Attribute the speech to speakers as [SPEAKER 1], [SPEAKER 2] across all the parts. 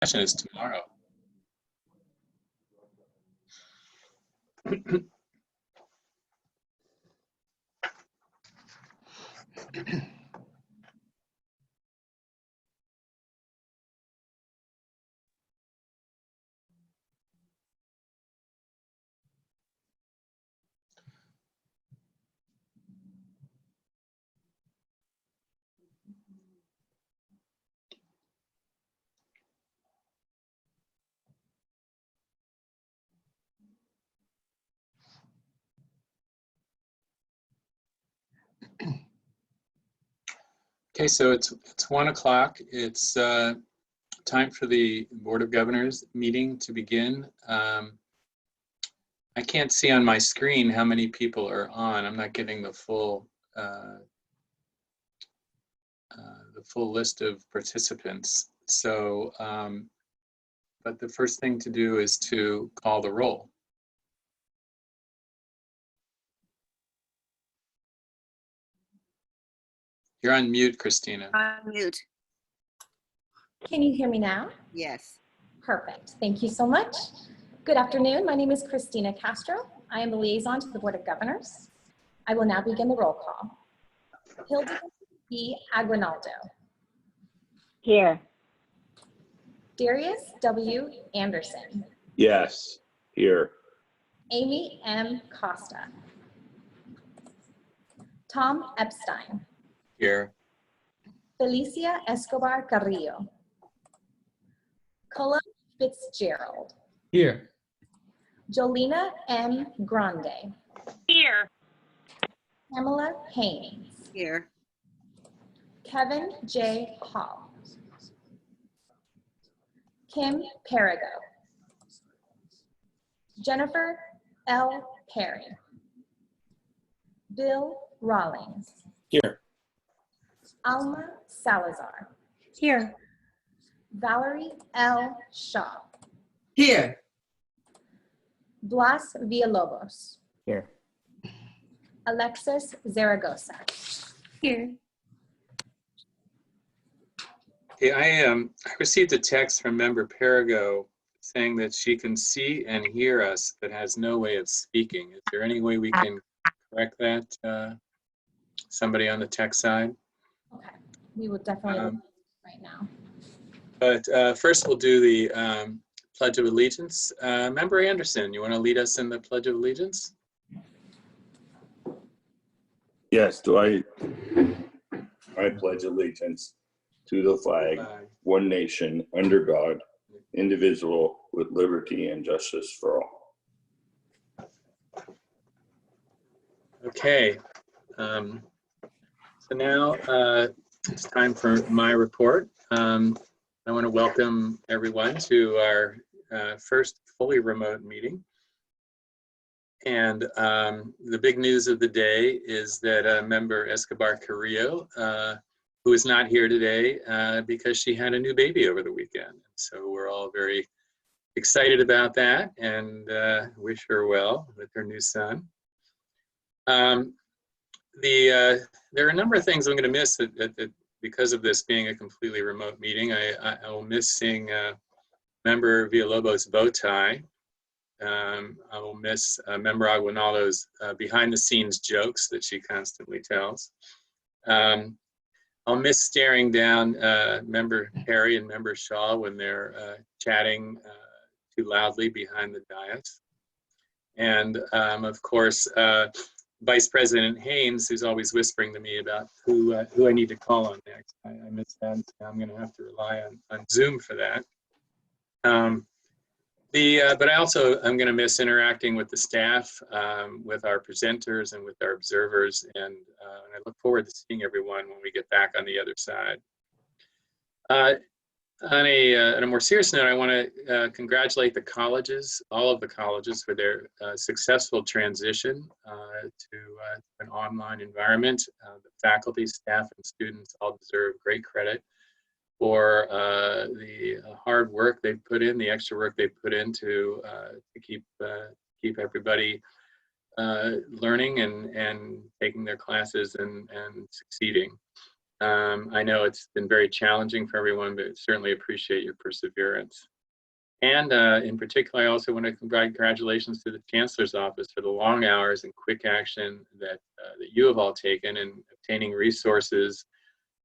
[SPEAKER 1] Session is tomorrow. Okay, so it's 1 o'clock. It's time for the Board of Governors meeting to begin. I can't see on my screen how many people are on. I'm not getting the full list of participants. So, but the first thing to do is to call the roll. You're on mute, Christina.
[SPEAKER 2] On mute.
[SPEAKER 3] Can you hear me now?
[SPEAKER 2] Yes.
[SPEAKER 3] Perfect. Thank you so much. Good afternoon. My name is Christina Castro. I am the liaison to the Board of Governors. I will now begin the roll call. Hilda B. Aguinaldo.
[SPEAKER 4] Here.
[SPEAKER 3] Darius W. Anderson.
[SPEAKER 5] Yes, here.
[SPEAKER 3] Amy M. Costa. Tom Epstein.
[SPEAKER 1] Here.
[SPEAKER 3] Felicia Escobar Carrillo. Cullen Fitzgerald.
[SPEAKER 6] Here.
[SPEAKER 3] Jolina M. Grande.
[SPEAKER 4] Here.
[SPEAKER 3] Pamela Haynes.
[SPEAKER 2] Here.
[SPEAKER 3] Kevin J. Hall. Kim Perigo. Jennifer L. Perry. Bill Rawlings.
[SPEAKER 5] Here.
[SPEAKER 3] Alma Salazar.
[SPEAKER 4] Here.
[SPEAKER 3] Valerie L. Shaw.
[SPEAKER 6] Here.
[SPEAKER 3] Blas Villalobos.
[SPEAKER 6] Here.
[SPEAKER 3] Alexis Zaragoza.
[SPEAKER 4] Here.
[SPEAKER 1] Okay, I received a text from member Perigo saying that she can see and hear us, but has no way of speaking. Is there any way we can correct that? Somebody on the tech side?
[SPEAKER 3] Okay, we will definitely look right now.
[SPEAKER 1] But first we'll do the Pledge of Allegiance. Member Anderson, you want to lead us in the Pledge of Allegiance?
[SPEAKER 5] Yes, I pledge allegiance to the flag, one nation, under God, indivisible, with liberty and justice for all.
[SPEAKER 1] Okay. So now it's time for my report. I want to welcome everyone to our first fully remote meeting. And the big news of the day is that member Escobar Carrillo, who is not here today because she had a new baby over the weekend. So we're all very excited about that and wish her well with her new son. There are a number of things I'm going to miss because of this being a completely remote meeting. I will miss seeing member Villalobos' bow tie. I will miss member Aguinaldo's behind-the-scenes jokes that she constantly tells. I'll miss staring down member Perry and member Shaw when they're chatting too loudly behind the dais. And of course, Vice President Haynes, who's always whispering to me about who I need to call on next. I miss that. I'm going to have to rely on Zoom for that. But I also I'm going to miss interacting with the staff, with our presenters, and with our observers, and I look forward to seeing everyone when we get back on the other side. On a more serious note, I want to congratulate the colleges, all of the colleges, for their successful transition to an online environment. The faculty, staff, and students all deserve great credit for the hard work they've put in, the extra work they've put in to keep everybody learning and taking their classes and succeeding. I know it's been very challenging for everyone, but certainly appreciate your perseverance. And in particular, I also want to congratulations to the Chancellor's Office for the long hours and quick action that you have all taken in obtaining resources,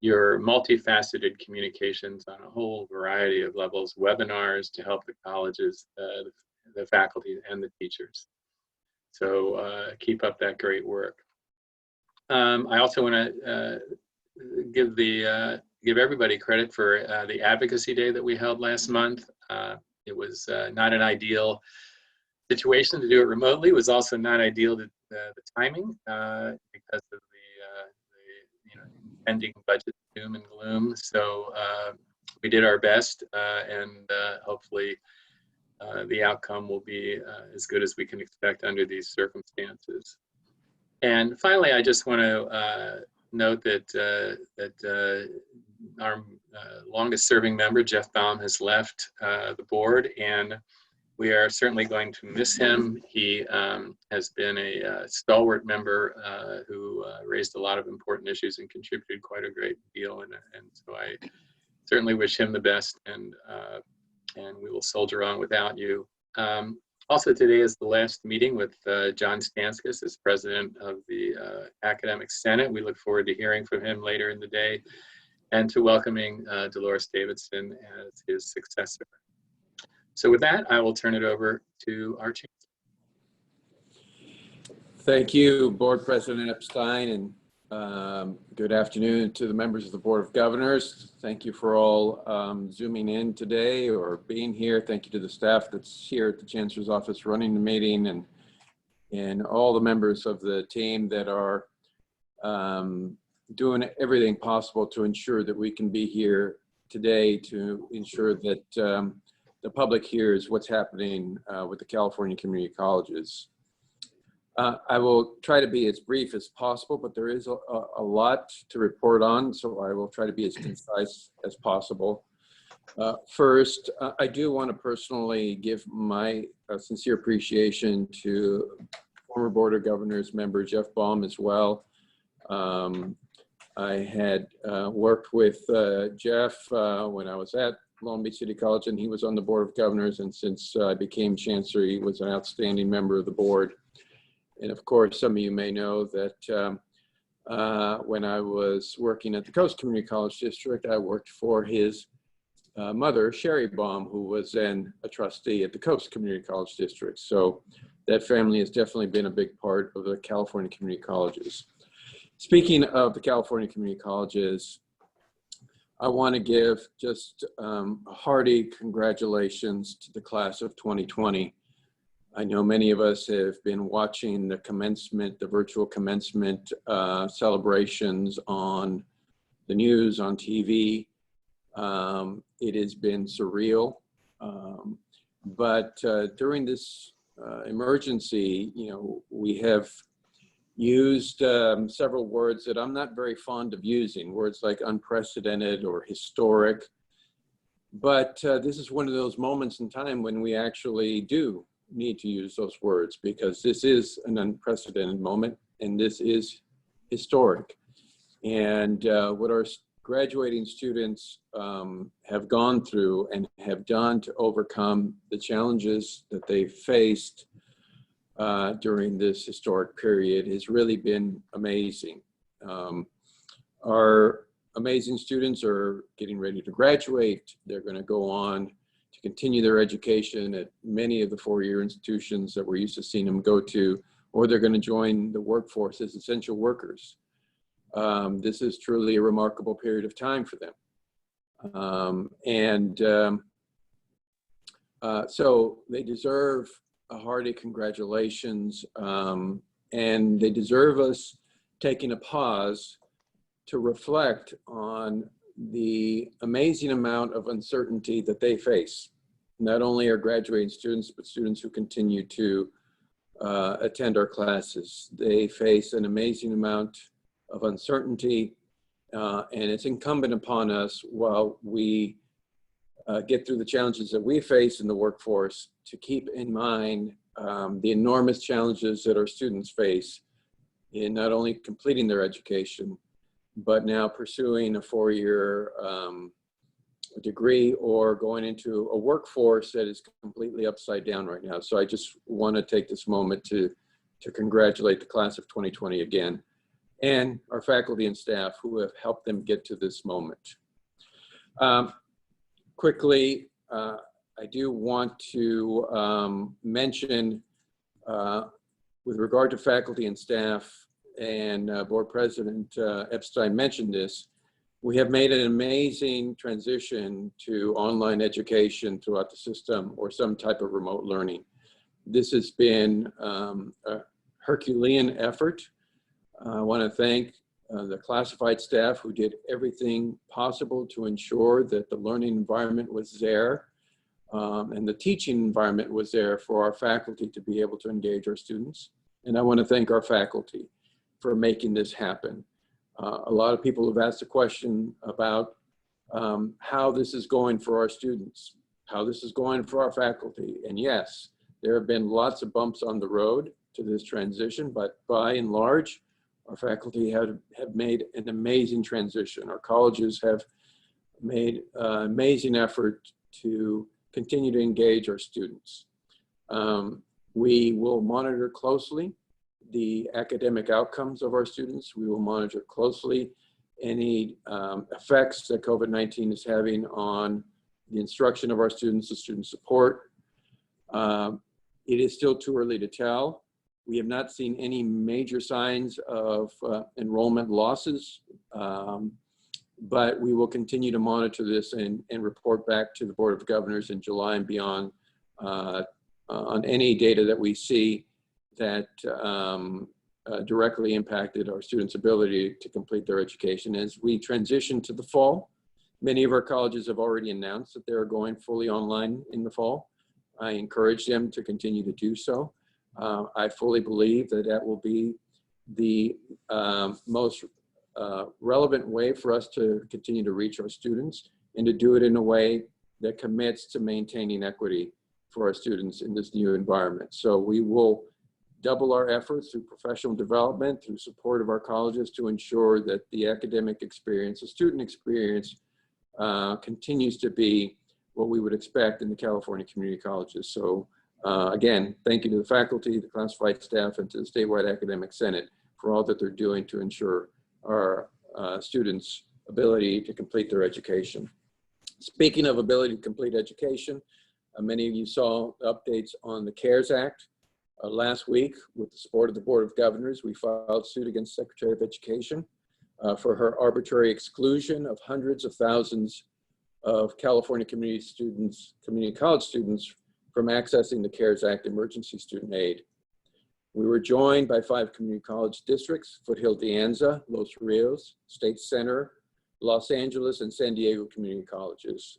[SPEAKER 1] your multifaceted communications on a whole variety of levels, webinars to help the colleges, the faculty, and the teachers. So keep up that great work. I also want to give everybody credit for the Advocacy Day that we held last month. It was not an ideal situation to do it remotely. It was also not ideal to the timing because of the impending budget doom and gloom. So we did our best, and hopefully the outcome will be as good as we can expect under these circumstances. And finally, I just want to note that our longest serving member, Jeff Baum, has left the board, and we are certainly going to miss him. He has been a stalwart member who raised a lot of important issues and contributed quite a great deal. And so I certainly wish him the best, and we will soldier on without you. Also, today is the last meeting with John Stanskis as president of the Academic Senate. We look forward to hearing from him later in the day and to welcoming Dolores Davidson as his successor. So with that, I will turn it over to our chancellor.
[SPEAKER 2] Thank you, Board President Epstein, and good afternoon to the members of the Board of Governors. Thank you for all zooming in today or being here. Thank you to the staff that's here at the Chancellor's Office running the meeting, and all the members of the team that are doing everything possible to ensure that we can be here today to ensure that the public hears what's happening with the California community colleges. I will try to be as brief as possible, but there is a lot to report on, so I will try to be as concise as possible. First, I do want to personally give my sincere appreciation to former Board of Governors member Jeff Baum as well. I had worked with Jeff when I was at Long Beach City College, and he was on the Board of Governors, and since I became Chancellor, he was an outstanding member of the board. And of course, some of you may know that when I was working at the Coast Community College District, I worked for his mother, Sherry Baum, who was then a trustee at the Coast Community College District. So that family has definitely been a big part of the California community colleges. Speaking of the California community colleges, I want to give just a hearty congratulations to the class of 2020. I know many of us have been watching the commencement, the virtual commencement celebrations on the news, on TV. It has been surreal, but during this emergency, we have used several words that I'm not very fond of using, words like unprecedented or historic, but this is one of those moments in time when we actually do need to use those words, because this is an unprecedented moment and this is historic. And what our graduating students have gone through and have done to overcome the challenges that they faced during this historic period has really been amazing. Our amazing students are getting ready to graduate. They're going to go on to continue their education at many of the four-year institutions that we're used to seeing them go to, or they're going to join the workforce as essential workers. This is truly a remarkable period of time for them. So they deserve a hearty congratulations, and they deserve us taking a pause to reflect on the amazing amount of uncertainty that they face. Not only our graduating students, but students who continue to attend our classes. They face an amazing amount of uncertainty, and it's incumbent upon us, while we get through the challenges that we face in the workforce, to keep in mind the enormous challenges that our students face in not only completing their education, but now pursuing a 4-year degree or going into a workforce that is completely upside down right now. So I just want to take this moment to congratulate the class of 2020 again, and our faculty and staff who have helped them get to this moment. Quickly, I do want to mention with regard to faculty and staff, and Board President Epstein mentioned this, we have made an amazing transition to online education throughout the system or some type of remote learning. This has been a Herculean effort. I want to thank the classified staff who did everything possible to ensure that the learning environment was there and the teaching environment was there for our faculty to be able to engage our students. And I want to thank our faculty for making this happen. A lot of people have asked a question about how this is going for our students, how this is going for our faculty. And yes, there have been lots of bumps on the road to this transition, but by and large, our faculty have made an amazing transition. Our colleges have made an amazing effort to continue to engage our students. We will monitor closely the academic outcomes of our students. We will monitor closely any effects that COVID-19 is having on the instruction of our students, the student support. It is still too early to tell. We have not seen any major signs of enrollment losses, but we will continue to monitor this and report back to the Board of Governors in July and beyond on any data that we see that directly impacted our students' ability to complete their education. As we transition to the fall, many of our colleges have already announced that they're going fully online in the fall. I encourage them to continue to do so. I fully believe that that will be the most relevant way for us to continue to reach our students and to do it in a way that commits to maintaining equity for our students in this new environment. So we will double our efforts through professional development, through support of our colleges to ensure that the academic experience, the student experience continues to be what we would expect in the California community colleges. So again, thank you to the faculty, the classified staff, and to the statewide academic senate for all that they're doing to ensure our students' ability to complete their education. Speaking of ability to complete education, many of you saw updates on the CARES Act. Last week, with the support of the Board of Governors, we filed suit against Secretary of Education for her arbitrary exclusion of hundreds of thousands of California community college students from accessing the CARES Act emergency student aid. We were joined by 5 community college districts: Foothill De Anza, Los Rios, State Center, Los Angeles, and San Diego community colleges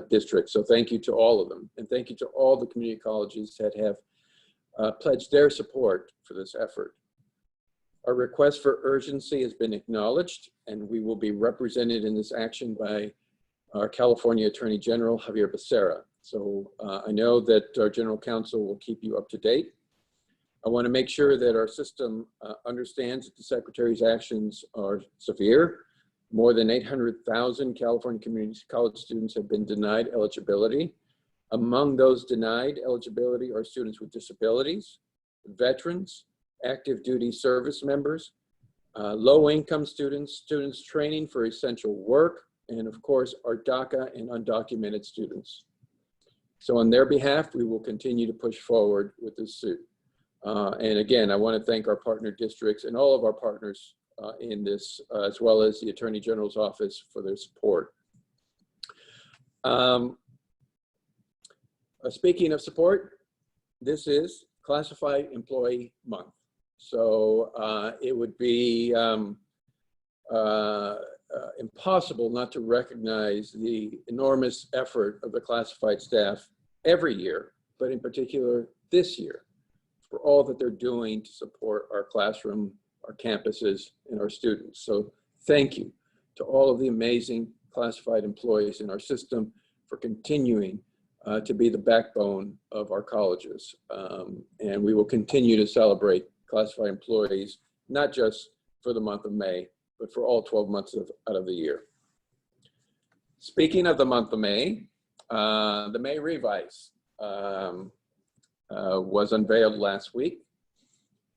[SPEAKER 2] districts. So thank you to all of them. And thank you to all the community colleges that have pledged their support for this effort. Our request for urgency has been acknowledged, and we will be represented in this action by our California Attorney General, Javier Becerra. So I know that our General Counsel will keep you up to date. I want to make sure that our system understands that the Secretary's actions are severe. More than 800,000 California community college students have been denied eligibility. Among those denied eligibility are students with disabilities, veterans, active duty service members, low-income students, students training for essential work, and of course, our DACA and undocumented students. So on their behalf, we will continue to push forward with this suit. And again, I want to thank our partner districts and all of our partners in this, as well as the Attorney General's office for their support. Speaking of support, this is Classified Employee Month. So it would be impossible not to recognize the enormous effort of the classified staff every year, but in particular this year, for all that they're doing to support our classroom, our campuses, and our students. So thank you to all of the amazing classified employees in our system for continuing to be the backbone of our colleges. And we will continue to celebrate classified employees, not just for the month of May, but for all 12 months out of the year. Speaking of the month of May, the May revise was unveiled last week.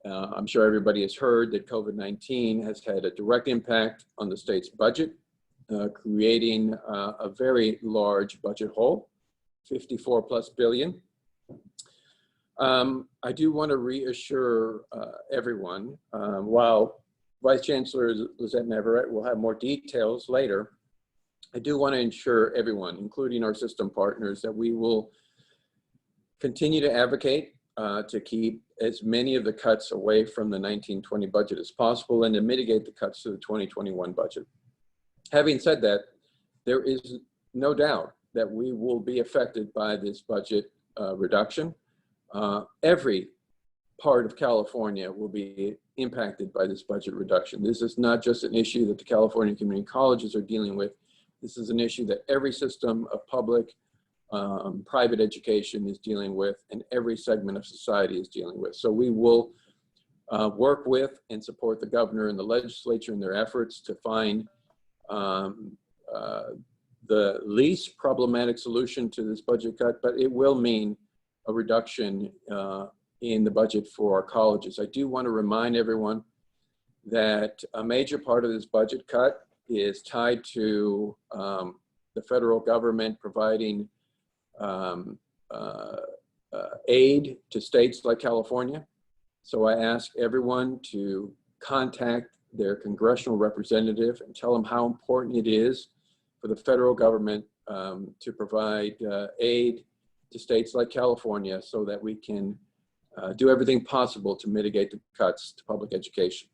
[SPEAKER 2] I'm sure everybody has heard that COVID-19 has had a direct impact on the state's budget, creating a very large budget hole, 54+ billion. I do want to reassure everyone, while Vice Chancellor Lizette Navarrete will have more details later, I do want to ensure everyone, including our system partners, that we will continue to advocate to keep as many of the cuts away from the 1920 budget as possible and to mitigate the cuts to the 2021 budget. Having said that, there is no doubt that we will be affected by this budget reduction. Every part of California will be impacted by this budget reduction. This is not just an issue that the California community colleges are dealing with. This is an issue that every system of public, private education is dealing with, and every segment of society is dealing with. So we will work with and support the governor and the legislature in their efforts to find the least problematic solution to this budget cut, but it will mean a reduction in the budget for our colleges. I do want to remind everyone that a major part of this budget cut is tied to the federal government providing aid to states like California. So I ask everyone to contact their congressional representative and tell them how important it is for the federal government to provide aid to states like California so that we can do everything possible to mitigate the cuts to public education.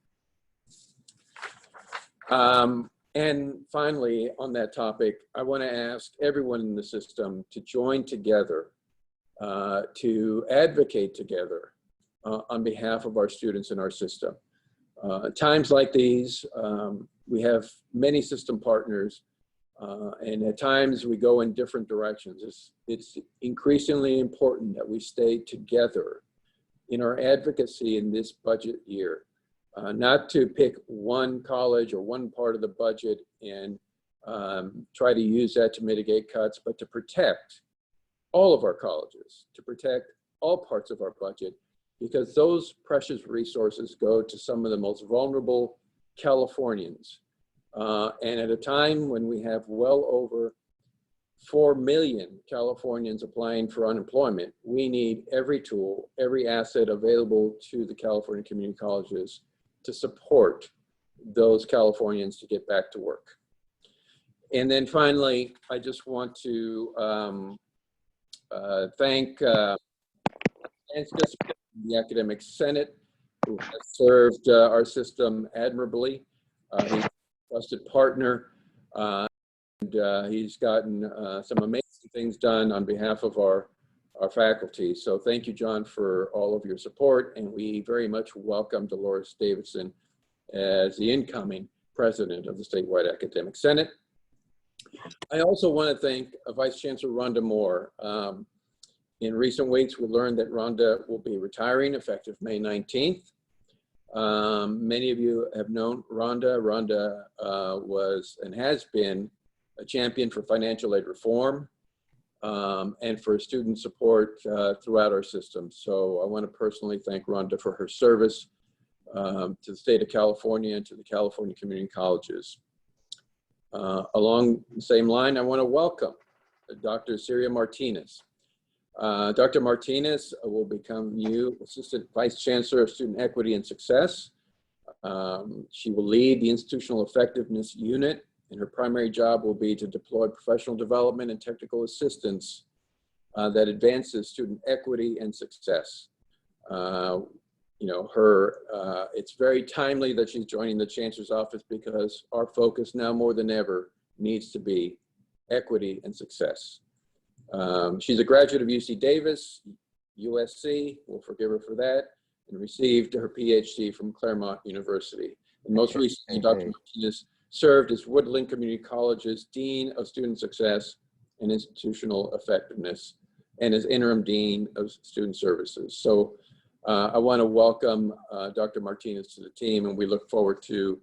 [SPEAKER 2] And finally, on that topic, I want to ask everyone in the system to join together to advocate together on behalf of our students in our system. Times like these, we have many system partners, and at times we go in different directions. It's increasingly important that we stay together in our advocacy in this budget year. Not to pick one college or one part of the budget and try to use that to mitigate cuts, but to protect all of our colleges, to protect all parts of our budget, because those precious resources go to some of the most vulnerable Californians. And at a time when we have well over 4 million Californians applying for unemployment, we need every tool, every asset available to the California community colleges to support those Californians to get back to work. And then finally, I just want to thank the Academic Senate, who has served our system admirably. He's a trusted partner, and he's gotten some amazing things done on behalf of our faculty. So thank you, John, for all of your support, and we very much welcome Dolores Davidson as the incoming president of the statewide Academic Senate. I also want to thank Vice Chancellor Rhonda Moore. In recent weeks, we learned that Rhonda will be retiring effective May 19th. Many of you have known Rhonda. Rhonda was and has been a champion for financial aid reform and for student support throughout our system. So I want to personally thank Rhonda for her service to the state of California and to the California community colleges. Along the same line, I want to welcome Dr. Syria Martinez. Dr. Martinez will become new Assistant Vice Chancellor of Student Equity and Success. She will lead the Institutional Effectiveness Unit, and her primary job will be to deploy professional development and technical assistance that advances student equity and success. You know, it's very timely that she's joining the Chancellor's office because our focus now more than ever needs to be equity and success. She's a graduate of UC Davis, USC, we'll forgive her for that, and received her PhD from Claremont University. And most recently, Dr. Martinez served as Woodland Community College's Dean of Student Success and Institutional Effectiveness, and as Interim Dean of Student Services. So I want to welcome Dr. Martinez to the team, and we look forward to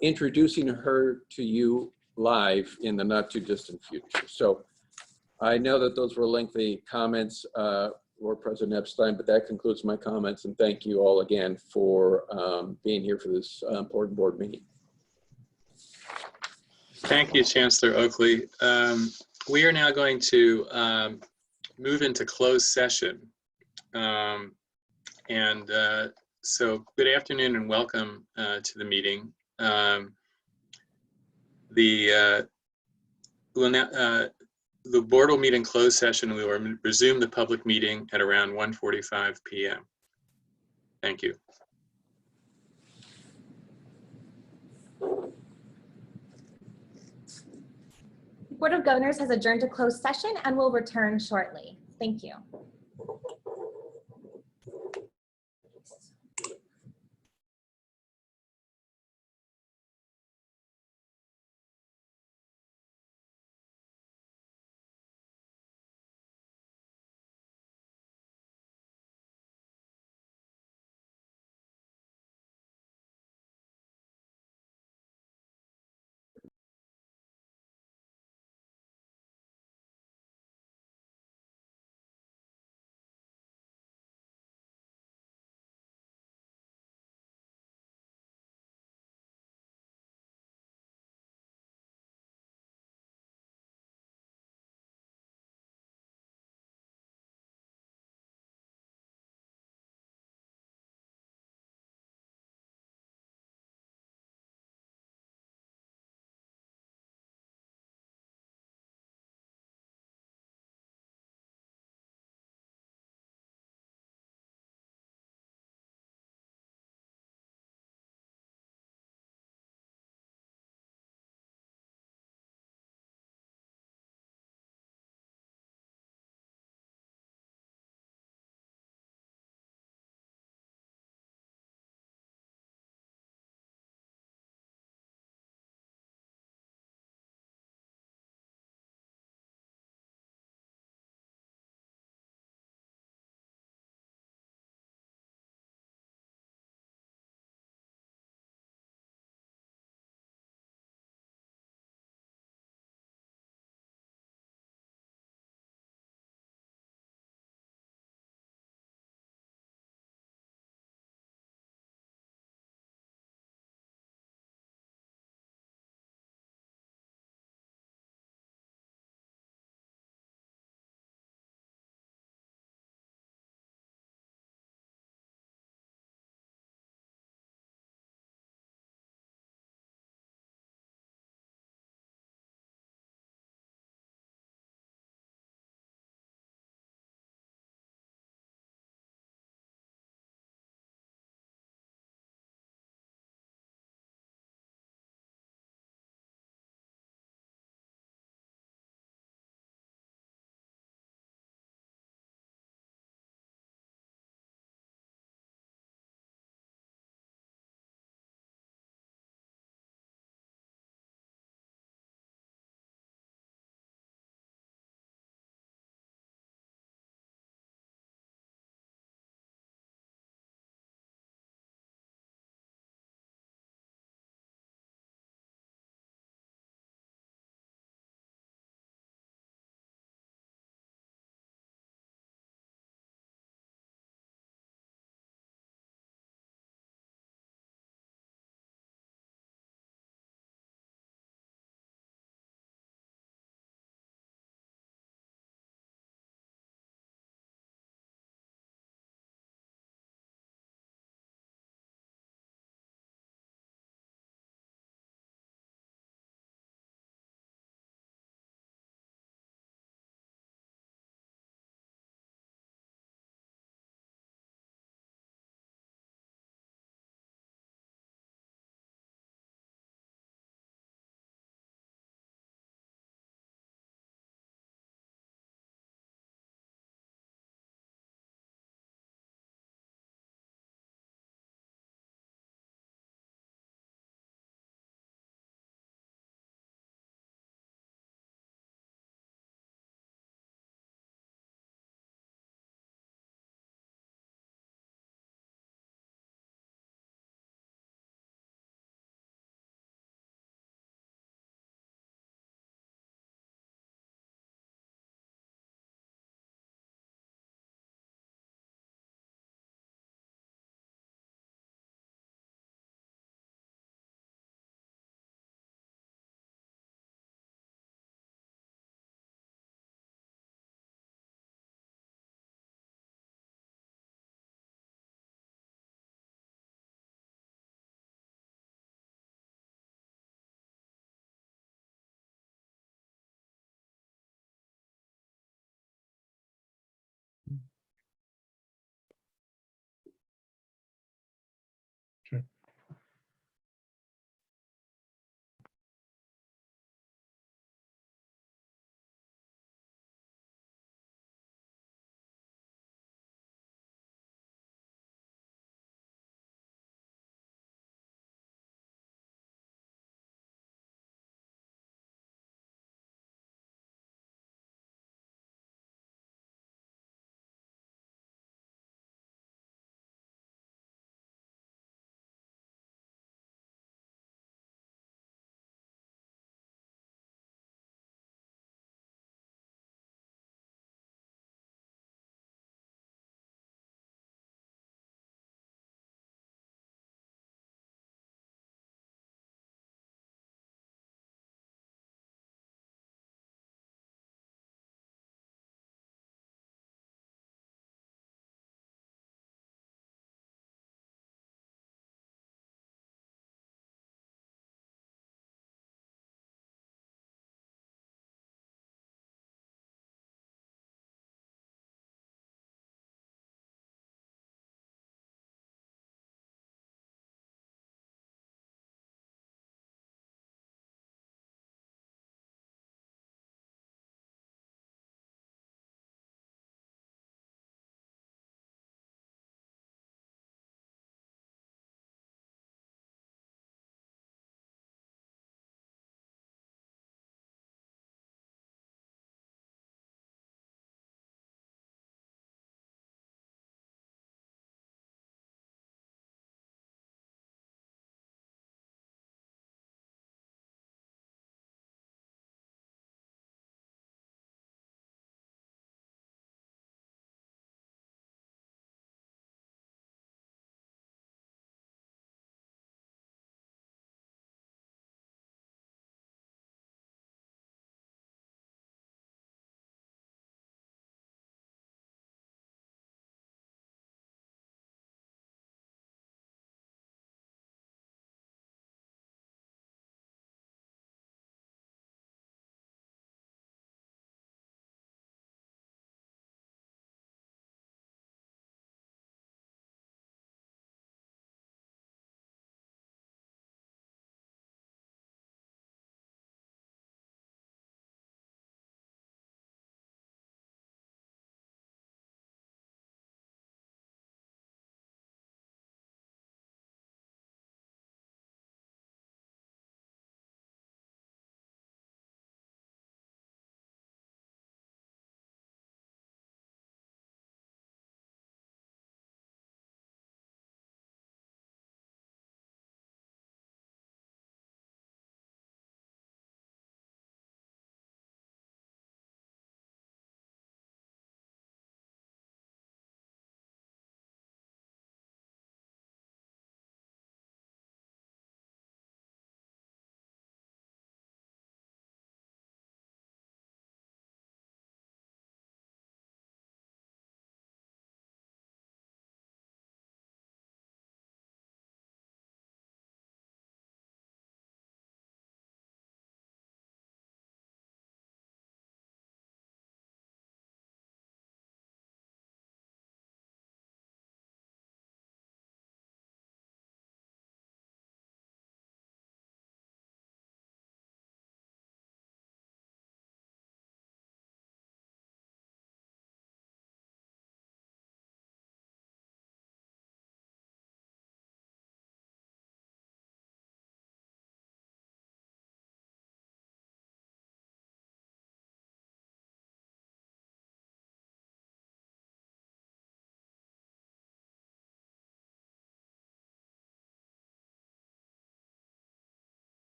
[SPEAKER 2] introducing her to you live in the not too distant future. So I know that those were lengthy comments, Lord President Epstein, but that concludes my comments, and thank you all again for being here for this important board meeting.
[SPEAKER 1] Thank you, Chancellor Oakley. We are now going to move into closed session. So good afternoon and welcome to the meeting. The board will meet in closed session. We will resume the public meeting at around 1:45 p.m. Thank you.
[SPEAKER 3] The Board of Governors has adjourned to closed session and will return shortly. Thank you.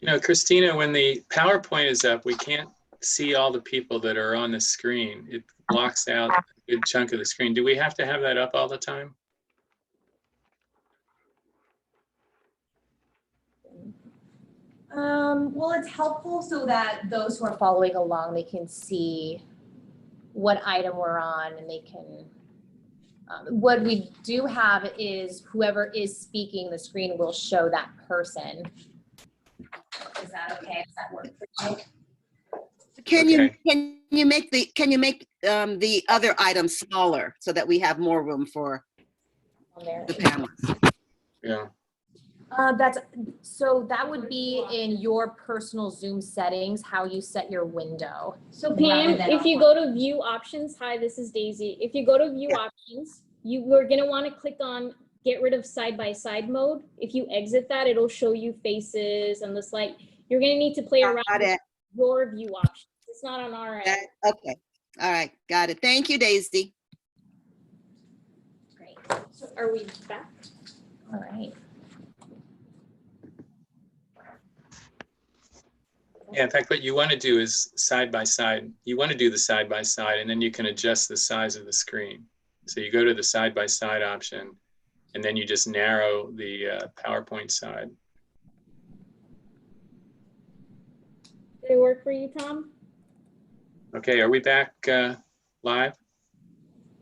[SPEAKER 1] You know, Christina, when the PowerPoint is up, we can't see all the people that are on the screen. It blocks out a good chunk of the screen. Do we have to have that up all the time?
[SPEAKER 3] Well, it's helpful so that those who are following along, they can see what item we're on, and they can, what we do have is whoever is speaking, the screen will show that person. Is that okay? Does that work for you?
[SPEAKER 7] Can
[SPEAKER 1] Okay.
[SPEAKER 7] you make the other items smaller so that we have more room for
[SPEAKER 3] On there?
[SPEAKER 7] the panelists?
[SPEAKER 1] Yeah.
[SPEAKER 3] So that would be in your personal Zoom settings, how you set your window.
[SPEAKER 8] So
[SPEAKER 3] rather
[SPEAKER 8] Pam,
[SPEAKER 3] than
[SPEAKER 8] if you
[SPEAKER 3] online.
[SPEAKER 8] go to view options, hi, this is Daisy. If you go to view options, we're gonna wanna click on get rid of side-by-side mode. If you exit that, it'll show you faces and the slide. You're gonna need to play around
[SPEAKER 7] Got
[SPEAKER 8] with
[SPEAKER 7] it.
[SPEAKER 8] your view options. It's not on our end.
[SPEAKER 7] Okay. All right. Got it. Thank you, Daisy.
[SPEAKER 3] Great.
[SPEAKER 8] So are we back?
[SPEAKER 3] All right.
[SPEAKER 1] Yeah, in fact, what you want to do is side by side. You want to do the side by side, and then you can adjust the size of the screen. So you go to the side by side option, and then you just narrow the PowerPoint side.
[SPEAKER 8] Did it work for you, Tom?
[SPEAKER 1] Okay, are we back live?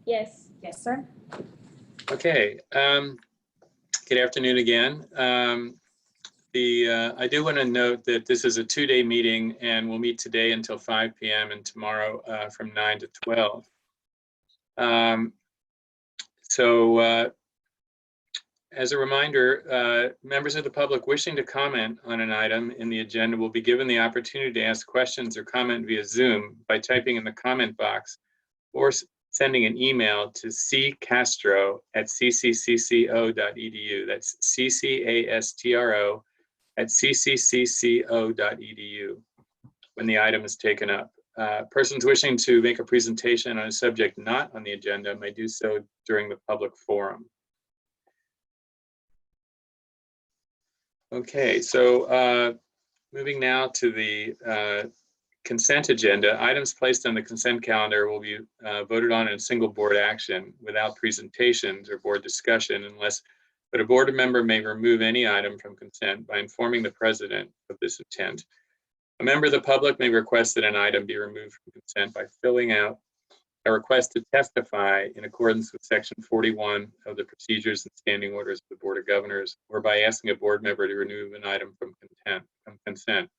[SPEAKER 8] Yes.
[SPEAKER 3] Yes, sir.
[SPEAKER 1] Okay. Good afternoon again. I do want to note that this is a 2-day meeting, and we'll meet today until 5 p.m. and tomorrow from 9 to 12. As a reminder, members of the public wishing to comment on an item in the agenda will be given the opportunity to ask questions or comment via Zoom by typing in the comment box or sending an email to ccastro@cccco.edu. That's ccastro@cccco.edu when the item is taken up. Persons wishing to make a presentation on a subject not on the agenda may do so during the public forum. Okay, so moving now to the consent agenda. Items placed on the consent calendar will be voted on in a single board action without presentations or board discussion but a board member may remove any item from consent by informing the president of this intent. A member of the public may request that an item be removed from consent by filling out a request to testify in accordance with Section 41 of the Procedures and Standing Orders of the Board of Governors, or by asking a board member to remove an item from consent.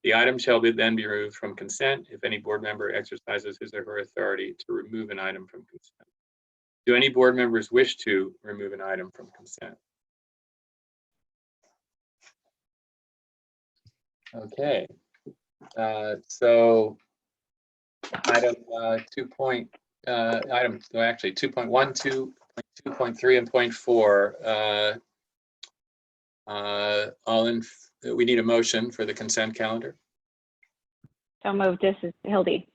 [SPEAKER 1] The item shall then be removed from consent if any board member exercises his or her authority to remove an item from consent. Do any board members wish to remove an item from consent? Okay, so item 2.1, 2.2, 2.3, and 0.4. We need a motion for the consent calendar.
[SPEAKER 4] So moved. This is Hildy.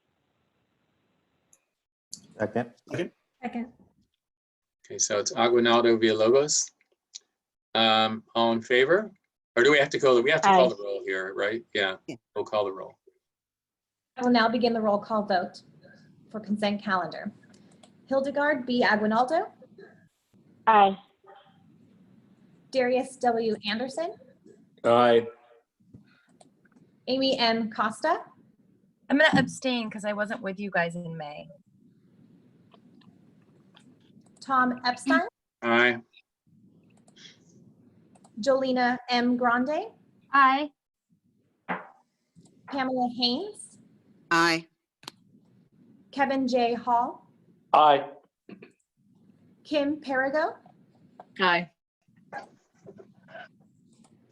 [SPEAKER 9] Second.
[SPEAKER 8] Second.
[SPEAKER 1] Okay, so it's Aguinaldo Villalobos. All in favor? Or do we have to call
[SPEAKER 4] Aye.
[SPEAKER 1] the roll here, right? Yeah, we'll call the roll.
[SPEAKER 3] I will now begin the roll call vote for consent calendar. Hildegard B. Aguinaldo,
[SPEAKER 4] Aye.
[SPEAKER 3] Darius W. Anderson,
[SPEAKER 2] Aye.
[SPEAKER 3] Amy M. Costa,
[SPEAKER 10] I'm going to abstain because I wasn't with you guys in May.
[SPEAKER 3] Tom Epstein,
[SPEAKER 1] Aye.
[SPEAKER 3] Jolena M. Grande,
[SPEAKER 10] Aye.
[SPEAKER 3] Pamela Haynes,
[SPEAKER 7] Aye.
[SPEAKER 3] Kevin J. Hall,
[SPEAKER 9] Aye.
[SPEAKER 3] Kim Perigo,
[SPEAKER 10] Aye.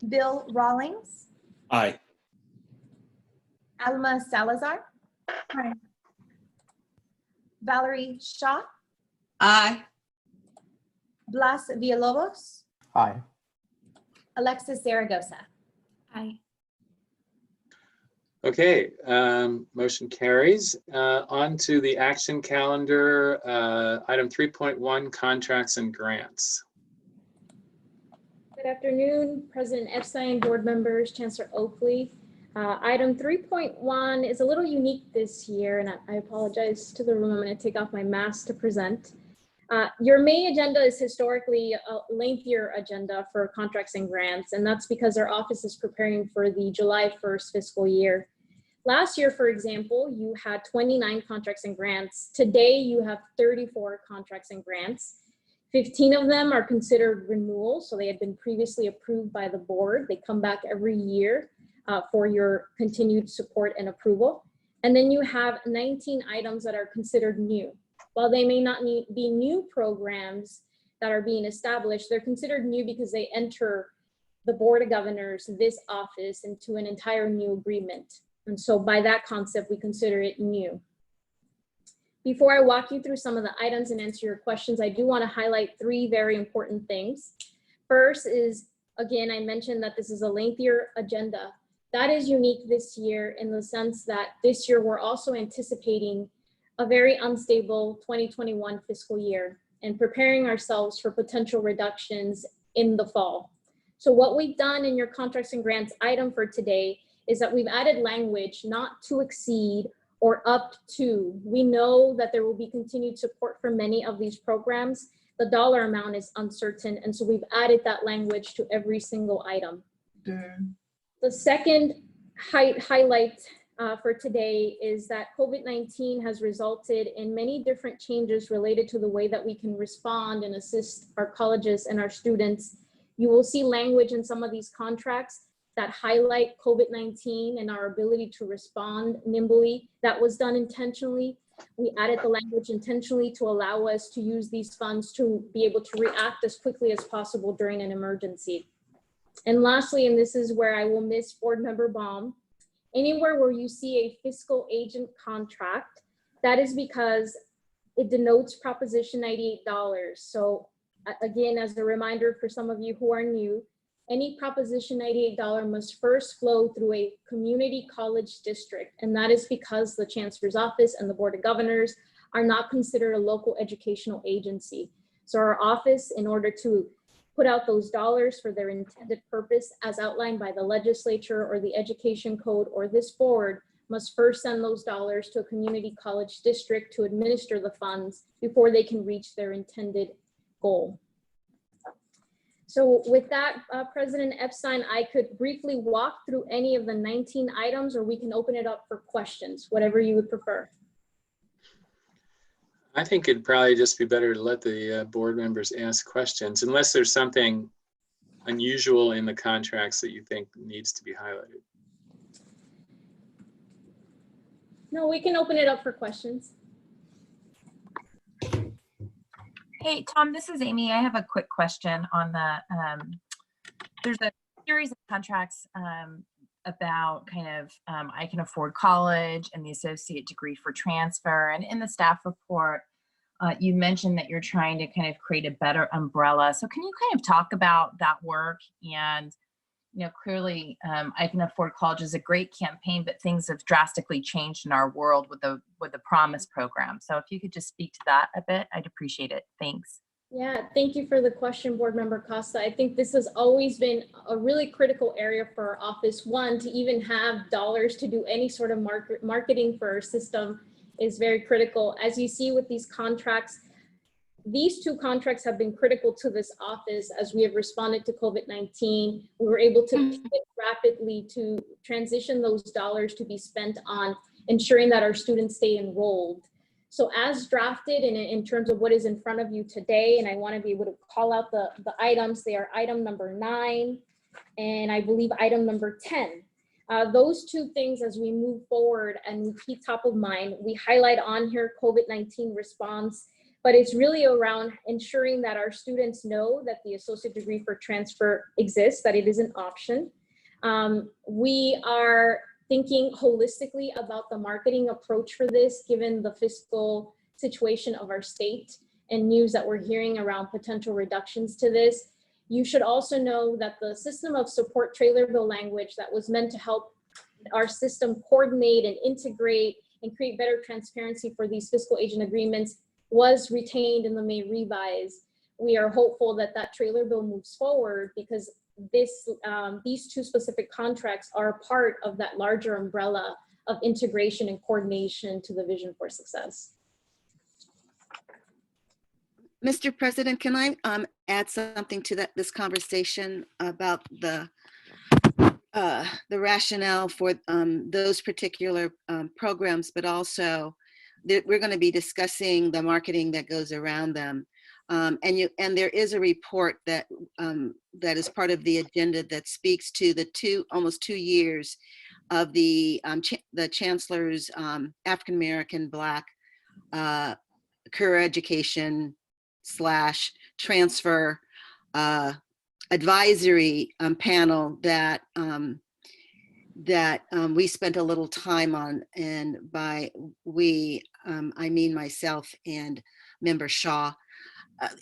[SPEAKER 3] Bill Rawlings,
[SPEAKER 9] Aye.
[SPEAKER 3] Alma Salazar,
[SPEAKER 10] Aye.
[SPEAKER 3] Valerie Shaw,
[SPEAKER 6] Aye.
[SPEAKER 3] Blas Villalobos,
[SPEAKER 9] Aye.
[SPEAKER 3] Alexis Zaragoza.
[SPEAKER 10] Aye.
[SPEAKER 1] Okay, motion carries. On to the action calendar, item 3.1, contracts and grants.
[SPEAKER 8] Good afternoon, President Epstein, board members, Chancellor Oakley. Item 3.1 is a little unique this year, and I apologize to the room. I'm going to take off my mask to present. Your May agenda is historically a lengthier agenda for contracts and grants, and that's because our office is preparing for the July 1st fiscal year. Last year, for example, you had 29 contracts and grants. Today, you have 34 contracts and grants. 15 of them are considered renewal, so they had been previously approved by the board. They come back every year for your continued support and approval. And then you have 19 items that are considered new. While they may not be new programs that are being established, they're considered new because they enter the Board of Governors, this office, into an entire new agreement. And so by that concept, we consider it new. Before I walk you through some of the items and answer your questions, I do want to highlight three very important things. First is, again, I mentioned that this is a lengthier agenda. That is unique this year in the sense that this year we're also anticipating a very unstable 2021 fiscal year and preparing ourselves for potential reductions in the fall. So what we've done in your contracts and grants item for today is that we've added language not to exceed or up to. We know that there will be continued support for many of these programs. The dollar amount is uncertain, and so we've added that language to every single item. The second highlight for today is that COVID-19 has resulted in many different changes related to the way that we can respond and assist our colleges and our students. You will see language in some of these contracts that highlight COVID-19 and our ability to respond nimbly. That was done intentionally. We added the language intentionally to allow us to use these funds to be able to react as quickly as possible during an emergency. And lastly, and this is where I will miss Board Member Baum, anywhere where you see a fiscal agent contract, that is because it denotes Proposition 98 dollars. So again, as a reminder for some of you who are new, any Proposition 98 dollar must first flow through a community college district. And that is because the Chancellor's office and the Board of Governors are not considered a local educational agency. So our office, in order to put out those dollars for their intended purpose as outlined by the legislature or the education code or this board, must first send those dollars to a community college district to administer the funds before they can reach their intended goal. So with that, President Epstein, I could briefly walk through any of the 19 items, or we can open it up for questions, whatever you would prefer.
[SPEAKER 1] I think it'd probably just be better to let the board members ask questions, unless there's something unusual in the contracts that you think needs to be highlighted.
[SPEAKER 8] No, we can open it up for questions.
[SPEAKER 10] Hey, Tom, this is Amy. I have a quick question on the, there's a series of contracts about kind of, I can afford college and the associate degree for transfer. And in the staff report, you mentioned that you're trying to kind of create a better umbrella. So can you kind of talk about that work? And, you know, clearly I can afford college is a great campaign, but things have drastically changed in our world with the Promise program. So if you could just speak to that a bit, I'd appreciate it. Thanks.
[SPEAKER 8] Yeah, thank you for the question, Board Member Costa. I think this has always been a really critical area for our office. One, to even have dollars to do any sort of marketing for our system is very critical. As you see with these contracts, these two contracts have been critical to this office as we have responded to COVID-19. We were able to pivot rapidly to transition those dollars to be spent on ensuring that our students stay enrolled. So as drafted and in terms of what is in front of you today, and I want to be able to call out the items, they are item number 9 and I believe item number 10. Those two things, as we move forward and we keep top of mind, we highlight on here COVID-19 response, but it's really around ensuring that our students know that the associate degree for transfer exists, that it is an option. We are thinking holistically about the marketing approach for this, given the fiscal situation of our state and news that we're hearing around potential reductions to this. You should also know that the system of support trailer bill language that was meant to help our system coordinate and integrate and create better transparency for these fiscal agent agreements was retained in the May revise. we are hopeful that that trailer bill moves forward because these two specific contracts are part of that larger umbrella of integration and coordination to the Vision for Success.
[SPEAKER 7] Mr. President, can I add something to this conversation about the rationale for those particular programs, but also that we're going to be discussing the marketing that goes around them. And there is a report that that is part of the agenda that speaks to the almost 2 years of the chancellor's African American Black career education / transfer advisory panel that we spent a little time on, and by we I mean myself and member Shaw.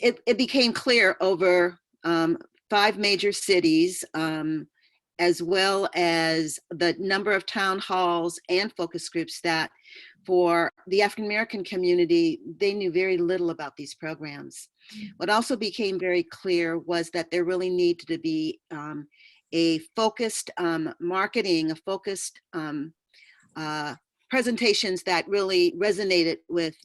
[SPEAKER 7] It became clear over 5 major cities, as well as the number of town halls and focus groups, that for the African American community, they knew very little about these programs. What also became very clear was that there really needed to be a focused marketing, a focused presentations that really resonated with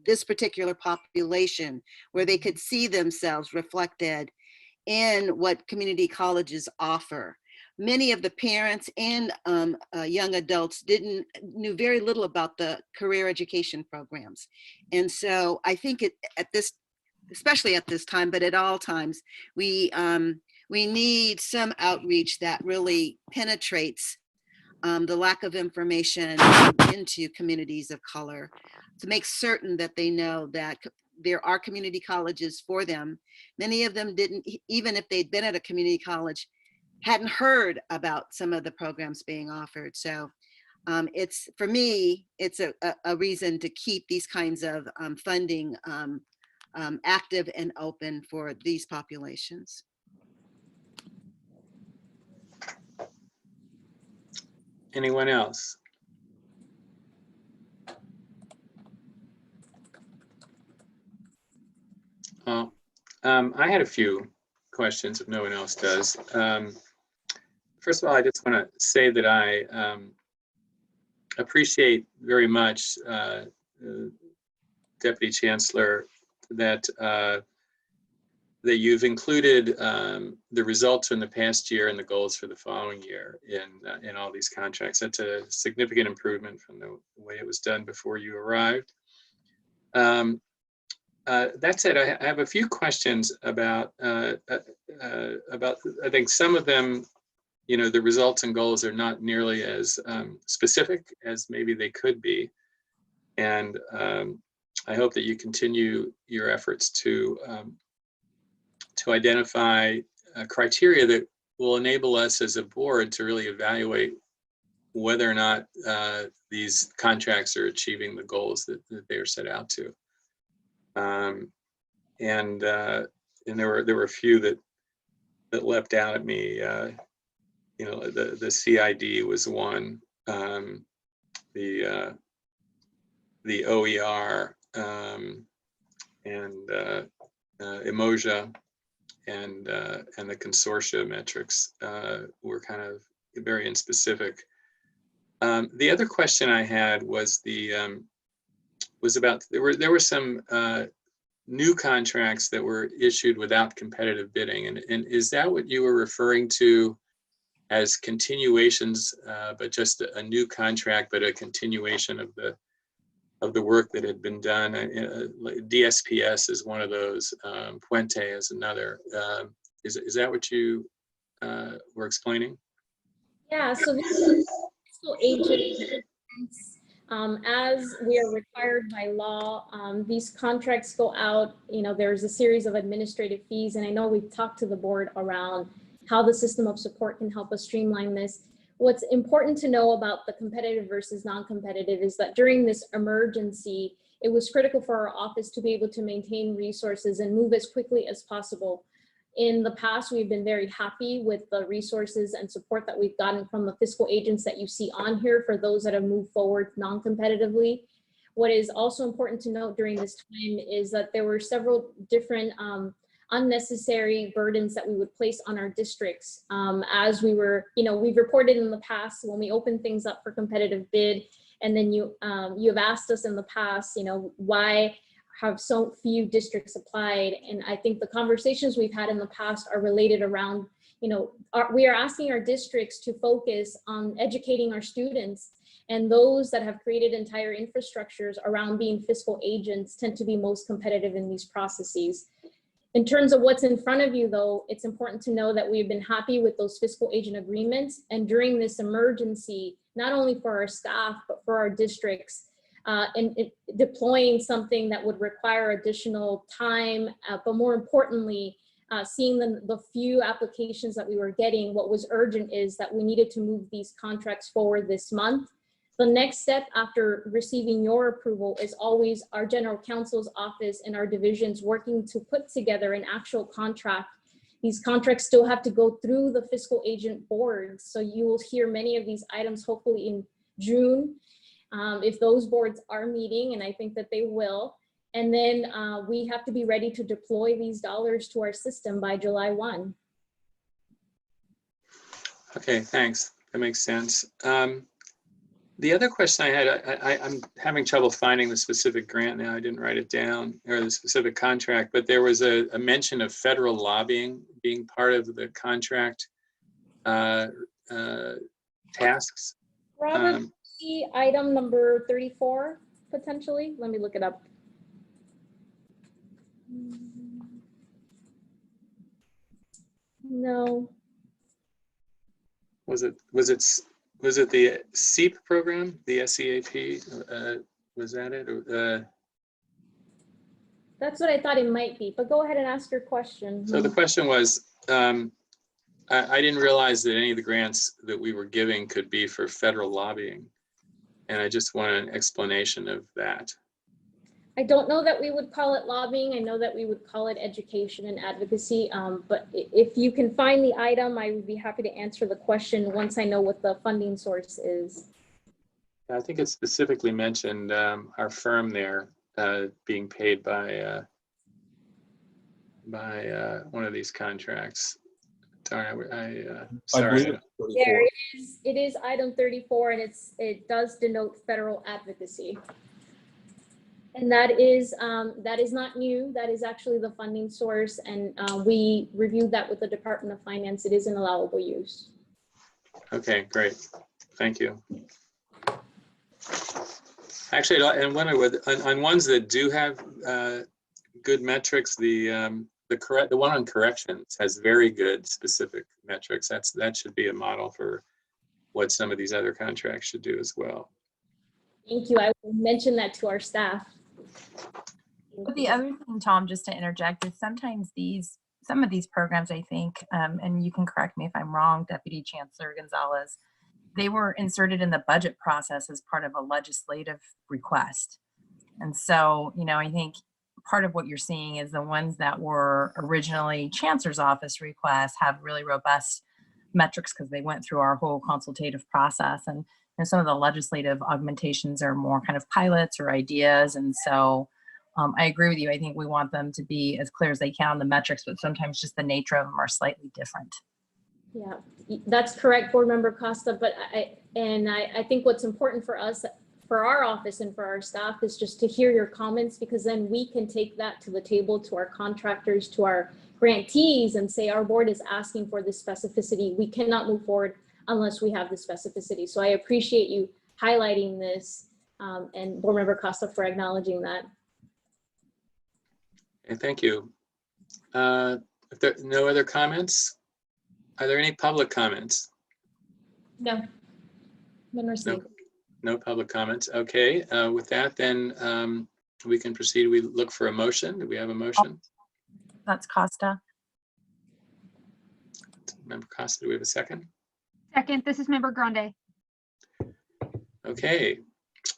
[SPEAKER 7] this particular population, where they could see themselves reflected in what community colleges offer. Many of the parents and young adults knew very little about the career education programs. And so I think especially at this time, but at all times, we need some outreach that really penetrates the lack of information into communities of color, to make certain that they know that there are community colleges for them. Many of them didn't, even if they'd been at a community college, hadn't heard about some of the programs being offered. So for me, it's a reason to keep these kinds of funding active and open for these populations.
[SPEAKER 1] Anyone else? Well, I had a few questions if no one else does. First of all, I just want to say that I appreciate very much, Deputy Chancellor, that you've included the results from the past year and the goals for the following year in all these contracts. That's a significant improvement from the way it was done before you arrived. That said, I have a few questions about I think some of them, the results and goals are not nearly as specific as maybe they could be. And I hope that you continue your efforts to identify criteria that will enable us as a board to really evaluate whether or not these contracts are achieving the goals that they are set out to. And there were a few that leapt out at me. The CID was one. The OER and Emoja and the consortia metrics were kind of very unspecific. The other question I had was about there were some new contracts that were issued without competitive bidding, and is that what you were referring to as continuations, but just a new contract, but a continuation of the work that had been done? DSPS is one of those. Puente is another. Is that what you were explaining?
[SPEAKER 8] Yeah. So this is agent. As we are required by law, these contracts go out, there's a series of administrative fees, and I know we've talked to the board around how the system of support can help us streamline this. What's important to know about the competitive versus non-competitive is that during this emergency, it was critical for our office to be able to maintain resources and move as quickly as possible. In the past, we've been very happy with the resources and support that we've gotten from the fiscal agents that you see on here for those that have moved forward non-competitively. What is also important to note during this time is that there were several different unnecessary burdens that we would place on our districts. As we were, we've reported in the past when we open things up for competitive bid, and then you have asked us in the past, why have so few districts applied? And I think the conversations we've had in the past are related around, we are asking our districts to focus on educating our students, and those that have created entire infrastructures around being fiscal agents tend to be most competitive in these processes. In terms of what's in front of you, though, it's important to know that we've been happy with those fiscal agent agreements. And during this emergency, not only for our staff, but for our districts, deploying something that would require additional time, but more importantly, seeing the few applications that we were getting, what was urgent is that we needed to move these contracts forward this month. The next step after receiving your approval is always our general counsel's office and our divisions working to put together an actual contract. These contracts still have to go through the fiscal agent boards. So you will hear many of these items hopefully in June, if those boards are meeting, and I think that they will. And then we have to be ready to deploy these dollars to our system by July 1.
[SPEAKER 1] Okay, thanks. That makes sense. The other question I had, I'm having trouble finding the specific grant now. I didn't write it down, or the specific contract, but there was a mention of federal lobbying being part of the contract tasks.
[SPEAKER 8] Robert, see item number 34, potentially. Let me look it up. No.
[SPEAKER 1] Was it the SEEP program, the SEAP? Was that it?
[SPEAKER 8] That's what I thought it might be, but go ahead and ask your question.
[SPEAKER 1] So the question was, I didn't realize that any of the grants that we were giving could be for federal lobbying. And I just want an explanation of that.
[SPEAKER 8] I don't know that we would call it lobbying. I know that we would call it education and advocacy. But if you can find the item, I would be happy to answer the question once I know what the funding source is.
[SPEAKER 1] I think it specifically mentioned our firm there being paid by one of these contracts. Darn, sorry.
[SPEAKER 8] There it is item 34, and it does denote federal advocacy. And that is not new. That is actually the funding source, and we reviewed that with the Department of Finance. It is an allowable use.
[SPEAKER 1] Okay, great. Thank you. Actually, and on ones that do have good metrics, the one on corrections has very good specific metrics. That should be a model for what some of these other contracts should do as well.
[SPEAKER 8] Thank you. I will mention that to our staff.
[SPEAKER 10] But the other thing, Tom, just to interject, is sometimes some of these programs, I think, and you can correct me if I'm wrong, Deputy Chancellor Gonzalez, they were inserted in the budget process as part of a legislative request. And so, I think part of what you're seeing is the ones that were originally Chancellor's office requests have really robust metrics because they went through our whole consultative process. And some of the legislative augmentations are more kind of pilots or ideas. And so I agree with you. I think we want them to be as clear as they can on the metrics, but sometimes just the nature of them are slightly different.
[SPEAKER 8] Yeah, that's correct, Board Member Costa. But I think what's important for us, for our office and for our staff, is just to hear your comments, because then we can take that to the table, to our contractors, to our grantees, and say our board is asking for this specificity. We cannot move forward unless we have the specificity. So I appreciate you highlighting this, and Board Member Costa for acknowledging that.
[SPEAKER 1] Okay, thank you. If there are no other comments, are there any public comments?
[SPEAKER 8] No. None received.
[SPEAKER 1] No public comments. Okay, with that, then we can proceed. We look for a motion. Do we have a motion?
[SPEAKER 10] That's Costa.
[SPEAKER 1] Member Costa, do we have a second?
[SPEAKER 9] Second, this is Member Grande.
[SPEAKER 1] Okay,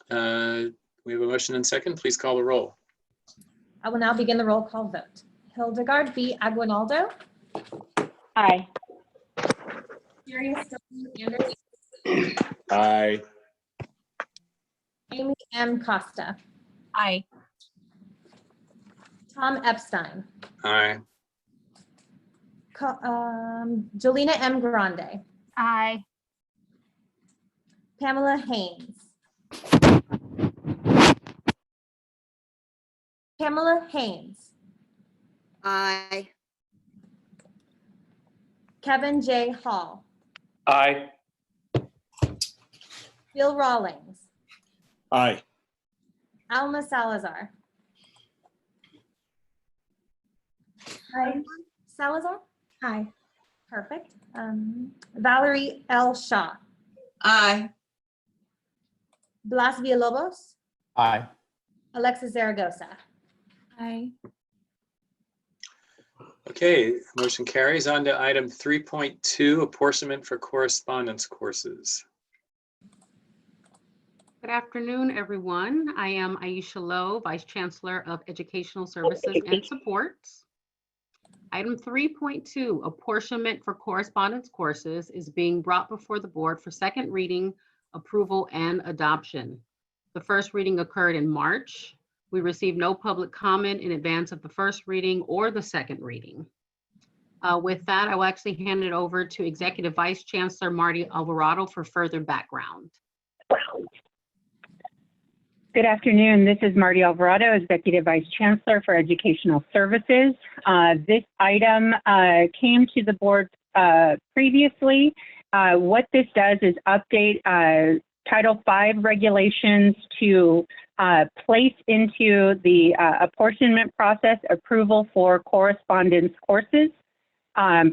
[SPEAKER 1] we have a motion and second. Please call the roll.
[SPEAKER 3] I will now begin the roll call vote. Hildegard B. Aguinaldo.
[SPEAKER 4] Aye.
[SPEAKER 3] Darius Anderson.
[SPEAKER 5] Aye.
[SPEAKER 3] Amy M. Costa.
[SPEAKER 10] Aye.
[SPEAKER 3] Tom Epstein.
[SPEAKER 1] Aye.
[SPEAKER 3] Jolina M. Grande.
[SPEAKER 9] Aye.
[SPEAKER 3] Pamela Haynes. Pamela Haynes.
[SPEAKER 7] Aye.
[SPEAKER 3] Kevin J. Hall.
[SPEAKER 5] Aye.
[SPEAKER 3] Bill Rawlings.
[SPEAKER 5] Aye.
[SPEAKER 3] Alma Salazar. Hi. Salazar? Hi. Perfect. Valerie L. Shaw.
[SPEAKER 6] Aye.
[SPEAKER 3] Blas Villalobos.
[SPEAKER 5] Aye.
[SPEAKER 3] Alexis Zaragoza.
[SPEAKER 10] Aye.
[SPEAKER 1] Okay, motion carries. On to item 3.2, apportionment for correspondence courses.
[SPEAKER 11] Good afternoon, everyone. I am Aisha Lowe, Vice Chancellor of Educational Services and Supports. Item 3.2, apportionment for correspondence courses, is being brought before the board for second reading, approval, and adoption. The first reading occurred in March. We received no public comment in advance of the first reading or the second reading. With that, I will actually hand it over to Executive Vice Chancellor Marty Alvarado for further background.
[SPEAKER 4] Good afternoon. This is Marty Alvarado, Executive Vice Chancellor for Educational Services. This item came to the board previously. What this does is update Title V regulations to place into the apportionment process approval for correspondence courses.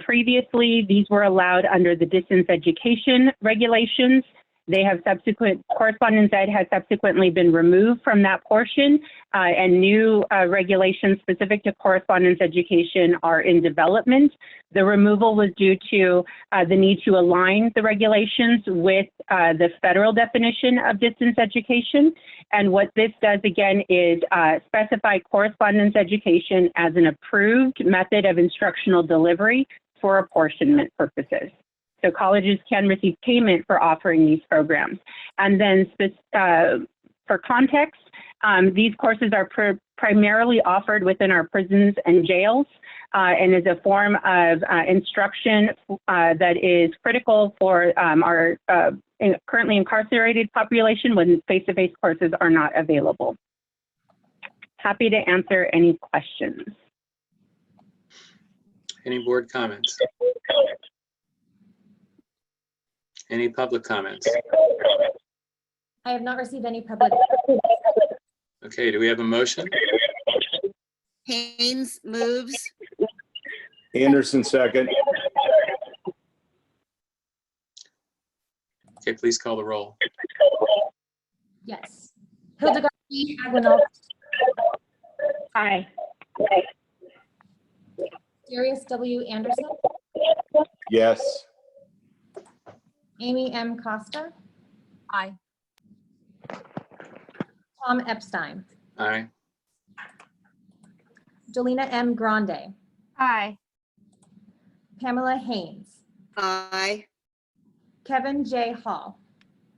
[SPEAKER 4] Previously, these were allowed under the distance education regulations. They have correspondence ed has subsequently been removed from that portion, and new regulations specific to correspondence education are in development. The removal was due to the need to align the regulations with the federal definition of distance education. And what this does again is specify correspondence education as an approved method of instructional delivery for apportionment purposes. So colleges can receive payment for offering these programs. And then for context, these courses are primarily offered within our prisons and jails and is a form of instruction that is critical for our currently incarcerated population when face-to-face courses are not available. Happy to answer any questions.
[SPEAKER 1] Any board comments? Any public comments?
[SPEAKER 3] I have not received any public.
[SPEAKER 1] Okay, do we have a motion?
[SPEAKER 7] Haynes moves.
[SPEAKER 5] Anderson second.
[SPEAKER 1] Okay, please call the roll.
[SPEAKER 3] Yes. Hildegard E. Aguinaldo.
[SPEAKER 4] Aye.
[SPEAKER 3] Darius W. Anderson.
[SPEAKER 5] Yes.
[SPEAKER 3] Amy M. Costa.
[SPEAKER 10] Aye.
[SPEAKER 3] Tom Epstein.
[SPEAKER 1] Aye.
[SPEAKER 3] Jolina M. Grande.
[SPEAKER 9] Aye.
[SPEAKER 3] Pamela Haynes.
[SPEAKER 7] Aye.
[SPEAKER 3] Kevin J. Hall.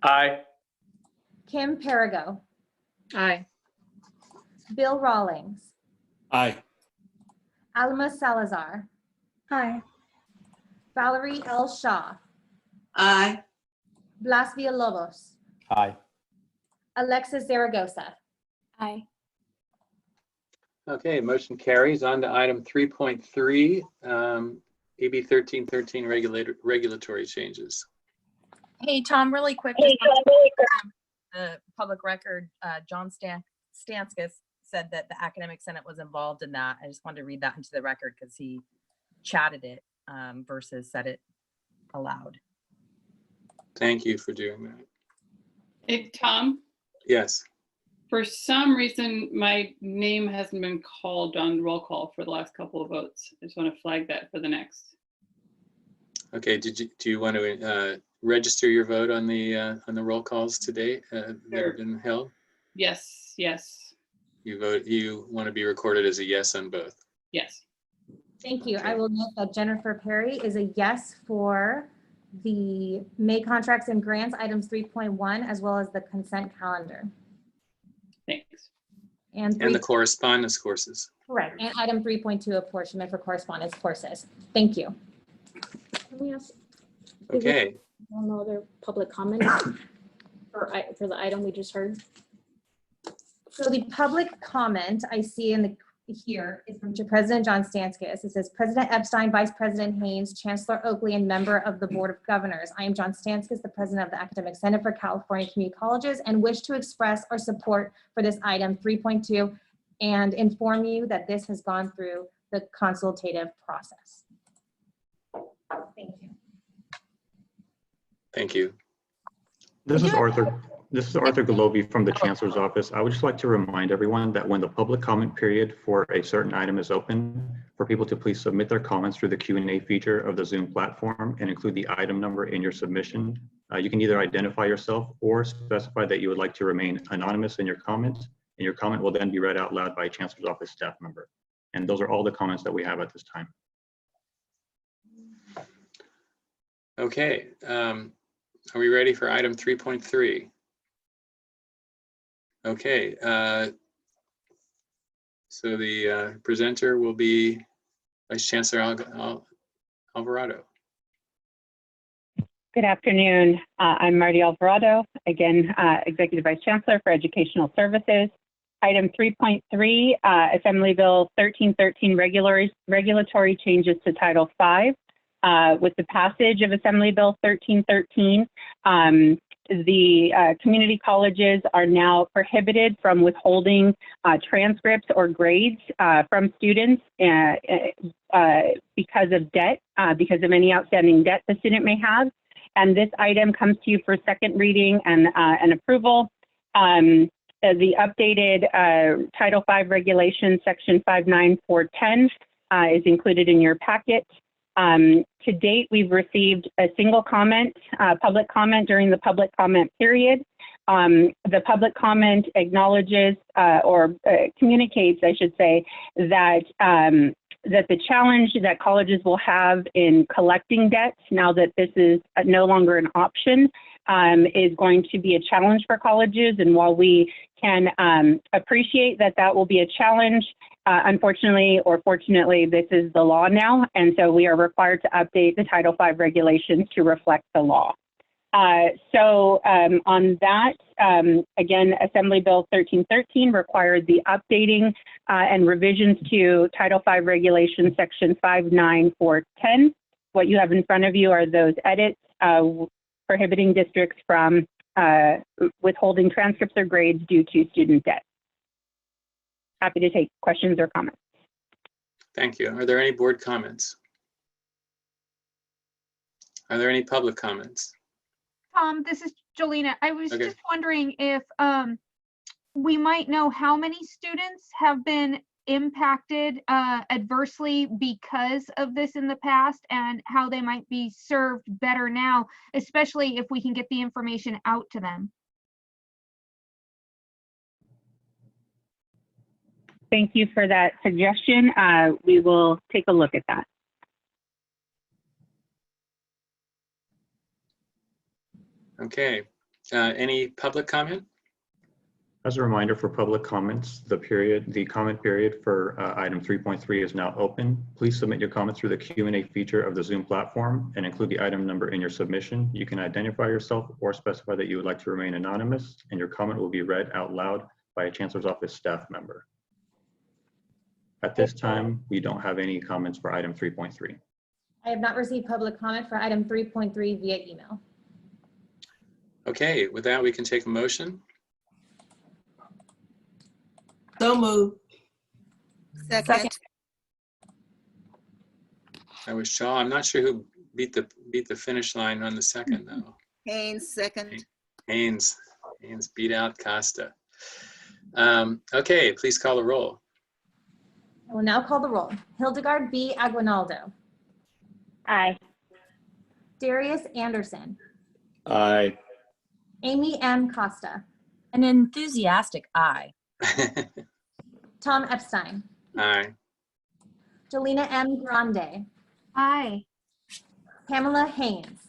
[SPEAKER 5] Aye.
[SPEAKER 3] Kim Perigo.
[SPEAKER 10] Aye.
[SPEAKER 3] Bill Rawlings.
[SPEAKER 5] Aye.
[SPEAKER 3] Alma Salazar.
[SPEAKER 12] Aye.
[SPEAKER 3] Valerie L. Shaw.
[SPEAKER 6] Aye.
[SPEAKER 3] Blas Villalobos.
[SPEAKER 5] Aye.
[SPEAKER 3] Alexis Zaragoza.
[SPEAKER 12] Aye.
[SPEAKER 1] Okay, motion carries. On to item 3.3, AB 1313 regulatory changes.
[SPEAKER 10] Hey, Tom, really quick, just on the public record, John Stanskis said that the Academic Senate was involved in that. I just wanted to read that into the record because he chatted it versus said it aloud.
[SPEAKER 1] Thank you for doing that.
[SPEAKER 13] Hey, Tom,
[SPEAKER 1] Yes.
[SPEAKER 13] for some reason, my name hasn't been called on roll call for the last couple of votes. I just want to flag that for the next.
[SPEAKER 1] Okay, do you want to register your vote on the roll calls today that have been held?
[SPEAKER 13] Yes, yes,
[SPEAKER 1] You want to be recorded as a yes on both.
[SPEAKER 13] yes.
[SPEAKER 3] Thank you. I will note that Jennifer Perry is a yes for the May contracts and grants, items 3.1, as well as the consent calendar.
[SPEAKER 13] Thanks.
[SPEAKER 3] And
[SPEAKER 1] And the correspondence courses.
[SPEAKER 3] Correct. And item 3.2, apportionment for correspondence courses. Thank you.
[SPEAKER 8] Can we ask?
[SPEAKER 1] Okay.
[SPEAKER 8] No other public comment for the item we just heard?
[SPEAKER 3] So the public comment I see in the here is from President John Stanskis. It says, President Epstein, Vice President Haynes, Chancellor Oakley, and member of the Board of Governors. I am John Stanskis, the President of the Academic Senate for California Community Colleges, and wish to express our support for this item 3.2 and inform you that this has gone through the consultative process. Thank you.
[SPEAKER 1] Thank you.
[SPEAKER 12] This is Arthur. This is Arthur Galobi from the Chancellor's Office. I would just like to remind everyone that when the public comment period for a certain item is open, for people to please submit their comments through the Q&A feature of the Zoom platform and include the item number in your submission. You can either identify yourself or specify that you would like to remain anonymous in your comment, and your comment will then be read out loud by a Chancellor's Office staff member. And those are all the comments that we have at this time.
[SPEAKER 1] Okay. Are we ready for item 3.3? Okay, so the presenter will be Vice Chancellor Alvarado.
[SPEAKER 4] Good afternoon. I'm Marty Alvarado, again, Executive Vice Chancellor for Educational Services. Item 3.3, Assembly Bill 1313, regulatory changes to Title V. With the passage of Assembly Bill 1313, the community colleges are now prohibited from withholding transcripts or grades from students because of debt, because of any outstanding debt the student may have. And this item comes to you for second reading and approval. The updated Title V regulation, section 59410, is included in your packet. To date, we've received a single comment, public comment during the public comment period. The public comment acknowledges or communicates, I should say, that that the challenge that colleges will have in collecting debt now that this is no longer an option is going to be a challenge for colleges. And while we can appreciate that that will be a challenge, unfortunately or fortunately, this is the law now, and so we are required to update the Title V regulations to reflect the law. On that, again, Assembly Bill 1313 required the updating and revisions to Title V regulation section 59410. What you have in front of you are those edits prohibiting districts from withholding transcripts or grades due to student debt. Happy to take questions or comments.
[SPEAKER 1] Thank you. Are there any board comments? Are there any public comments?
[SPEAKER 9] This is Jolena. I was
[SPEAKER 1] Okay.
[SPEAKER 9] just wondering if we might know how many students have been impacted adversely because of this in the past and how they might be served better now, especially if we can get the information out to them.
[SPEAKER 4] Thank you for that suggestion. We will take a look at that.
[SPEAKER 1] Okay. Any public comment?
[SPEAKER 12] As a reminder for public comments, the comment period for item 3.3 is now open. Please submit your comments through the Q&A feature of the Zoom platform and include the item number in your submission. You can identify yourself or specify that you would like to remain anonymous, and your comment will be read out loud by a Chancellor's Office staff member. At this time, we don't have any comments for item 3.3.
[SPEAKER 3] I have not received public comment for item 3.3 via email.
[SPEAKER 1] Okay, with that, we can take a motion.
[SPEAKER 6] So moved.
[SPEAKER 7] Second.
[SPEAKER 1] I was Shaw. I'm not sure who beat the finish line on the second though.
[SPEAKER 7] Haynes, second.
[SPEAKER 1] Haynes beat out Costa. Okay, please call the roll.
[SPEAKER 3] I will now call the roll. Hildegard B. Aguinaldo.
[SPEAKER 4] Aye.
[SPEAKER 3] Darius Anderson.
[SPEAKER 5] Aye.
[SPEAKER 3] Amy M. Costa.
[SPEAKER 10] An enthusiastic aye.
[SPEAKER 3] Tom Epstein.
[SPEAKER 1] Aye.
[SPEAKER 3] Jolena M. Grande.
[SPEAKER 9] Aye.
[SPEAKER 3] Pamela Haynes.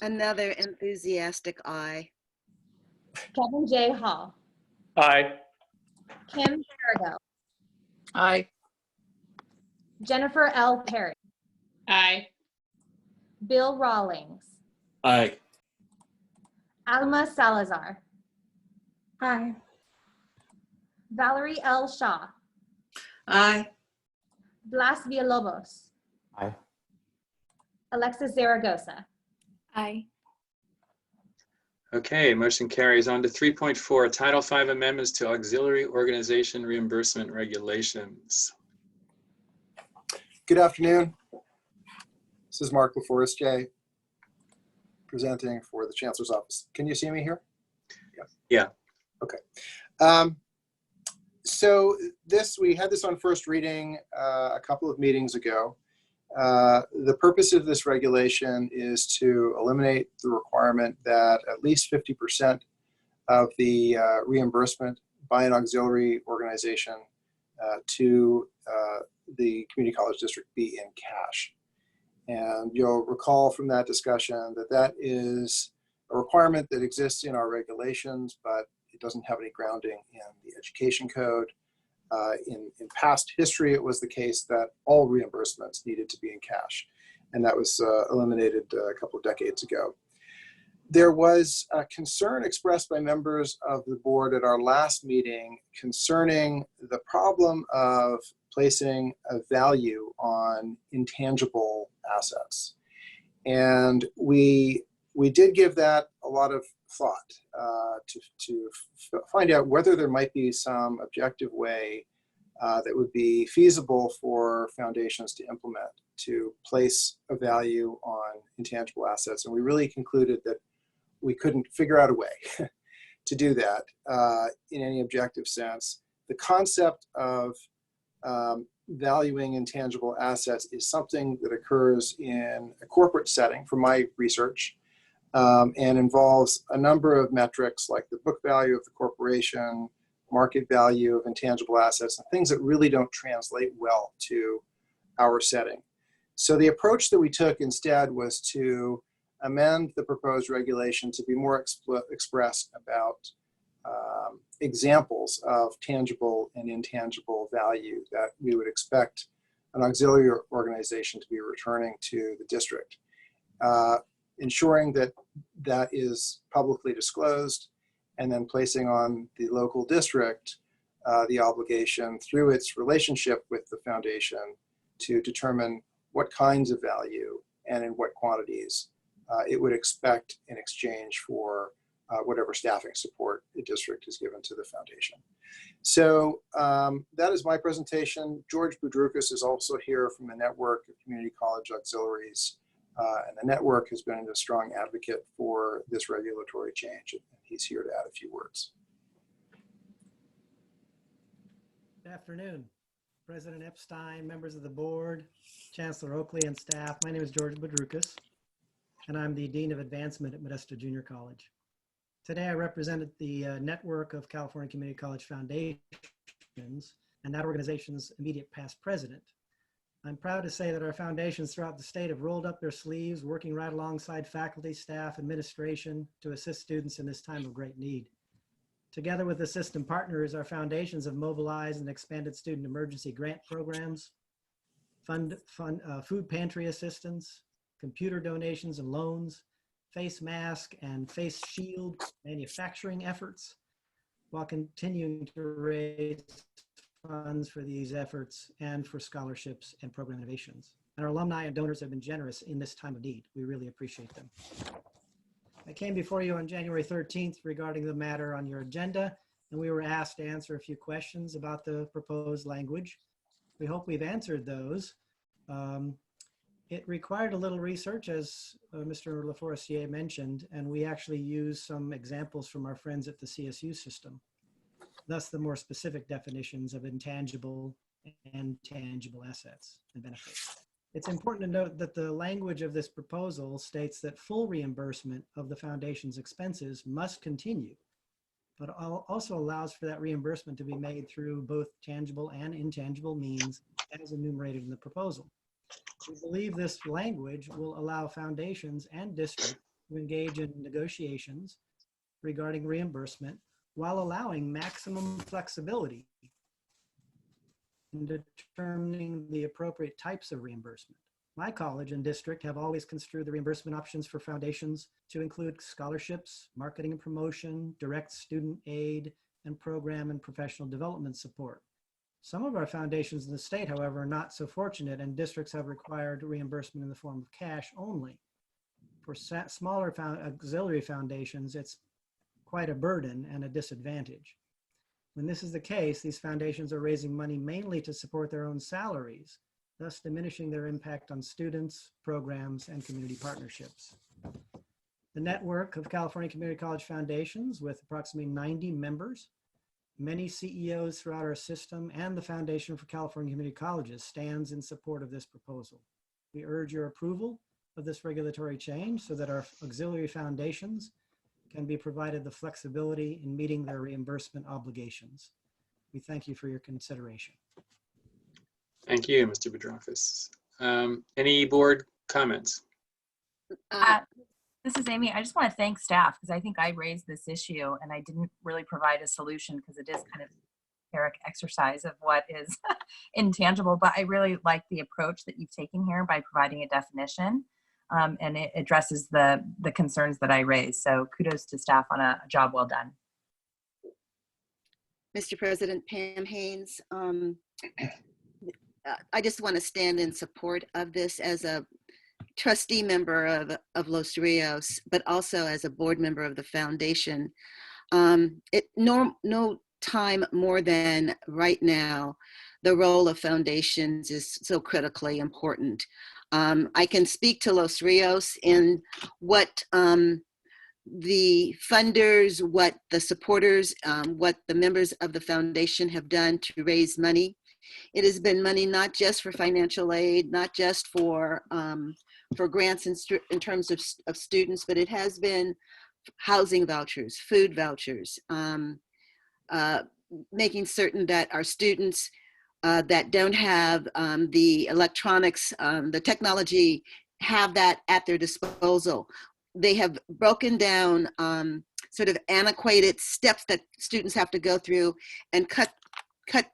[SPEAKER 7] Another enthusiastic aye.
[SPEAKER 3] Kevin J. Hall.
[SPEAKER 5] Aye.
[SPEAKER 3] Kim Farrago.
[SPEAKER 6] Aye.
[SPEAKER 3] Jennifer L. Perry,
[SPEAKER 13] Aye.
[SPEAKER 3] Bill Rawlings,
[SPEAKER 5] Aye.
[SPEAKER 3] Alma Salazar,
[SPEAKER 6] Aye.
[SPEAKER 3] Valerie L. Shaw,
[SPEAKER 6] Aye.
[SPEAKER 3] Blas Villalobos,
[SPEAKER 12] Aye.
[SPEAKER 3] Alexis Zaragoza.
[SPEAKER 10] Aye.
[SPEAKER 1] Okay, motion carries. On to 3.4, Title V amendments to auxiliary organization reimbursement regulations.
[SPEAKER 14] Good afternoon. This is Mark LaForest J, presenting for the Chancellor's Office. Can you see me here?
[SPEAKER 1] Yeah.
[SPEAKER 14] Okay. So we had this on first reading a couple of meetings ago. The purpose of this regulation is to eliminate the requirement that at least 50% of the reimbursement by an auxiliary organization to the community college district be in cash. And you'll recall from that discussion that that is a requirement that exists in our regulations, but it doesn't have any grounding in the education code. In past history, it was the case that all reimbursements needed to be in cash, and that was eliminated a couple of decades ago. There was a concern expressed by members of the board at our last meeting concerning the problem of placing a value on intangible assets. And we did give that a lot of thought to find out whether there might be some objective way that would be feasible for foundations to implement to place a value on intangible assets. And we really concluded that we couldn't figure out a way to do that in any objective sense. The concept of valuing intangible assets is something that occurs in a corporate setting from my research and involves a number of metrics like the book value of the corporation, market value of intangible assets, and things that really don't translate well to our setting. So the approach that we took instead was to amend the proposed regulation to be more express about examples of tangible and intangible value that we would expect an auxiliary organization to be returning to the district, ensuring that that is publicly disclosed, and then placing on the local district the obligation through its relationship with the foundation to determine what kinds of value and in what quantities it would expect in exchange for whatever staffing support the district has given to the foundation. So that is my presentation. George Boudroukas is also here from the network of community college auxiliaries. And the network has been a strong advocate for this regulatory change. And he's here to add a few words.
[SPEAKER 15] Good afternoon, President Epstein, members of the board, Chancellor Oakley and staff. My name is George Boudroukas, and I'm the Dean of Advancement at Modesto Junior College. Today I represented the network of California Community College Foundations and that organization's immediate past president. I'm proud to say that our foundations throughout the state have rolled up their sleeves, working right alongside faculty, staff, administration to assist students in this time of great need. Together with the system partners, our foundations have mobilized and expanded student emergency grant programs, food pantry assistance, computer donations and loans, face mask and face shield manufacturing efforts, while continuing to raise funds for these efforts and for scholarships and program innovations. And our alumni and donors have been generous in this time of need. We really appreciate them. I came before you on January 13th regarding the matter on your agenda, and we were asked to answer a few questions about the proposed language. We hope we've answered those. It required a little research, as Mr. LaForestier mentioned, and we actually used some examples from our friends at the CSU system. Thus, the more specific definitions of intangible and tangible assets and benefits. It's important to note that the language of this proposal states that full reimbursement of the foundation's expenses must continue, but also allows for that reimbursement to be made through both tangible and intangible means as enumerated in the proposal. We believe this language will allow foundations and districts to engage in negotiations regarding reimbursement while allowing maximum flexibility in determining the appropriate types of reimbursement. My college and district have always construed the reimbursement options for foundations to include scholarships, marketing and promotion, direct student aid, and program and professional development support. Some of our foundations in the state, however, are not so fortunate, and districts have required reimbursement in the form of cash only. For smaller auxiliary foundations, it's quite a burden and a disadvantage. When this is the case, these foundations are raising money mainly to support their own salaries, thus diminishing their impact on students, programs, and community partnerships. The network of California Community College Foundations, with approximately 90 members, many CEOs throughout our system, and the Foundation for California Community Colleges, stands in support of this proposal. We urge your approval of this regulatory change so that our auxiliary foundations can be provided the flexibility in meeting their reimbursement obligations. We thank you for your consideration.
[SPEAKER 1] Thank you, Mr. Bedrofis. Any board comments?
[SPEAKER 10] This is Amy. I just want to thank staff because I think I raised this issue and I didn't really provide a solution because it is kind of empiric exercise of what is intangible, but I really like the approach that you've taken here by providing a definition, and it addresses the concerns that I raised. So kudos to staff on a job well done.
[SPEAKER 7] Mr. President, Pam Haynes, I just want to stand in support of this as a trustee member of Los Rios, but also as a board member of the foundation. No time more than right now, the role of foundations is so critically important. I can speak to Los Rios in what the funders, what the supporters, what the members of the foundation have done to raise money. It has been money not just for financial aid, not just for grants in terms of students, but it has been housing vouchers, food vouchers, making certain that our students that don't have the electronics, the technology, have that at their disposal. They have broken down sort of antiquated steps that students have to go through and cut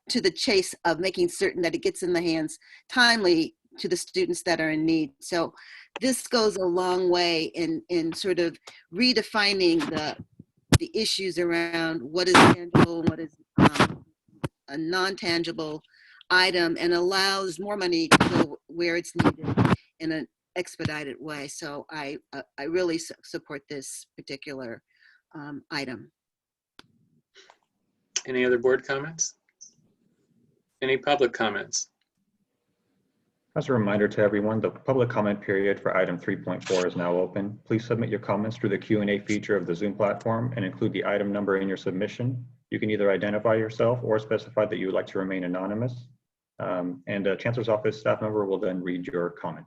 [SPEAKER 7] to the chase of making certain that it gets in the hands timely to the students that are in need. So this goes a long way in sort of redefining the issues around what is tangible and what is a non-tangible item, and allows more money to go where it's needed in an expedited way. So I really support this particular item.
[SPEAKER 1] Any other board comments? Any public comments?
[SPEAKER 12] As a reminder to everyone, the public comment period for item 3.4 is now open. Please submit your comments through the Q&A feature of the Zoom platform and include the item number in your submission. You can either identify yourself or specify that you would like to remain anonymous. And the Chancellor's Office staff member will then read your comment.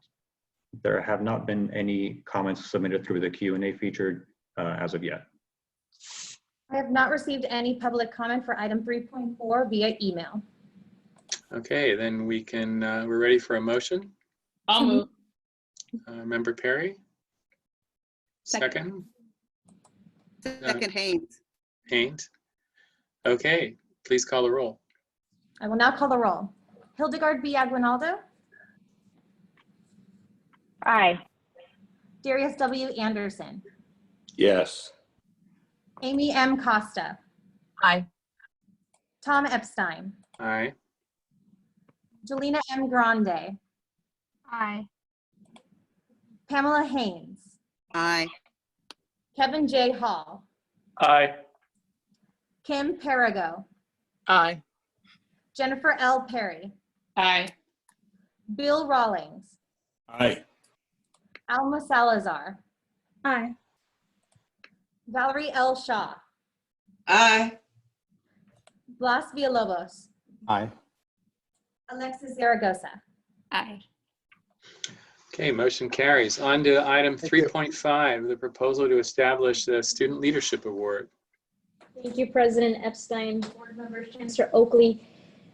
[SPEAKER 12] There have not been any comments submitted through the Q&A feature as of yet.
[SPEAKER 3] I have not received any public comment for item 3.4 via email.
[SPEAKER 1] Okay, then we can, we're ready for a motion.
[SPEAKER 13] I'll move.
[SPEAKER 1] Member Perry? Second?
[SPEAKER 7] Second, Haynes.
[SPEAKER 1] Haynes? Okay, please call the roll.
[SPEAKER 3] I will now call the roll. Hildegard B. Aguinaldo.
[SPEAKER 4] Aye.
[SPEAKER 3] Darius W. Anderson.
[SPEAKER 5] Yes.
[SPEAKER 3] Amy M. Costa.
[SPEAKER 10] Aye.
[SPEAKER 3] Tom Epstein.
[SPEAKER 1] Aye.
[SPEAKER 3] Jelena M. Grande.
[SPEAKER 9] Aye.
[SPEAKER 3] Pamela Haynes.
[SPEAKER 7] Aye.
[SPEAKER 3] Kevin J. Hall.
[SPEAKER 5] Aye.
[SPEAKER 3] Kim Perigo.
[SPEAKER 6] Aye.
[SPEAKER 3] Jennifer L. Perry.
[SPEAKER 13] Aye.
[SPEAKER 3] Bill Rawlings.
[SPEAKER 5] Aye.
[SPEAKER 3] Alma Salazar.
[SPEAKER 6] Aye.
[SPEAKER 3] Valerie L. Shaw.
[SPEAKER 6] Aye.
[SPEAKER 3] Blas Villalobos.
[SPEAKER 5] Aye.
[SPEAKER 3] Alexis Zaragoza.
[SPEAKER 13] Aye.
[SPEAKER 1] Okay, motion carries. On to item 3.5, the proposal to establish the Student Leadership Award.
[SPEAKER 8] Thank you, President Epstein, board members, Chancellor Oakley.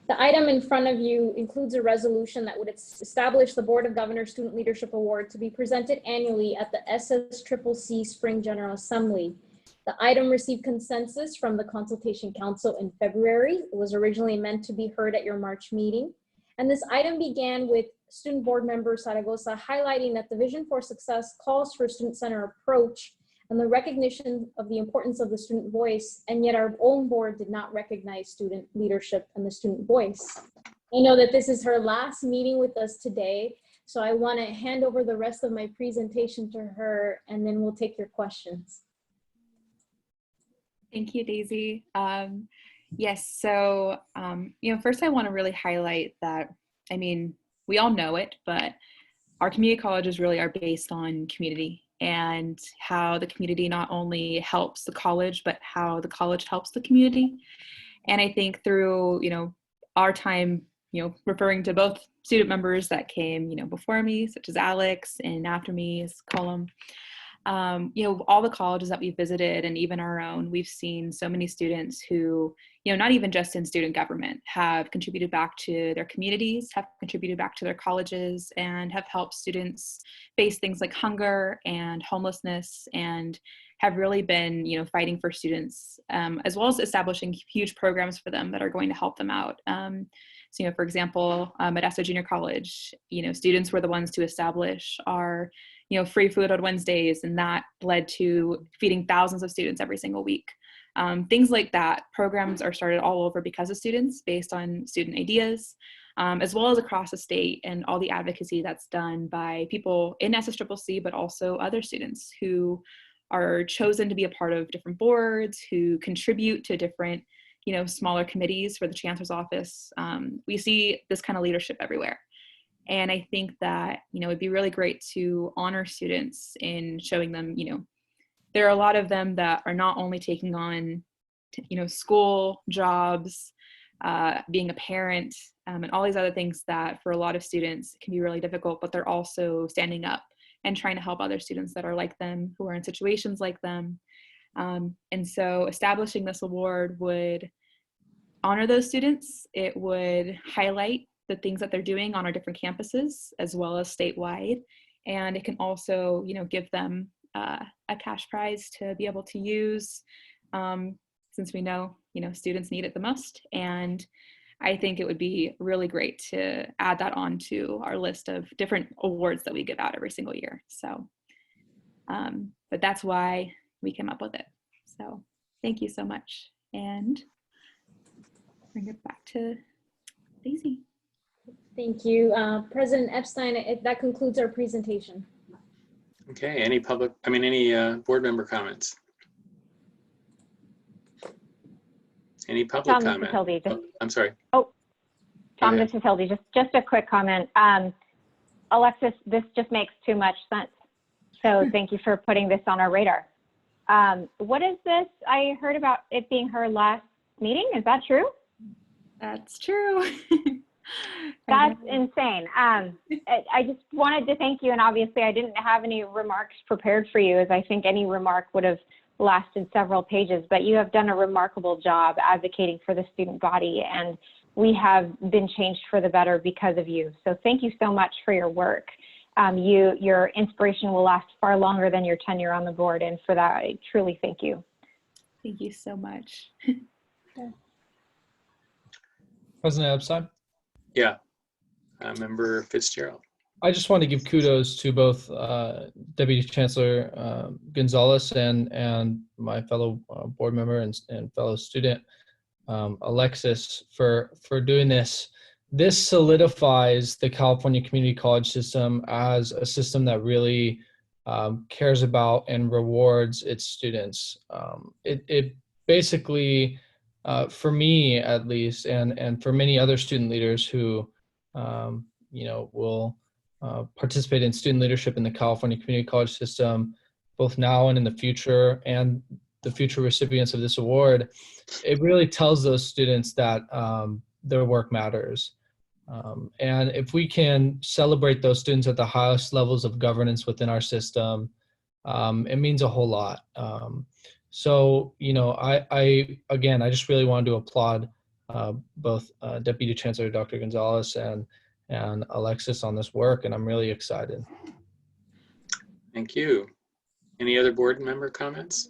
[SPEAKER 8] The item in front of you includes a resolution that would establish the Board of Governors Student Leadership Award to be presented annually at the SSCCC Spring General Assembly. The item received consensus from the Consultation Council in February. It was originally meant to be heard at your March meeting. And this item began with Student Board Member Zaragoza highlighting that the Vision for Success calls for a student-centered approach and the recognition of the importance of the student voice, and yet our own board did not recognize student leadership and the student voice. I know that this is her last meeting with us today, so I want to hand over the rest of my presentation to her, and then we'll take your questions.
[SPEAKER 16] Thank you, Daisy. Yes, so, first I want to really highlight that, I mean, we all know it, but our community colleges really are based on community and how the community not only helps the college, but how the college helps the community. And I think through, our time, referring to both student members that came, before me, such as Alex, and after me is Colum, all the colleges that we've visited and even our own, we've seen so many students who, not even just in student government, have contributed back to their communities, have contributed back to their colleges, and have helped students face things like hunger and homelessness, and have really been, fighting for students, as well as establishing huge programs for them that are going to help them out. So, for example, at Esso Junior College, students were the ones to establish our free food on Wednesdays, and that led to feeding thousands of students every single week. Things like that. Programs are started all over because of students, based on student ideas, as well as across the state, and all the advocacy that's done by people in SSCCC, but also other students who are chosen to be a part of different boards, who contribute to different, smaller committees for the chancellor's office. We see this kind of leadership everywhere. And I think that, it'd be really great to honor students in showing them, there are a lot of them that are not only taking on, school, jobs, being a parent, and all these other things that for a lot of students can be really difficult, but they're also standing up and trying to help other students that are like them, who are in situations like them. And so establishing this award would honor those students. It would highlight the things that they're doing on our different campuses, as well as statewide. And it can also, give them a cash prize to be able to use, since we know, students need it the most. And I think it would be really great to add that on to our list of different awards that we give out every single year. So, but that's why we came up with it. So thank you so much. And bring it back to Daisy.
[SPEAKER 8] Thank you. President Epstein, that concludes our presentation.
[SPEAKER 1] Okay, any board member comments? Any public
[SPEAKER 4] Tom,
[SPEAKER 1] comment?
[SPEAKER 4] this is Hildy.
[SPEAKER 1] Oh, I'm sorry.
[SPEAKER 4] Oh, Tom, this is Hildy. Just a quick comment. Alexis, this just makes too much sense. So thank you for putting this on our radar. What is this? I heard about it being her last meeting. Is that true?
[SPEAKER 16] That's true.
[SPEAKER 4] That's insane. I just wanted to thank you, and obviously I didn't have any remarks prepared for you, as I think any remark would have lasted several pages, but you have done a remarkable job advocating for the student body, and we have been changed for the better because of you. So thank you so much for your work. Your inspiration will last far longer than your tenure on the board, and for that, I truly thank you.
[SPEAKER 16] Thank you so much.
[SPEAKER 17] President Epstein?
[SPEAKER 1] Yeah, Member Fitzgerald.
[SPEAKER 17] I just want to give kudos to both Deputy Chancellor Gonzalez and my fellow board member and fellow student Alexis for doing this. This solidifies the California Community College system as a system that really cares about and rewards its students. It basically, for me at least, and for many other student leaders who will participate in student leadership in the California Community College system, both now and in the future, and the future recipients of this award, it really tells those students that their work matters. And if we can celebrate those students at the highest levels of governance within our system, it means a whole lot. So, I just really wanted to applaud both Deputy Chancellor Dr. Gonzalez and Alexis on this work, and I'm really excited.
[SPEAKER 1] Thank you. Any other board member comments?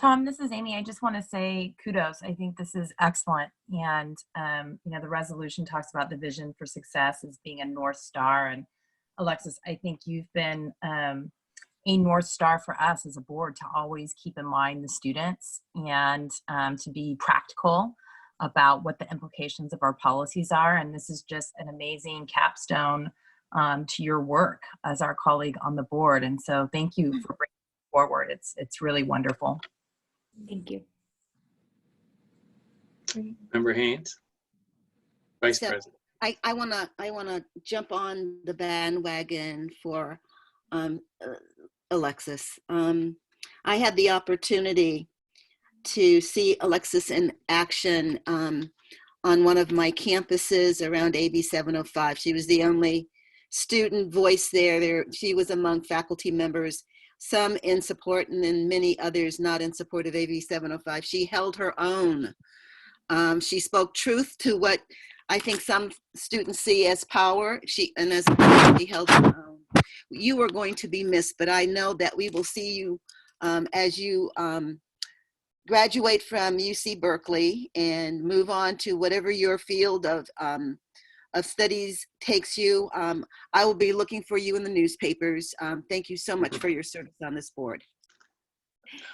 [SPEAKER 10] Tom, this is Amy. I just want to say kudos. I think this is excellent. And, the resolution talks about the vision for success as being a North Star. And Alexis, I think you've been a North Star for us as a board to always keep in mind the students and to be practical about what the implications of our policies are. And this is just an amazing capstone to your work as our colleague on the board. And so thank you for bringing it forward. It's really wonderful.
[SPEAKER 16] Thank you.
[SPEAKER 1] Member Haynes, Vice
[SPEAKER 7] So,
[SPEAKER 1] President.
[SPEAKER 7] I wanna jump on the bandwagon for Alexis. I had the opportunity to see Alexis in action on one of my campuses around AB 705. She was the only student voice there. She was among faculty members, some in support and then many others not in support of AB 705. She held her own. She spoke truth to what I think some students see as power. She held her own. You are going to be missed, but I know that we will see you as you graduate from UC Berkeley and move on to whatever your field of studies takes you. I will be looking for you in the newspapers. Thank you so much for your service on this board.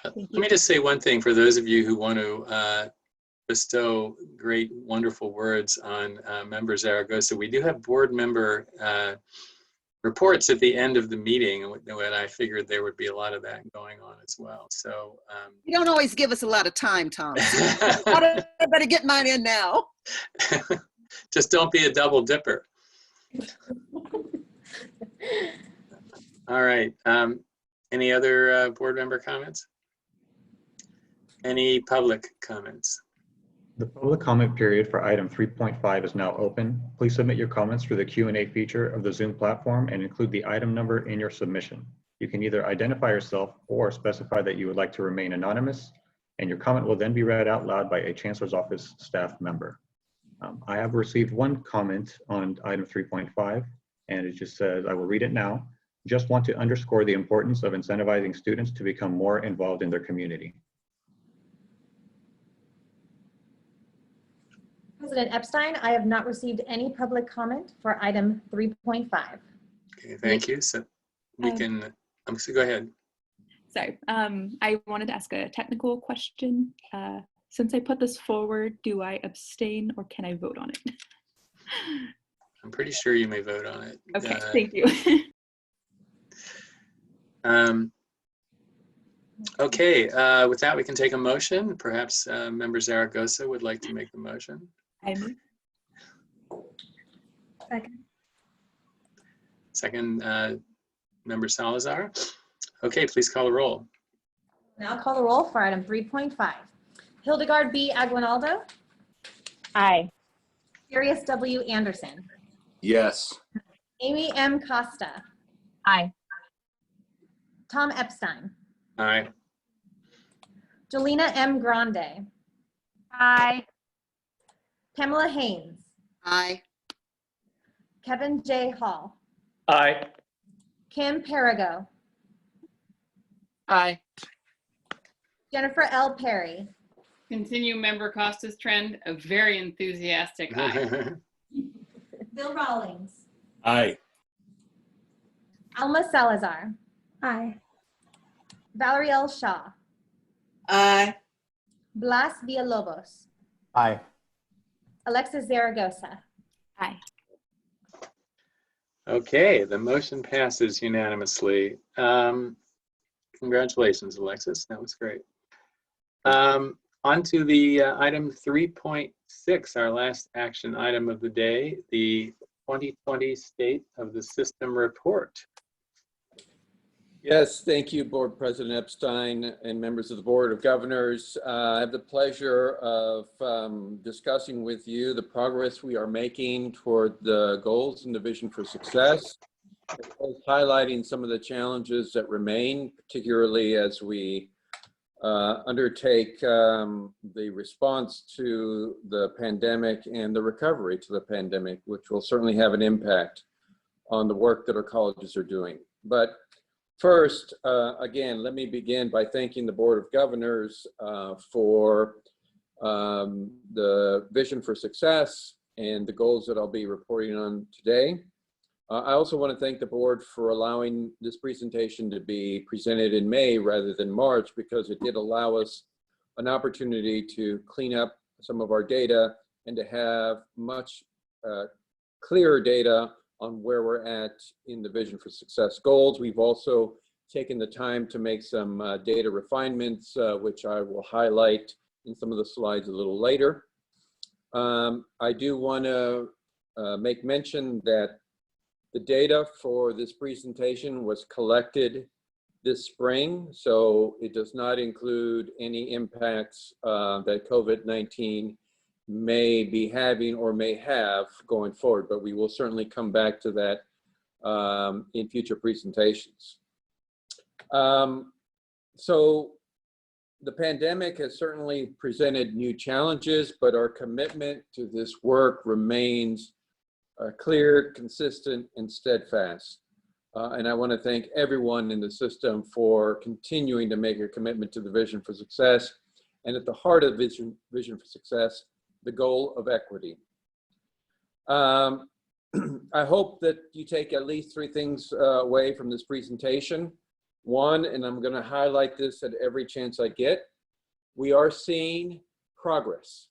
[SPEAKER 1] Let me just say one thing for those of you who want to bestow great, wonderful words on Member Zaragoza. We do have board member reports at the end of the meeting, and I figured there would be a lot of that going on as well. So
[SPEAKER 7] you don't always give us a lot of time, Tom. I better get mine in now.
[SPEAKER 1] Just don't be a double dipper. All right. Any other board member comments? Any public comments?
[SPEAKER 12] The public comment period for item 3.5 is now open. Please submit your comments through the Q&A feature of the Zoom platform and include the item number in your submission. You can either identify yourself or specify that you would like to remain anonymous, and your comment will then be read out loud by a Chancellor's Office staff member. I have received one comment on item 3.5, and it just says, I will read it now. Just want to underscore the importance of incentivizing students to become more involved in their community.
[SPEAKER 3] President Epstein, I have not received any public comment for item 3.5.
[SPEAKER 1] Okay, thank you. So we can, so go ahead.
[SPEAKER 16] Sorry, I wanted to ask a technical question. Since I put this forward, do I abstain or can I vote on it?
[SPEAKER 1] I'm pretty sure you may vote on it.
[SPEAKER 16] Okay, thank you.
[SPEAKER 1] Okay, with that, we can take a motion. Perhaps Member Zaragoza would like to make the motion.
[SPEAKER 3] Second.
[SPEAKER 1] Second, Member Salazar. Okay, please call the roll.
[SPEAKER 3] Now call the roll for item 3.5. Hildegard B. Aguinaldo.
[SPEAKER 4] Aye.
[SPEAKER 3] Darius W. Anderson.
[SPEAKER 2] Yes.
[SPEAKER 3] Amy M. Costa.
[SPEAKER 10] Aye.
[SPEAKER 3] Tom Epstein.
[SPEAKER 1] Aye.
[SPEAKER 3] Jolena M. Grande.
[SPEAKER 9] Aye.
[SPEAKER 3] Pamela Haynes.
[SPEAKER 7] Aye.
[SPEAKER 3] Kevin J. Hall.
[SPEAKER 5] Aye.
[SPEAKER 3] Kim Perigo.
[SPEAKER 6] Aye.
[SPEAKER 3] Jennifer L. Perry.
[SPEAKER 13] Continue Member Costa's trend, a very enthusiastic aye.
[SPEAKER 3] Bill Rawlings.
[SPEAKER 5] Aye.
[SPEAKER 3] Alma Salazar.
[SPEAKER 6] Aye.
[SPEAKER 3] Valerie L. Shaw.
[SPEAKER 6] Aye.
[SPEAKER 3] Blas Villalobos.
[SPEAKER 5] Aye.
[SPEAKER 3] Alexis Zaragoza.
[SPEAKER 16] Aye.
[SPEAKER 1] Okay, the motion passes unanimously. Congratulations, Alexis. That was great. On to the item 3.6, our last action item of the day, the 2020 State of the System Report.
[SPEAKER 2] Yes, thank you, Board President Epstein and members of the Board of Governors. I have the pleasure of discussing with you the progress we are making toward the goals and the vision for success, as well as highlighting some of the challenges that remain, particularly as we undertake the response to the pandemic and the recovery to the pandemic, which will certainly have an impact on the work that our colleges are doing. But First, again, let me begin by thanking the Board of Governors for the vision for success and the goals that I'll be reporting on today. I also want to thank the board for allowing this presentation to be presented in May rather than March, because it did allow us an opportunity to clean up some of our data and to have much clearer data on where we're at in the Vision for Success goals. We've also taken the time to make some data refinements, which I will highlight in some of the slides a little later. I do want to make mention that the data for this presentation was collected this spring, so it does not include any impacts that COVID-19 may be having or may have going forward, but we will certainly come back to that in future presentations. So the pandemic has certainly presented new challenges, but our commitment to this work remains clear, consistent, and steadfast. And I want to thank everyone in the system for continuing to make a commitment to the Vision for Success, and at the heart of Vision for Success, the goal of equity. I hope that you take at least 3 things away from this presentation. One, and I'm going to highlight this at every chance I get, we are seeing progress.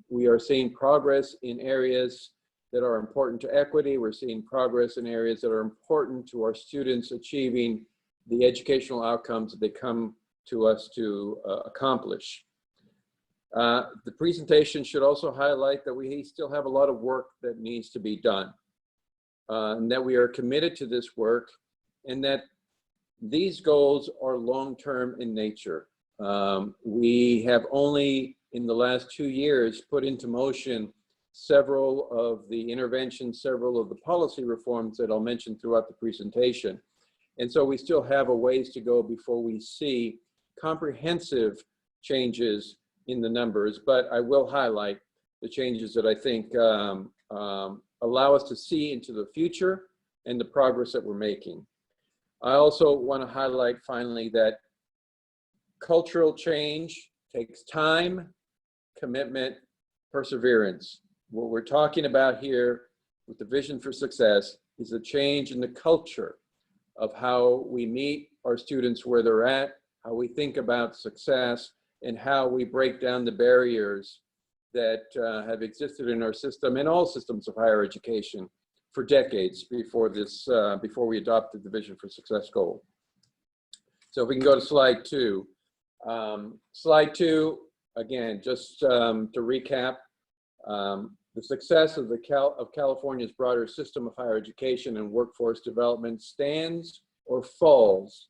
[SPEAKER 2] We are seeing progress in areas that are important to equity. We're seeing progress in areas that are important to our students achieving the educational outcomes that they come to us to accomplish. The presentation should also highlight that we still have a lot of work that needs to be done, and that we are committed to this work, and that these goals are long-term in nature. We have only in the last 2 years put into motion several of the interventions, several of the policy reforms that I'll mention throughout the presentation. And so we still have a ways to go before we see comprehensive changes in the numbers, but I will highlight the changes that I think allow us to see into the future and the progress that we're making. I also want to highlight finally that cultural change takes time, commitment, perseverance. What we're talking about here with the Vision for Success is a change in the culture of how we meet our students where they're at, how we think about success, and how we break down the barriers that have existed in our system and all systems of higher education for decades before this, before we adopted the Vision for Success goal. So if we can go to slide 2. Slide 2, again, just to recap, the success of California's broader system of higher education and workforce development stands or falls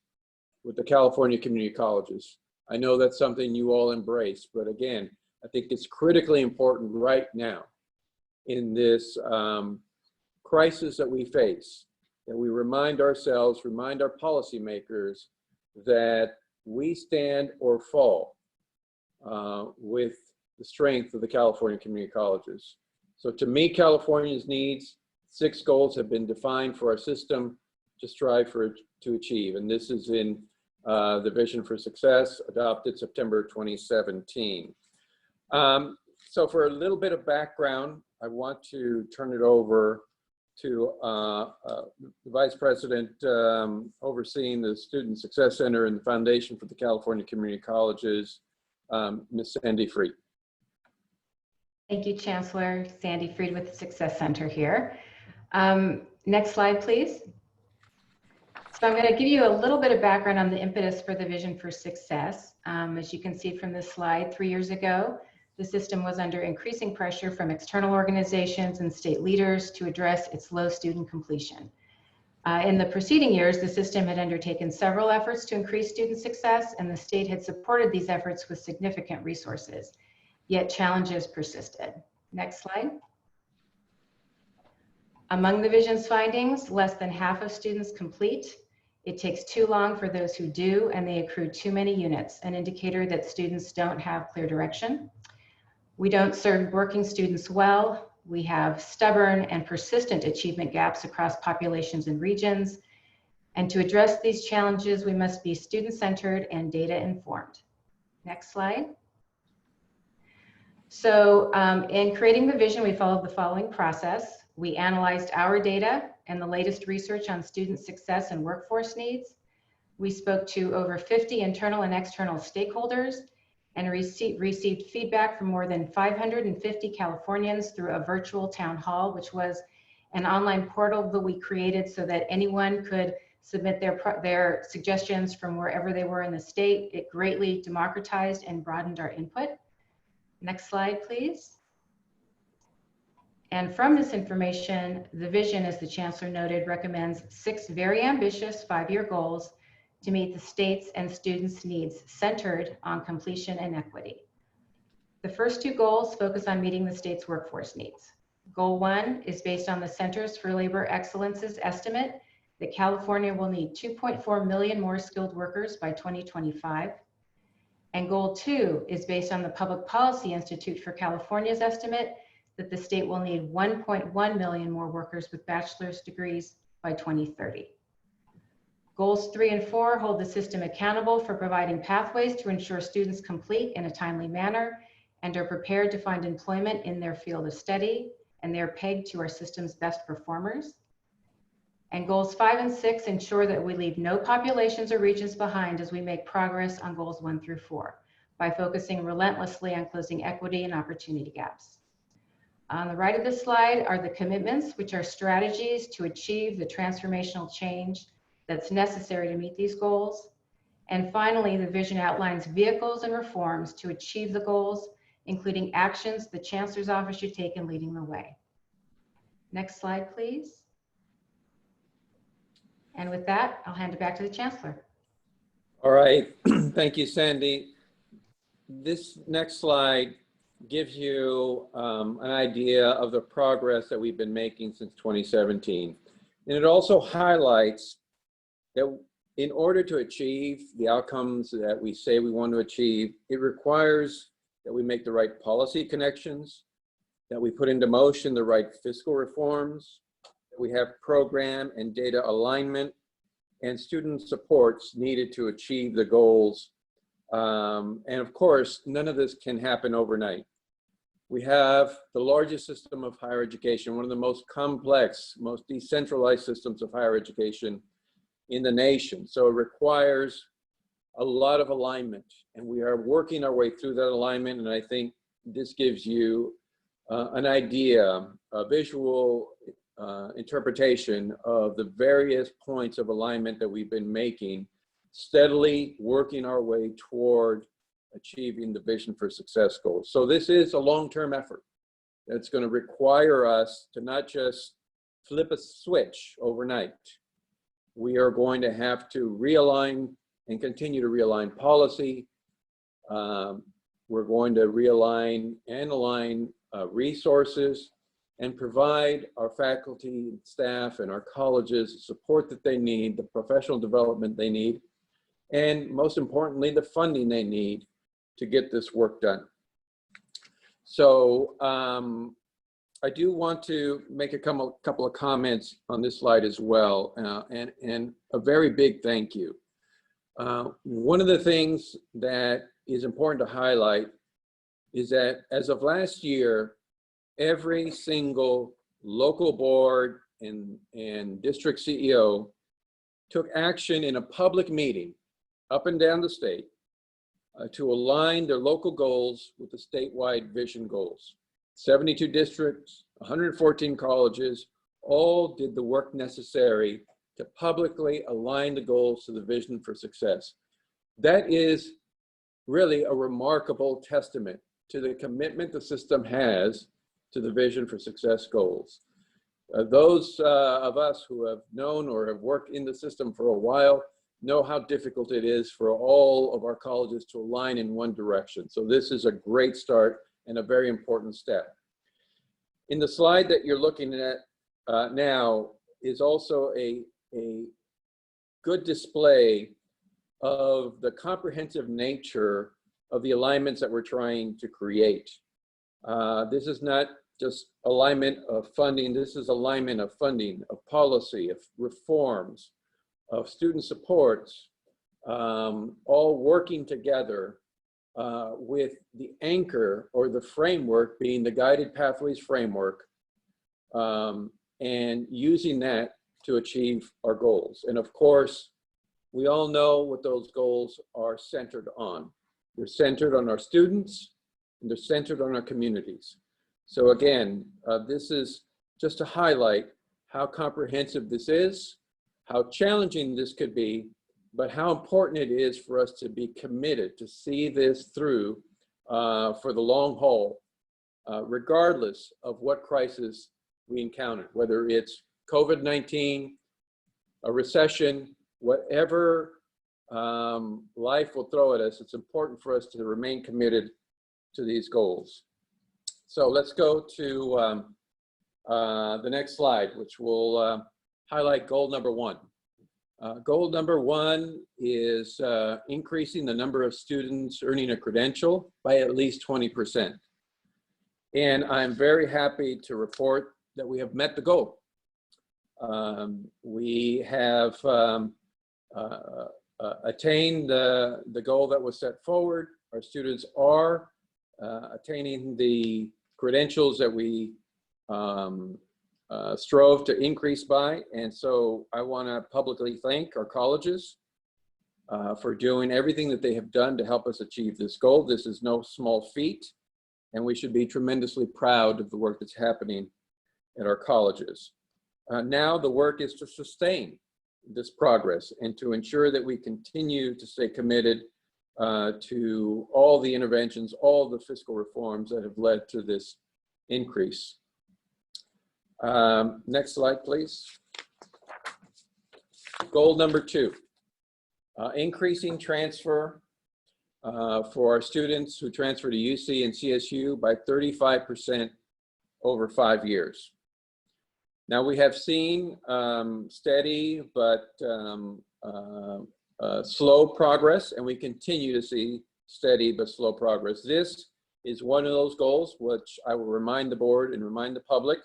[SPEAKER 2] with the California community colleges. I know that's something you all embrace, but again, I think it's critically important right now in this crisis that we face, that we remind ourselves, remind our policymakers that we stand or fall with the strength of the California community colleges. So to meet California's needs, 6 goals have been defined for our system to strive to achieve. And this is in the Vision for Success, adopted September 2017. So for a little bit of background, I want to turn it over to the Vice President overseeing the Student Success Center and the Foundation for the California Community Colleges, Ms. Sandy Freed.
[SPEAKER 18] Thank you, Chancellor. Sandy Freed with the Success Center here. Next slide, please. So I'm going to give you a little bit of background on the impetus for the Vision for Success. As you can see from this slide, 3 years ago, the system was under increasing pressure from external organizations and state leaders to address its low student completion. In the preceding years, the system had undertaken several efforts to increase student success, and the state had supported these efforts with significant resources. Yet challenges persisted. Next slide. Among the vision's findings, less than half of students complete. It takes too long for those who do, and they accrue too many units, an indicator that students don't have clear direction. We don't serve working students well. We have stubborn and persistent achievement gaps across populations and regions. And to address these challenges, we must be student-centered and data-informed. Next slide. So in creating the vision, we followed the following process. We analyzed our data and the latest research on student success and workforce needs. We spoke to over 50 internal and external stakeholders and received feedback from more than 550 Californians through a virtual town hall, which was an online portal that we created so that anyone could submit their suggestions from wherever they were in the state. It greatly democratized and broadened our input. Next slide, please. And from this information, the vision, as the Chancellor noted, recommends 6 very ambitious 5-year goals to meet the state's and students' needs centered on completion and equity. The first 2 goals focus on meeting the state's workforce needs. Goal 1 is based on the Centers for Labor Excellence's estimate that California will need 2.4 million more skilled workers by 2025. And goal 2 is based on the Public Policy Institute for California's estimate that the state will need 1.1 million more workers with bachelor's degrees by 2030. Goals 3 and 4 hold the system accountable for providing pathways to ensure students complete in a timely manner and are prepared to find employment in their field of study, and they're pegged to our system's best performers. And goals 5 and 6 ensure that we leave no populations or regions behind as we make progress on goals 1 through 4 by focusing relentlessly on closing equity and opportunity gaps. On the right of this slide are the commitments, which are strategies to achieve the transformational change that's necessary to meet these goals. And finally, the vision outlines vehicles and reforms to achieve the goals, including actions the Chancellor's Office should take in leading the way. Next slide, please. And with that, I'll hand it back to the Chancellor.
[SPEAKER 2] All right, thank you, Sandy. This next slide gives you an idea of the progress that we've been making since 2017. And it also highlights that in order to achieve the outcomes that we say we want to achieve, it requires that we make the right policy connections, that we put into motion the right fiscal reforms, that we have program and data alignment, and student supports needed to achieve the goals. And of course, none of this can happen overnight. We have the largest system of higher education, one of the most complex, most decentralized systems of higher education in the nation. So it requires a lot of alignment, and we are working our way through that alignment. And I think this gives you an idea, a visual interpretation of the various points of alignment that we've been making, steadily working our way toward achieving the Vision for Success goals. So this is a long-term effort that's going to require us to not just flip a switch overnight. We are going to have to realign and continue to realign policy. We're going to realign and align resources and provide our faculty, staff, and our colleges the support that they need, the professional development they need, and most importantly, the funding they need to get this work done. So I do want to make a couple of comments on this slide as well, and a very big thank you. One of the things that is important to highlight is that as of last year, every single local board and district CEO took action in a public meeting up and down the state to align their local goals with the statewide vision goals. 72 districts, 114 colleges, all did the work necessary to publicly align the goals to the Vision for Success. That is really a remarkable testament to the commitment the system has to the Vision for Success goals. Those of us who have known or have worked in the system for a while know how difficult it is for all of our colleges to align in one direction. So this is a great start and a very important step. In the slide that you're looking at now is also a good display of the comprehensive nature of the alignments that we're trying to create. This is not just alignment of funding, this is alignment of funding, of policy, of reforms, of student supports, all working together with the anchor or the framework being the Guided Pathways framework, and using that to achieve our goals. And of course, we all know what those goals are centered on. They're centered on our students, and they're centered on our communities. So again, this is just to highlight how comprehensive this is, how challenging this could be, but how important it is for us to be committed to see this through for the long haul, regardless of what crisis we encounter, whether it's COVID-19, a recession, whatever life will throw at us. It's important for us to remain committed to these goals. So let's go to the next slide, which will highlight goal number 1. Goal number 1 is increasing the number of students earning a credential by at least 20%. And I'm very happy to report that we have met the goal. We have attained the goal that was set forward. Our students are attaining the credentials that we strove to increase by. And so I want to publicly thank our colleges for doing everything that they have done to help us achieve this goal. This is no small feat, and we should be tremendously proud of the work that's happening at our colleges. Now the work is to sustain this progress and to ensure that we continue to stay committed to all the interventions, all the fiscal reforms that have led to this increase. Next slide, please. Goal number 2, increasing transfer for our students who transfer to UC and CSU by 35% over 5 years. Now we have seen steady but slow progress, and we continue to see steady but slow progress. This is one of those goals which I will remind the board and remind the public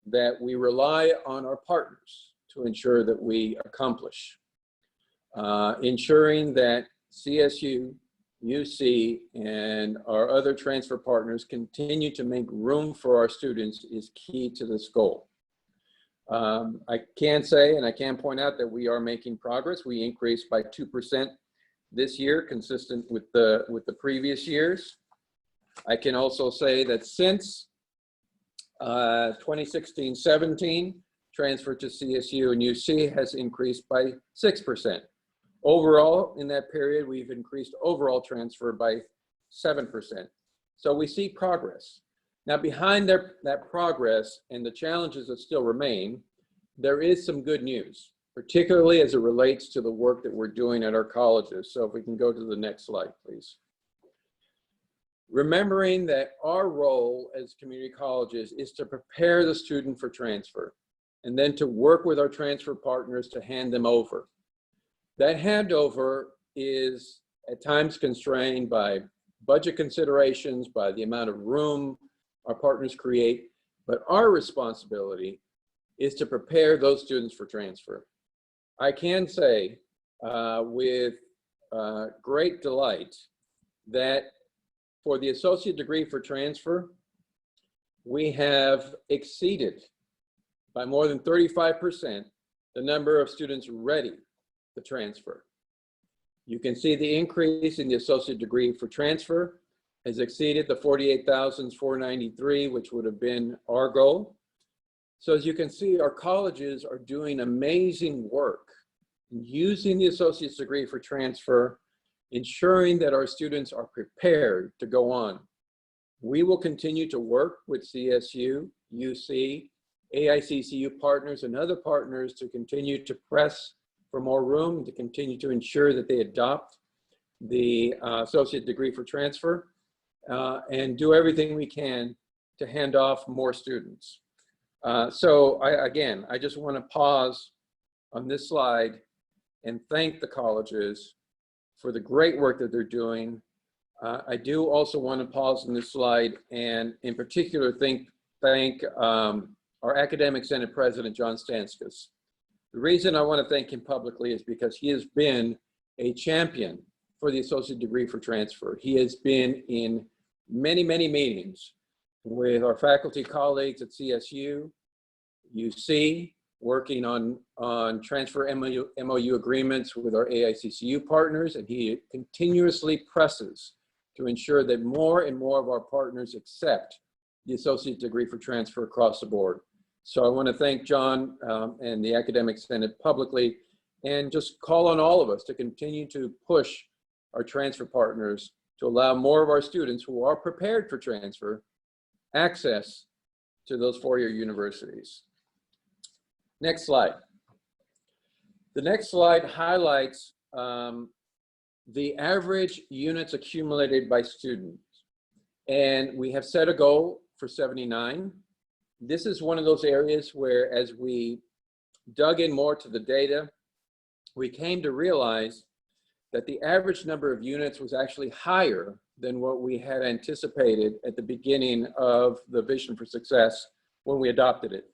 [SPEAKER 2] that we rely on our partners to ensure that we accomplish. Ensuring that CSU, UC, and our other transfer partners continue to make room for our students is key to this goal. I can say, and I can point out, that we are making progress. We increased by 2% this year, consistent with the previous years. I can also say that since 2016-17, transfer to CSU and UC has increased by 6%. Overall, in that period, we've increased overall transfer by 7%. So we see progress. Now, behind that progress and the challenges that still remain, there is some good news, particularly as it relates to the work that we're doing at our colleges. So if we can go to the next slide, please. Remembering that our role as community colleges is to prepare the student for transfer and then to work with our transfer partners to hand them over. That handover is at times constrained by budget considerations, by the amount of room our partners create, but our responsibility is to prepare those students for transfer. I can say with great delight that for the associate degree for transfer, we have exceeded by more than 35% the number of students ready to transfer. You can see the increase in the associate degree for transfer has exceeded the 48,493, which would have been our goal. So as you can see, our colleges are doing amazing work using the associate's degree for transfer, ensuring that our students are prepared to go on. We will continue to work with CSU, UC, AICCU partners, and other partners to continue to press for more room, to continue to ensure that they adopt the associate degree for transfer, and do everything we can to hand off more students. So again, I just want to pause on this slide and thank the colleges for the great work that they're doing. I do also want to pause on this slide and in particular thank our Academic Senate President, John Stanskas. The reason I want to thank him publicly is because he has been a champion for the associate degree for transfer. He has been in many, many meetings with our faculty colleagues at CSU, UC, working on transfer MOU agreements with our AICCU partners, and he continuously presses to ensure that more and more of our partners accept the associate degree for transfer across the board. So I want to thank John and the Academic Senate publicly, and just call on all of us to continue to push our transfer partners to allow more of our students who are prepared for transfer access to those four-year universities. Next slide. The next slide highlights the average units accumulated by students. And we have set a goal for 79. This is one of those areas where, as we dug in more to the data, we came to realize that the average number of units was actually higher than what we had anticipated at the beginning of the Vision for Success when we adopted it.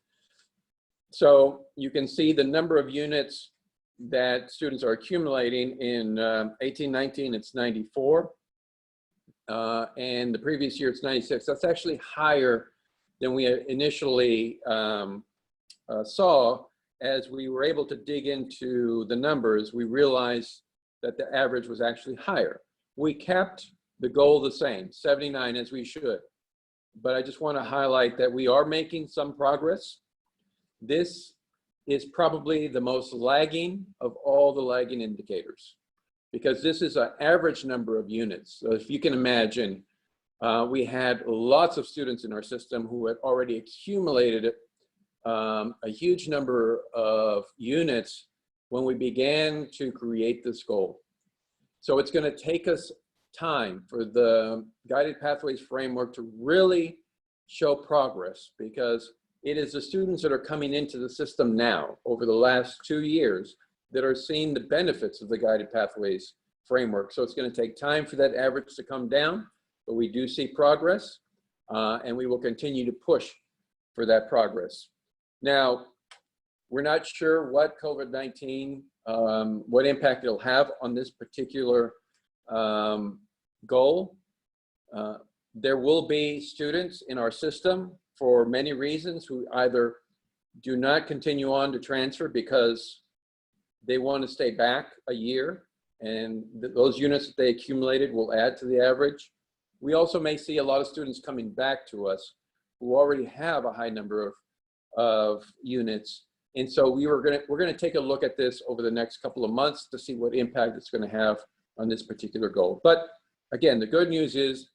[SPEAKER 2] So you can see the number of units that students are accumulating in 18-19, it's 94. And the previous year, it's 96. That's actually higher than we initially saw. As we were able to dig into the numbers, we realized that the average was actually higher. We kept the goal the same, 79, as we should. But I just want to highlight that we are making some progress. This is probably the most lagging of all the lagging indicators, because this is an average number of units. So if you can imagine, we had lots of students in our system who had already accumulated a huge number of units when we began to create this goal. So it's going to take us time for the Guided Pathways framework to really show progress, because it is the students that are coming into the system now over the last 2 years that are seeing the benefits of the Guided Pathways framework. So it's going to take time for that average to come down, but we do see progress, and we will continue to push for that progress. Now, we're not sure what COVID-19, what impact it'll have on this particular goal. There will be students in our system for many reasons who either do not continue on to transfer because they want to stay back a year, and those units that they accumulated will add to the average. We also may see a lot of students coming back to us who already have a high number of units. And so we're going to take a look at this over the next couple of months to see what impact it's going to have on this particular goal. But again, the good news is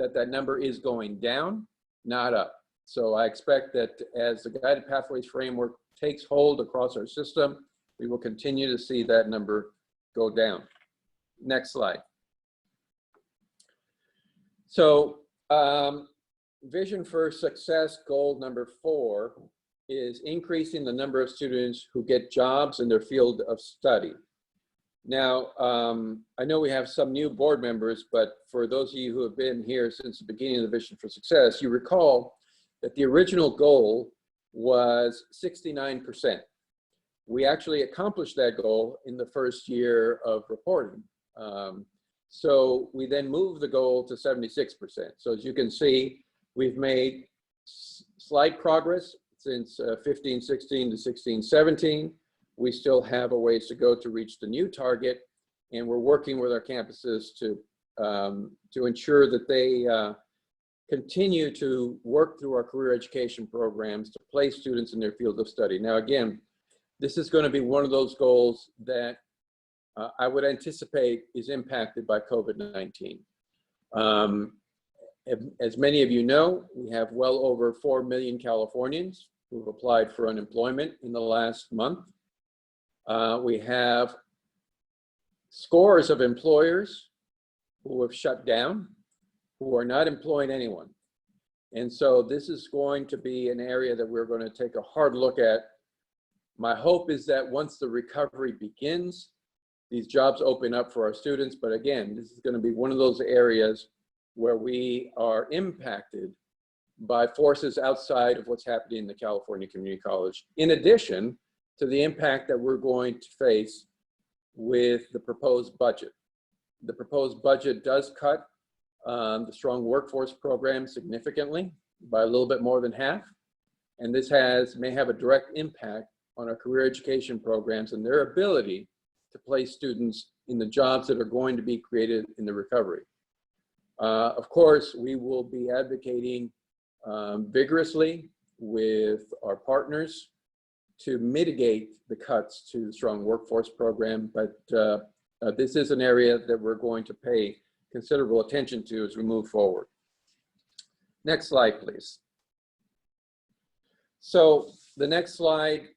[SPEAKER 2] that that number is going down, not up. So I expect that as the Guided Pathways framework takes hold across our system, we will continue to see that number go down. Next slide. So Vision for Success goal number 4 is increasing the number of students who get jobs in their field of study. Now, I know we have some new board members, but for those of you who have been here since the beginning of the Vision for Success, you recall that the original goal was 69%. We actually accomplished that goal in the first year of reporting. So we then moved the goal to 76%. So as you can see, we've made slight progress since 15-16 to 16-17. We still have a ways to go to reach the new target, and we're working with our campuses to ensure that they continue to work through our career education programs to place students in their field of study. Now, again, this is going to be one of those goals that I would anticipate is impacted by COVID-19. As many of you know, we have well over 4 million Californians who've applied for unemployment in the last month. We have scores of employers who have shut down, who are not employing anyone. And so this is going to be an area that we're going to take a hard look at. My hope is that once the recovery begins, these jobs open up for our students. But again, this is going to be one of those areas where we are impacted by forces outside of what's happening in the California Community College. In addition to the impact that we're going to face with the proposed budget. The proposed budget does cut the strong workforce program significantly by a little bit more than half. And this may have a direct impact on our career education programs and their ability to place students in the jobs that are going to be created in the recovery. Of course, we will be advocating vigorously with our partners to mitigate the cuts to the strong workforce program, but this is an area that we're going to pay considerable attention to as we move forward. Next slide, please. So the next slide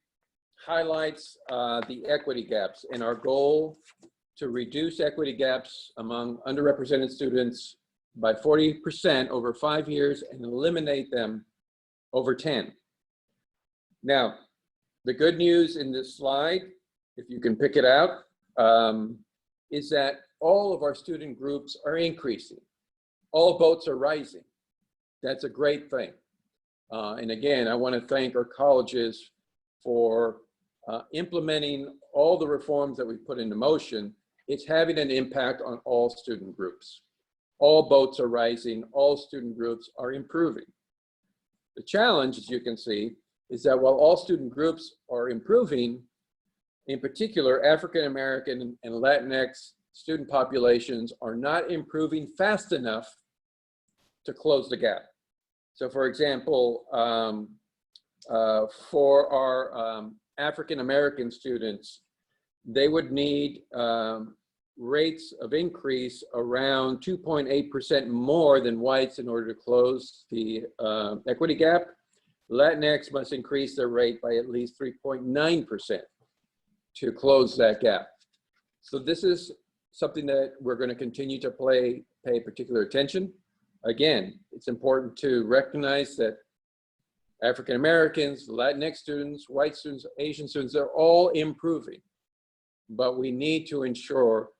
[SPEAKER 2] highlights the equity gaps and our goal to reduce equity gaps among underrepresented students by 40% over 5 years and eliminate them over 10. Now, the good news in this slide, if you can pick it out, is that all of our student groups are increasing. All boats are rising. That's a great thing. And again, I want to thank our colleges for implementing all the reforms that we've put into motion. It's having an impact on all student groups. All boats are rising, all student groups are improving. The challenge, as you can see, is that while all student groups are improving, in particular, African American and Latinx student populations are not improving fast enough to close the gap. So for example, for our African American students, they would need rates of increase around 2.8% more than whites in order to close the equity gap. Latinx must increase their rate by at least 3.9% to close that gap. So this is something that we're going to continue to pay particular attention. Again, it's important to recognize that African Americans, Latinx students, white students, Asian students, they're all improving. But we need to ensure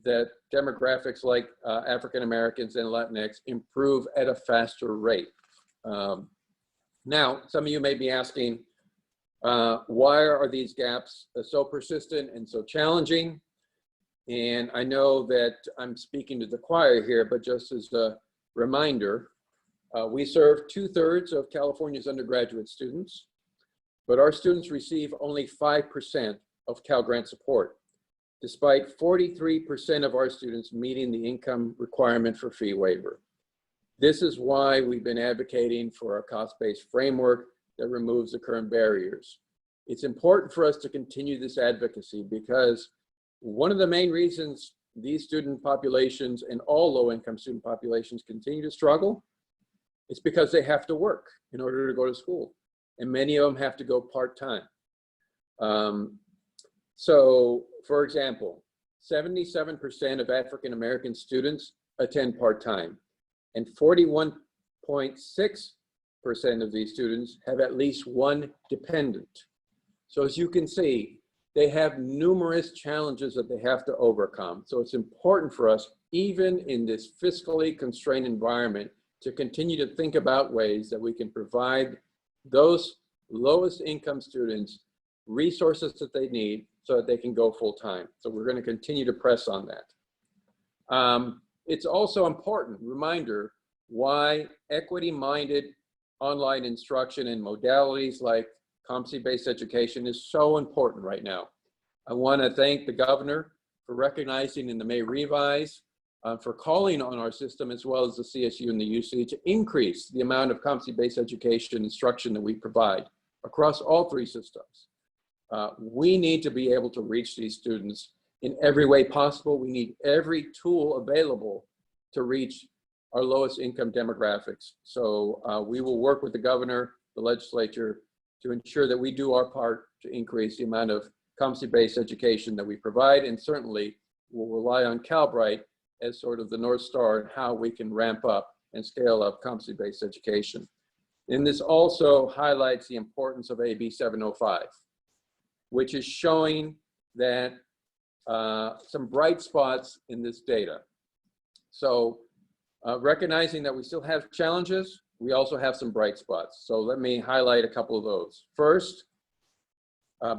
[SPEAKER 2] that demographics like African Americans and Latinx improve at a faster rate. Now, some of you may be asking, why are these gaps so persistent and so challenging? And I know that I'm speaking to the choir here, but just as a reminder, we serve 2/3 of California's undergraduate students, but our students receive only 5% of Cal Grant support, despite 43% of our students meeting the income requirement for fee waiver. This is why we've been advocating for a cost-based framework that removes the current barriers. It's important for us to continue this advocacy because one of the main reasons these student populations and all low-income student populations continue to struggle is because they have to work in order to go to school. And many of them have to go part-time. So, for example, 77% of African-American students attend part-time, and 41.6% of these students have at least one dependent. So as you can see, they have numerous challenges that they have to overcome. So it's important for us, even in this fiscally constrained environment, to continue to think about ways that we can provide those lowest income students resources that they need so that they can go full time. So we're going to continue to press on that. It's also important reminder why equity-minded online instruction and modalities like competency-based education is so important right now. I want to thank the governor for recognizing in the May revise for calling on our system as well as the CSU and the UC to increase the amount of competency-based education instruction that we provide across all three systems. We need to be able to reach these students in every way possible. We need every tool available to reach our lowest income demographics. So we will work with the governor, the legislature, to ensure that we do our part to increase the amount of competency-based education that we provide, and certainly we'll rely on Calbright as sort of the North Star in how we can ramp up and scale up competency-based education. And this also highlights the importance of AB 705, which is showing that some bright spots in this data. So recognizing that we still have challenges, we also have some bright spots. So let me highlight a couple of those. First,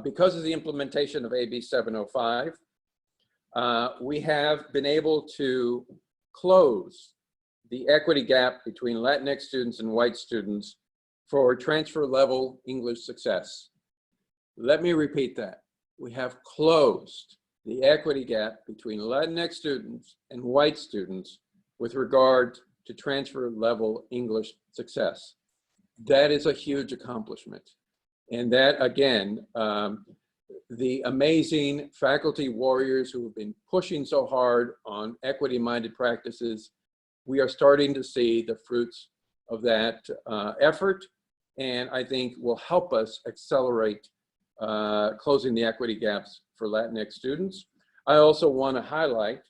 [SPEAKER 2] Because of the implementation of AB 705, we have been able to close the equity gap between Latinx students and white students for transfer level English success. Let me repeat that. We have closed the equity gap between Latinx students and white students with regard to transfer level English success. That is a huge accomplishment. And that, again, the amazing faculty warriors who have been pushing so hard on equity-minded practices, we are starting to see the fruits of that effort, and I think will help us accelerate closing the equity gaps for Latinx students. I also want to highlight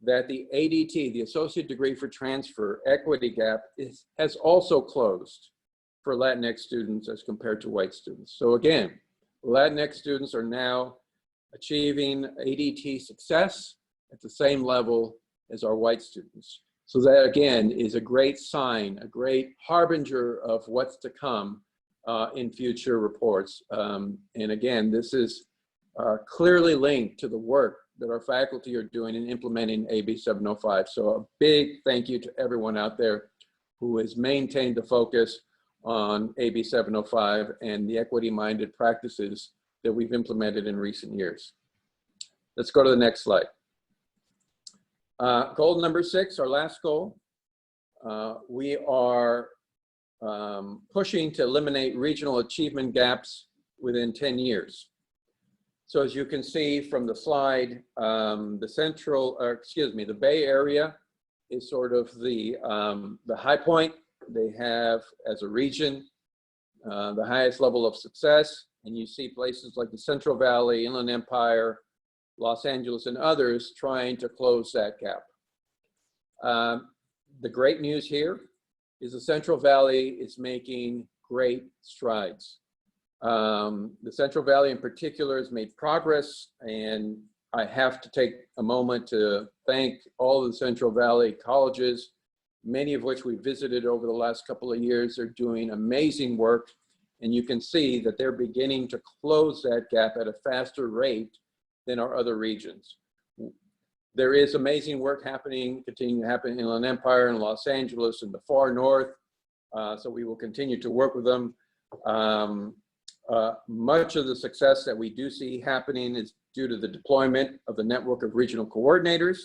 [SPEAKER 2] that the ADT, the Associate Degree for Transfer equity gap, has also closed for Latinx students as compared to white students. So again, Latinx students are now achieving ADT success at the same level as our white students. So that again is a great sign, a great harbinger of what's to come in future reports. And again, this is clearly linked to the work that our faculty are doing in implementing AB 705. So a big thank you to everyone out there who has maintained the focus on AB 705 and the equity-minded practices that we've implemented in recent years. Let's go to the next slide. Goal number 6, our last goal. We are pushing to eliminate regional achievement gaps within 10 years. So as you can see from the slide, the Bay Area is sort of the high point. They have, as a region, the highest level of success. And you see places like the Central Valley, Inland Empire, Los Angeles, and others trying to close that gap. The great news here is the Central Valley is making great strides. The Central Valley in particular has made progress, and I have to take a moment to thank all the Central Valley colleges, many of which we visited over the last couple of years. They're doing amazing work, and you can see that they're beginning to close that gap at a faster rate than our other regions. There is amazing work happening, continuing to happen in Inland Empire and Los Angeles and the far north, so we will continue to work with them. Much of the success that we do see happening is due to the deployment of the network of regional coordinators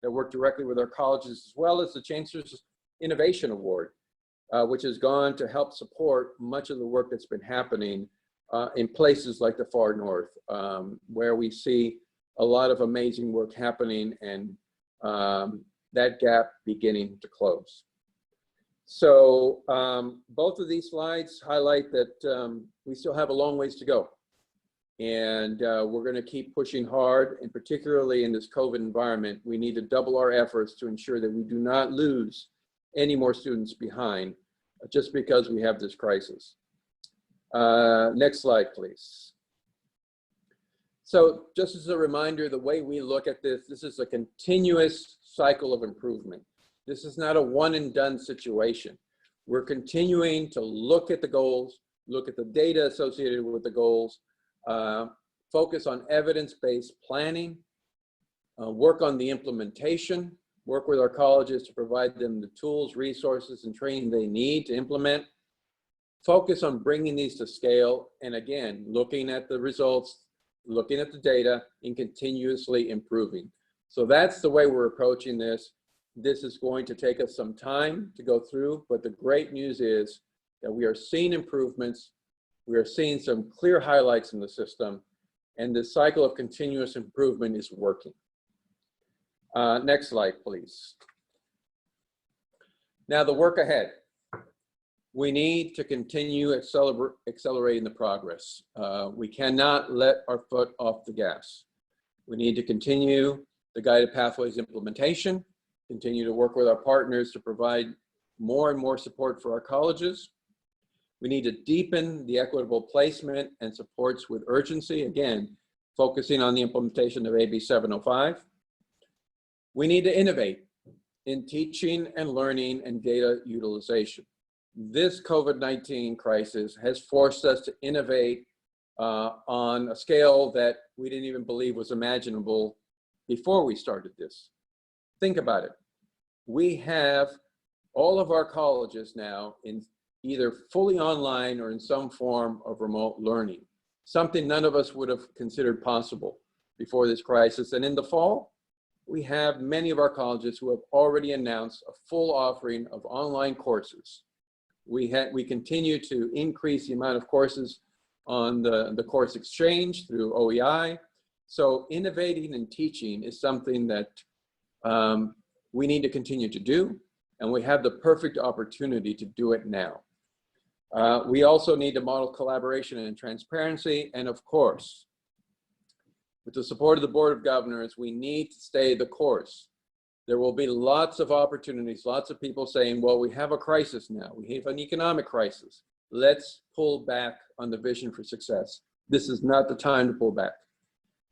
[SPEAKER 2] that work directly with our colleges, as well as the Chancellor's Innovation Award, which has gone to help support much of the work that's been happening in places like the far north, where we see a lot of amazing work happening and that gap beginning to close. So both of these slides highlight that we still have a long ways to go. And we're going to keep pushing hard, and particularly in this COVID environment, we need to double our efforts to ensure that we do not lose any more students behind just because we have this crisis. Next slide, please. So just as a reminder, the way we look at this, this is a continuous cycle of improvement. This is not a one and done situation. We're continuing to look at the goals, look at the data associated with the goals, focus on evidence-based planning, work on the implementation, work with our colleges to provide them the tools, resources, and training they need to implement, focus on bringing these to scale, and again, looking at the results, looking at the data, and continuously improving. So that's the way we're approaching this. This is going to take us some time to go through, but the great news is that we are seeing improvements. We are seeing some clear highlights in the system, and this cycle of continuous improvement is working. Next slide, please. Now, the work ahead. We need to continue accelerating the progress. We cannot let our foot off the gas. We need to continue the guided pathways implementation, continue to work with our partners to provide more and more support for our colleges. We need to deepen the equitable placement and supports with urgency, again, focusing on the implementation of AB 705. We need to innovate in teaching and learning and data utilization. This COVID-19 crisis has forced us to innovate on a scale that we didn't even believe was imaginable before we started this. Think about it. We have all of our colleges now in either fully online or in some form of remote learning, something none of us would have considered possible before this crisis. And in the fall, we have many of our colleges who have already announced a full offering of online courses. We continue to increase the amount of courses on the course exchange through OEI. So innovating and teaching is something that we need to continue to do, and we have the perfect opportunity to do it now. We also need to model collaboration and transparency, and of course, with the support of the Board of Governors, we need to stay the course. There will be lots of opportunities, lots of people saying, well, we have a crisis now. We have an economic crisis. Let's pull back on the vision for success. This is not the time to pull back.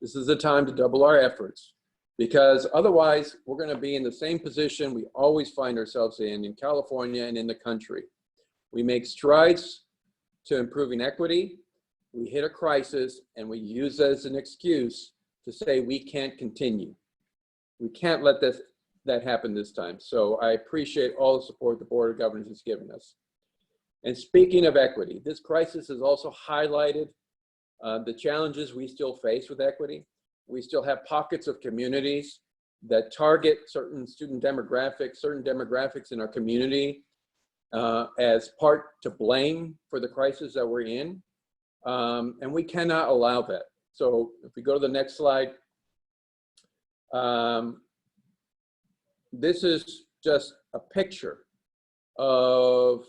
[SPEAKER 2] This is the time to double our efforts, because otherwise we're going to be in the same position we always find ourselves in California and in the country. We make strides to improving equity. We hit a crisis and we use that as an excuse to say we can't continue. We can't let that happen this time. So I appreciate all the support the Board of Governors has given us. And speaking of equity, this crisis has also highlighted the challenges we still face with equity. We still have pockets of communities that target certain student demographics, certain demographics in our community as part to blame for the crisis that we're in. And we cannot allow that. So if we go to the next slide, this is just a picture of,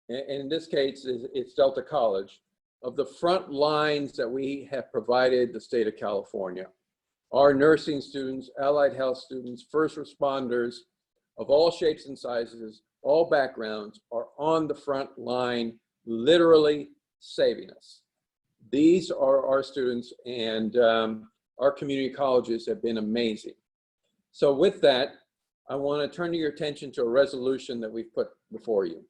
[SPEAKER 2] and in this case, it's Delta College, of the front lines that we have provided the state of California. Our nursing students, allied health students, first responders of all shapes and sizes, all backgrounds are on the front line, literally saving us. These are our students, and our community colleges have been amazing. So with that, I want to turn your attention to a resolution that we've put before you.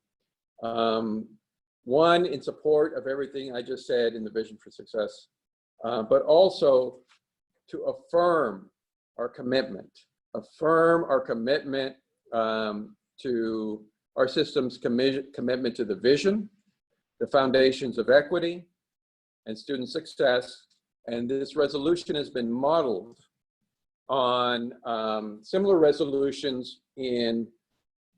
[SPEAKER 2] One, in support of everything I just said in the Vision for Success, but also to affirm our commitment to our system's commitment to the vision, the foundations of equity and student success. And this resolution has been modeled on similar resolutions in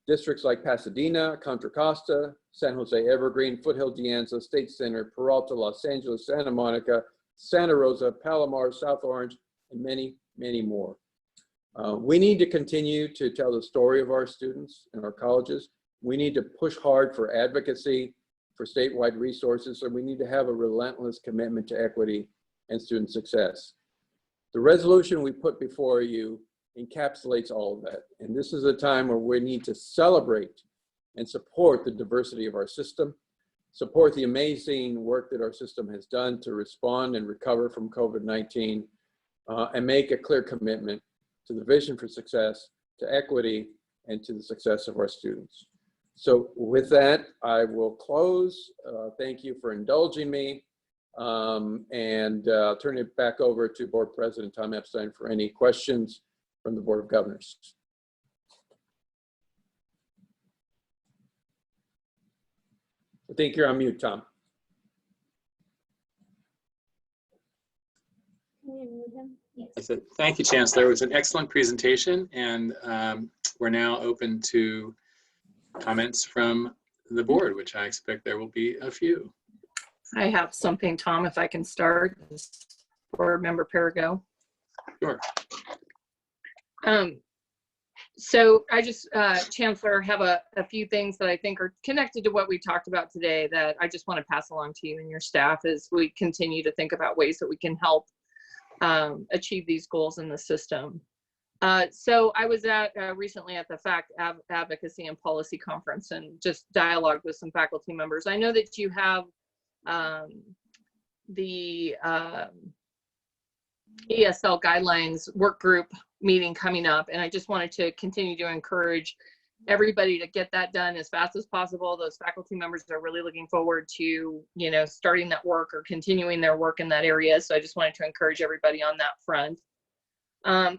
[SPEAKER 2] districts like Pasadena, Contra Costa, San Jose Evergreen, Foothill de Anza, State Center, Peralta, Los Angeles, Santa Monica, Santa Rosa, Palomar, South Orange, and many, many more. We need to continue to tell the story of our students and our colleges. We need to push hard for advocacy for statewide resources, and we need to have a relentless commitment to equity and student success. The resolution we put before you encapsulates all of that. And this is a time where we need to celebrate and support the diversity of our system, support the amazing work that our system has done to respond and recover from COVID-19, and make a clear commitment to the vision for success, to equity, and to the success of our students. So with that, I will close. Thank you for indulging me. And turn it back over to Board President Tom Epstein for any questions from the Board of Governors. I think you're on mute, Tom.
[SPEAKER 1] I said, thank you, Chancellor. It was an excellent presentation, and we're now open to comments from the board, which I expect there will be a few.
[SPEAKER 19] I have something, Tom, if I can start. Board Member Perigo.
[SPEAKER 1] Sure.
[SPEAKER 19] So I just, Chancellor, have a few things that I think are connected to what we talked about today that I just want to pass along to you and your staff as we continue to think about ways that we can help achieve these goals in the system. So I was at recently at the FACT Advocacy and Policy Conference and just dialogued with some faculty members. I know that you have the ESL guidelines work group meeting coming up, and I just wanted to continue to encourage everybody to get that done as fast as possible. Those faculty members are really looking forward to, you know, starting that work or continuing their work in that area. So I just wanted to encourage everybody on that front.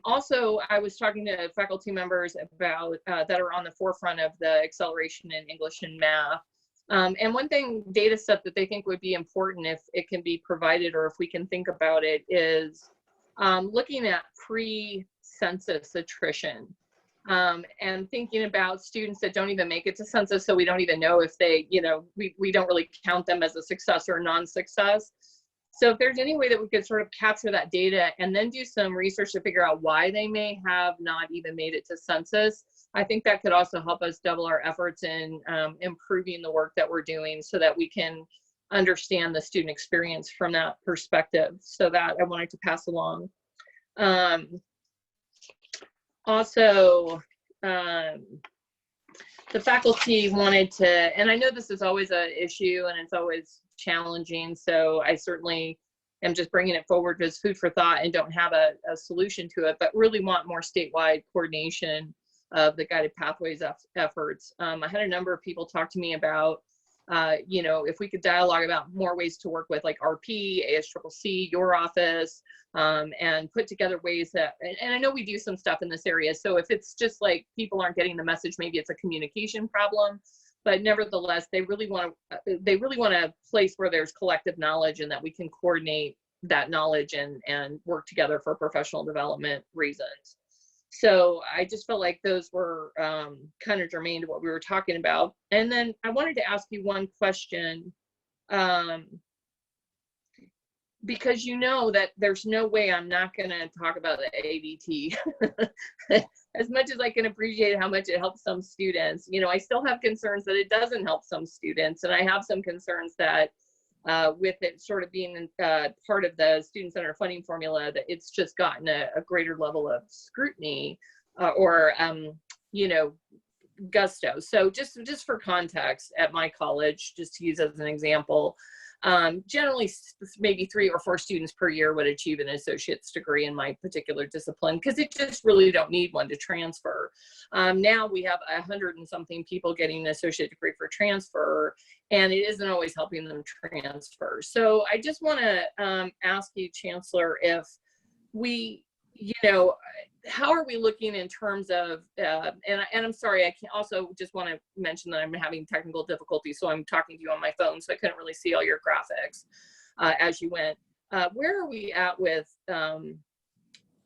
[SPEAKER 19] Also, I was talking to faculty members about that are on the forefront of the acceleration in English and math. And one thing, data set that they think would be important if it can be provided or if we can think about it is looking at pre-census attrition and thinking about students that don't even make it to census. So we don't even know if they, you know, we don't really count them as a success or non-success. So if there's any way that we could sort of capture that data and then do some research to figure out why they may have not even made it to census, I think that could also help us double our efforts in improving the work that we're doing so that we can understand the student experience from that perspective. So that I wanted to pass along. Also, the faculty wanted to, and I know this is always an issue and it's always challenging, so I certainly am just bringing it forward as food for thought and don't have a solution to it, but really want more statewide coordination of the guided pathways efforts. I had a number of people talk to me about, you know, if we could dialogue about more ways to work with like RP, ASCCC, your office, and put together ways that, and I know we do some stuff in this area. So if it's just like people aren't getting the message, maybe it's a communication problem, but nevertheless, they really want a place where there's collective knowledge and that we can coordinate that knowledge and work together for professional development reasons. So I just felt like those were kind of germane to what we were talking about. And then I wanted to ask you one question, because you know that there's no way I'm not going to talk about the ADT. As much as I can appreciate how much it helps some students, you know, I still have concerns that it doesn't help some students. And I have some concerns that with it sort of being part of the student centered funding formula, that it's just gotten a greater level of scrutiny or, you know, gusto. So just for context, at my college, just to use as an example, generally maybe 3 or 4 students per year would achieve an associate's degree in my particular discipline because they just really don't need one to transfer. Now we have 100 and something people getting an associate degree for transfer, and it isn't always helping them transfer. So I just want to ask you, Chancellor, if we, you know, how are we looking in terms of, and I'm sorry, I can also just want to mention that I'm having technical difficulties, so I'm talking to you on my phone, so I couldn't really see all your graphics as you went. Where are we at with,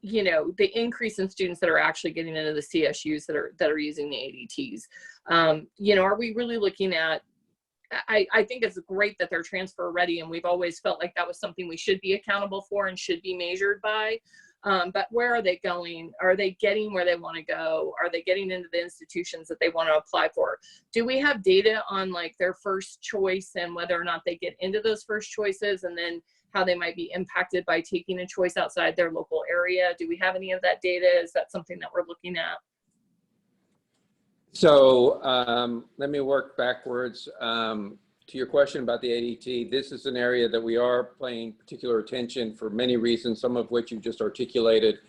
[SPEAKER 19] you know, the increase in students that are actually getting into the CSUs that are using the ADTs? You know, are we really looking at, I think it's great that they're transfer ready, and we've always felt like that was something we should be accountable for and should be measured by. But where are they going? Are they getting where they want to go? Are they getting into the institutions that they want to apply for? Do we have data on like their first choice and whether or not they get into those first choices, and then how they might be impacted by taking a choice outside their local area? Do we have any of that data? Is that something that we're looking at?
[SPEAKER 2] So let me work backwards. To your question about the ADT, this is an area that we are paying particular attention for many reasons, some of which you just articulated.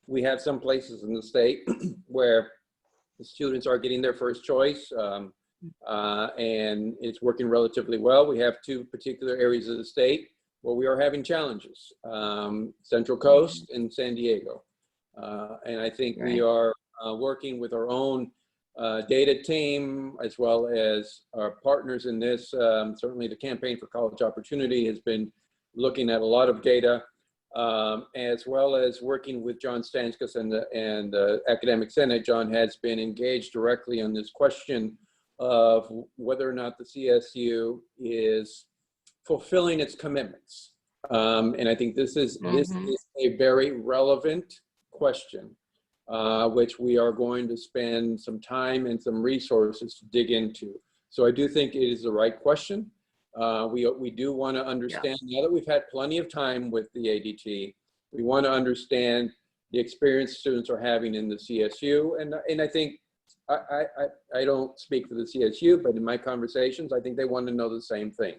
[SPEAKER 2] We have some places in the state where the students are getting their first choice and it's working relatively well. We have 2 particular areas of the state where we are having challenges, Central Coast and San Diego. And I think we are working with our own data team, as well as our partners in this. Certainly the Campaign for College Opportunity has been looking at a lot of data, as well as working with John Stanskus and the Academic Senate. John has been engaged directly on this question of whether or not the CSU is fulfilling its commitments. And I think this is a very relevant question, which we are going to spend some time and some resources to dig into. So I do think it is the right question. We do want to understand, now that we've had plenty of time with the ADT, we want to understand the experience students are having in the CSU. And I think, I don't speak for the CSU, but in my conversations, I think they want to know the same thing.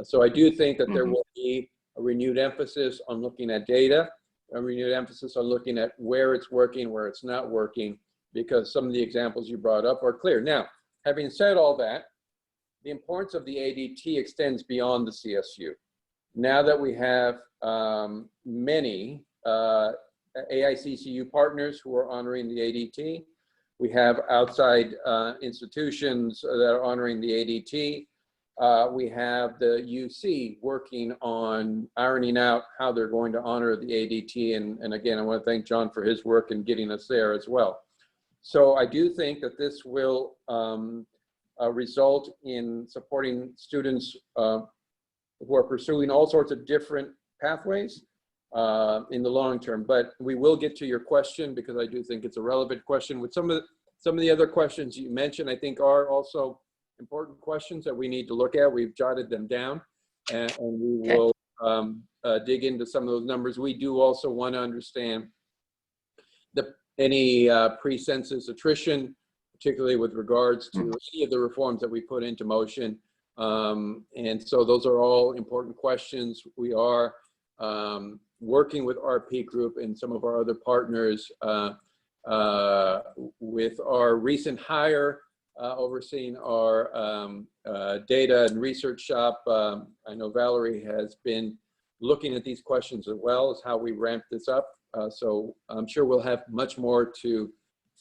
[SPEAKER 2] So I do think that there will be a renewed emphasis on looking at data, a renewed emphasis on looking at where it's working, where it's not working, because some of the examples you brought up are clear. Now, having said all that, the importance of the ADT extends beyond the CSU. Now that we have many AICCU partners who are honoring the ADT, we have outside institutions that are honoring the ADT. We have the UC working on ironing out how they're going to honor the ADT. And again, I want to thank John for his work in getting us there as well. So I do think that this will result in supporting students who are pursuing all sorts of different pathways in the long term. But we will get to your question because I do think it's a relevant question. With some of the other questions you mentioned, I think are also important questions that we need to look at. We've jotted them down, and we will dig into some of those numbers. We do also want to understand any pre-census attrition, particularly with regards to any of the reforms that we put into motion. And so those are all important questions. We are working with RP Group and some of our other partners with our recent hire overseeing our data and research shop. I know Valerie has been looking at these questions as well as how we ramp this up. So I'm sure we'll have much more to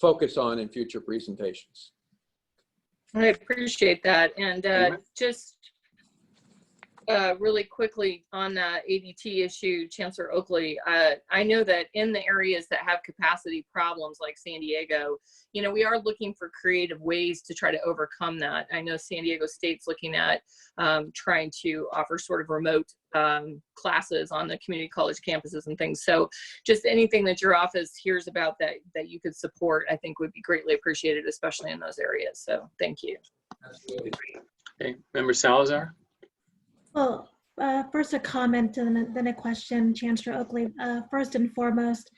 [SPEAKER 2] focus on in future presentations.
[SPEAKER 19] I appreciate that. And just really quickly on the ADT issue, Chancellor Oakley, I know that in the areas that have capacity problems like San Diego, you know, we are looking for creative ways to try to overcome that. I know San Diego State's looking at trying to offer sort of remote classes on the community college campuses and things. So just anything that your office hears about that you could support, I think would be greatly appreciated, especially in those areas. So thank you.
[SPEAKER 2] Absolutely.
[SPEAKER 1] Okay, Member Salazar.
[SPEAKER 6] Well, first a comment and then a question, Chancellor Oakley. First and foremost,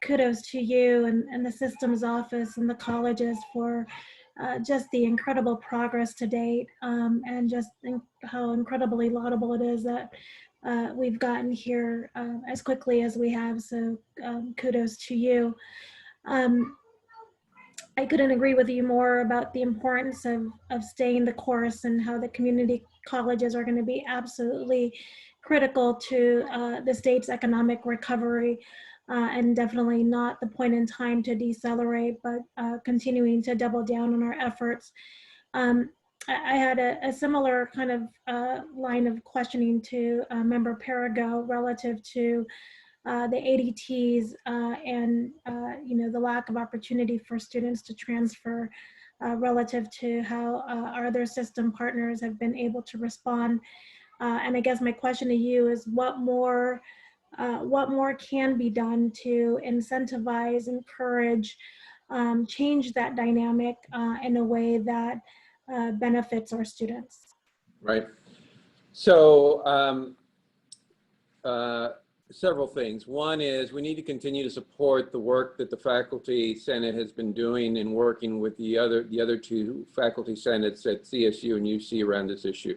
[SPEAKER 6] kudos to you and the systems office and the colleges for just the incredible progress to date, and just how incredibly laudable it is that we've gotten here as quickly as we have. So kudos to you. I couldn't agree with you more about the importance of staying the course and how the community colleges are going to be absolutely critical to the state's economic recovery, and definitely not the point in time to decelerate, but continuing to double down on our efforts. I had a similar kind of line of questioning to Member Perigo relative to the ADTs and you know, the lack of opportunity for students to transfer relative to how our other system partners have been able to respond. And I guess my question to you is what more can be done to incentivize, encourage, change that dynamic in a way that benefits our students?
[SPEAKER 2] Right. So several things. One is we need to continue to support the work that the Faculty Senate has been doing in working with the other two faculty senates at CSU and UC around this issue.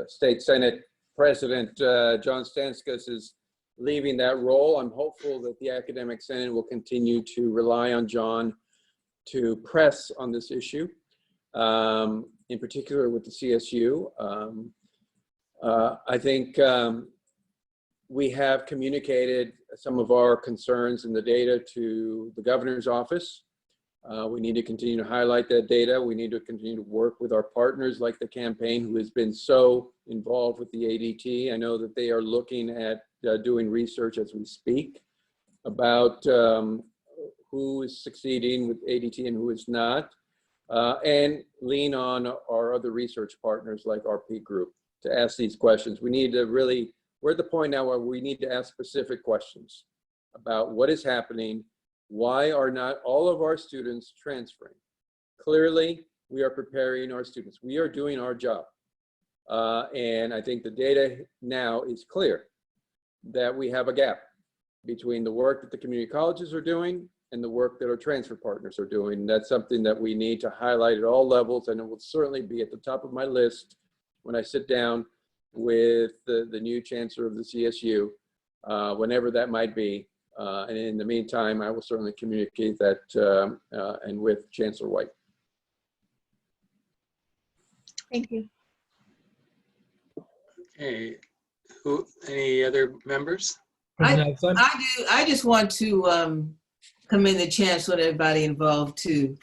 [SPEAKER 2] State Senate President John Stanskas is leaving that role. I'm hopeful that the Academic Senate will continue to rely on John to press on this issue. In particular with the CSU. I think we have communicated some of our concerns in the data to the governor's office. We need to continue to highlight that data. We need to continue to work with our partners like the campaign who has been so involved with the ADT. I know that they are looking at doing research as we speak about who is succeeding with ADT and who is not. And lean on our other research partners like RP Group to ask these questions. We need to really, we're at the point now where we need to ask specific questions about what is happening. Why are not all of our students transferring? Clearly, we are preparing our students. We are doing our job. And I think the data now is clear that we have a gap between the work that the community colleges are doing and the work that our transfer partners are doing. That's something that we need to highlight at all levels, and it will certainly be at the top of my list when I sit down with the new chancellor of the CSU, whenever that might be. And in the meantime, I will certainly communicate that and with Chancellor White.
[SPEAKER 6] Thank you.
[SPEAKER 1] Okay, any other members?
[SPEAKER 20] I just want to commend the chancellor and everybody involved too.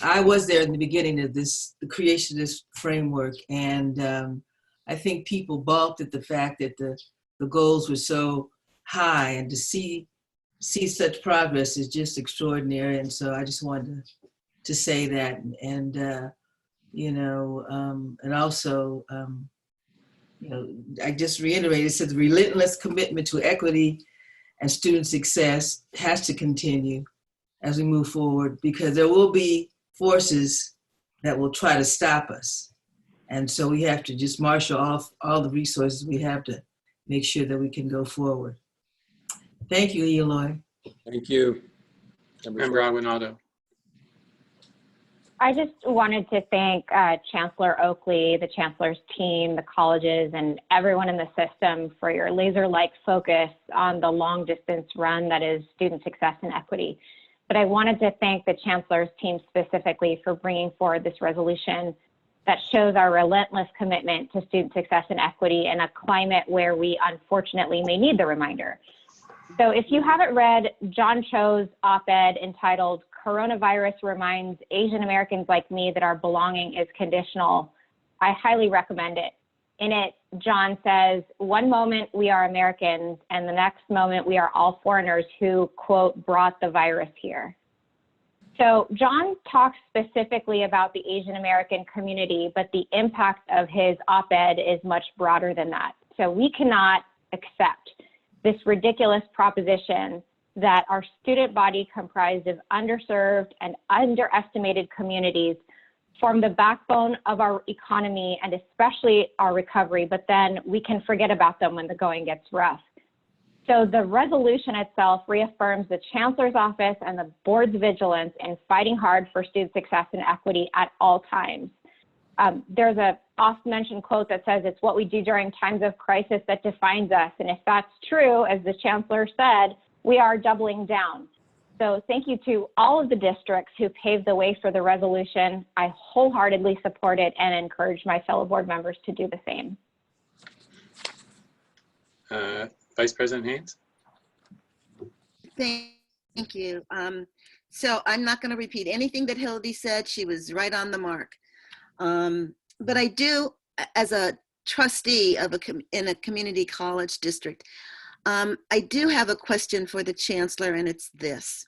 [SPEAKER 20] I was there in the beginning of the creation of this framework, and I think people balked at the fact that the goals were so high, and to see such progress is just extraordinary. And so I just wanted to say that, and and also I just reiterated, it says the relentless commitment to equity and student success has to continue as we move forward, because there will be forces that will try to stop us. And so we have to just marshal all the resources we have to make sure that we can go forward. Thank you, Eloy.
[SPEAKER 2] Thank you.
[SPEAKER 1] Member Aguinaldo.
[SPEAKER 21] I just wanted to thank Chancellor Oakley, the Chancellor's team, the colleges, and everyone in the system for your laser-like focus on the long-distance run that is student success and equity. But I wanted to thank the Chancellor's team specifically for bringing forward this resolution that shows our relentless commitment to student success and equity in a climate where we unfortunately may need the reminder. So if you haven't read John Cho's op-ed entitled "Coronavirus Reminds Asian Americans Like Me That Our Belonging is Conditional," I highly recommend it. In it, John says, one moment we are Americans and the next moment we are all foreigners who, quote, brought the virus here. So John talks specifically about the Asian American community, but the impact of his op-ed is much broader than that. So we cannot accept this ridiculous proposition that our student body comprised of underserved and underestimated communities form the backbone of our economy and especially our recovery, but then we can forget about them when the going gets rough. So the resolution itself reaffirms the Chancellor's office and the board's vigilance in fighting hard for student success and equity at all times. There's a oft-mentioned quote that says, "It's what we do during times of crisis that defines us." And if that's true, as the Chancellor said, we are doubling down. So thank you to all of the districts who paved the way for the resolution. I wholeheartedly support it and encourage my fellow board members to do the same.
[SPEAKER 1] Vice President Haynes.
[SPEAKER 7] Thank you. So I'm not going to repeat anything that Hildy said. She was right on the mark. But I do, as a trustee of in a community college district, I do have a question for the Chancellor, and it's this.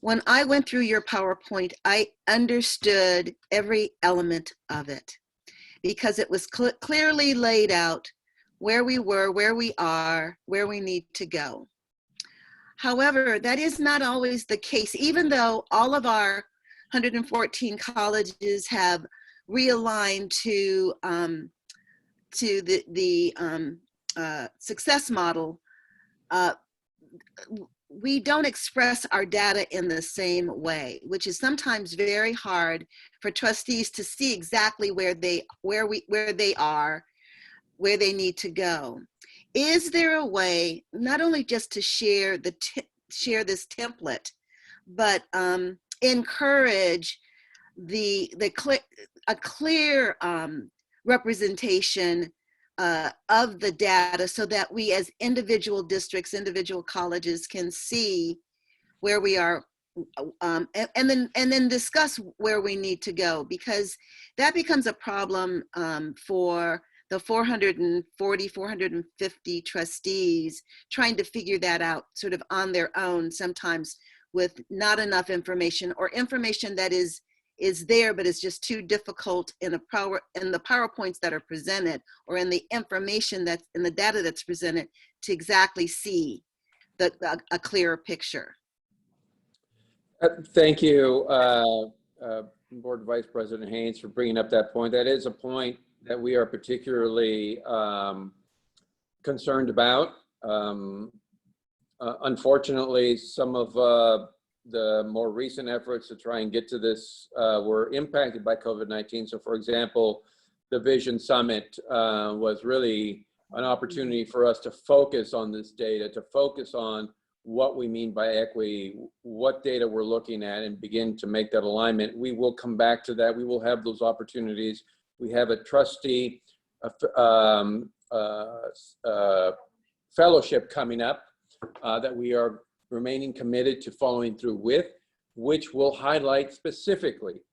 [SPEAKER 7] When I went through your PowerPoint, I understood every element of it because it was clearly laid out where we were, where we are, where we need to go. However, that is not always the case, even though all of our 114 colleges have realigned to the success model. We don't express our data in the same way, which is sometimes very hard for trustees to see exactly where they are, where they need to go. Is there a way not only just to share this template, but encourage a clear representation of the data so that we as individual districts, individual colleges can see where we are and then discuss where we need to go, because that becomes a problem for the 440, 450 trustees trying to figure that out sort of on their own, sometimes with not enough information or information that is there, but it's just too difficult in the PowerPoints that are presented or in the information that's in the data that's presented to exactly see a clearer picture.
[SPEAKER 2] Thank you, Board Vice President Haynes, for bringing up that point. That is a point that we are particularly concerned about. Unfortunately, some of the more recent efforts to try and get to this were impacted by COVID-19. So for example, the Vision Summit was really an opportunity for us to focus on this data, to focus on what we mean by equity, what data we're looking at, and begin to make that alignment. We will come back to that. We will have those opportunities. We have a trustee fellowship coming up that we are remaining committed to following through with, which will highlight specifically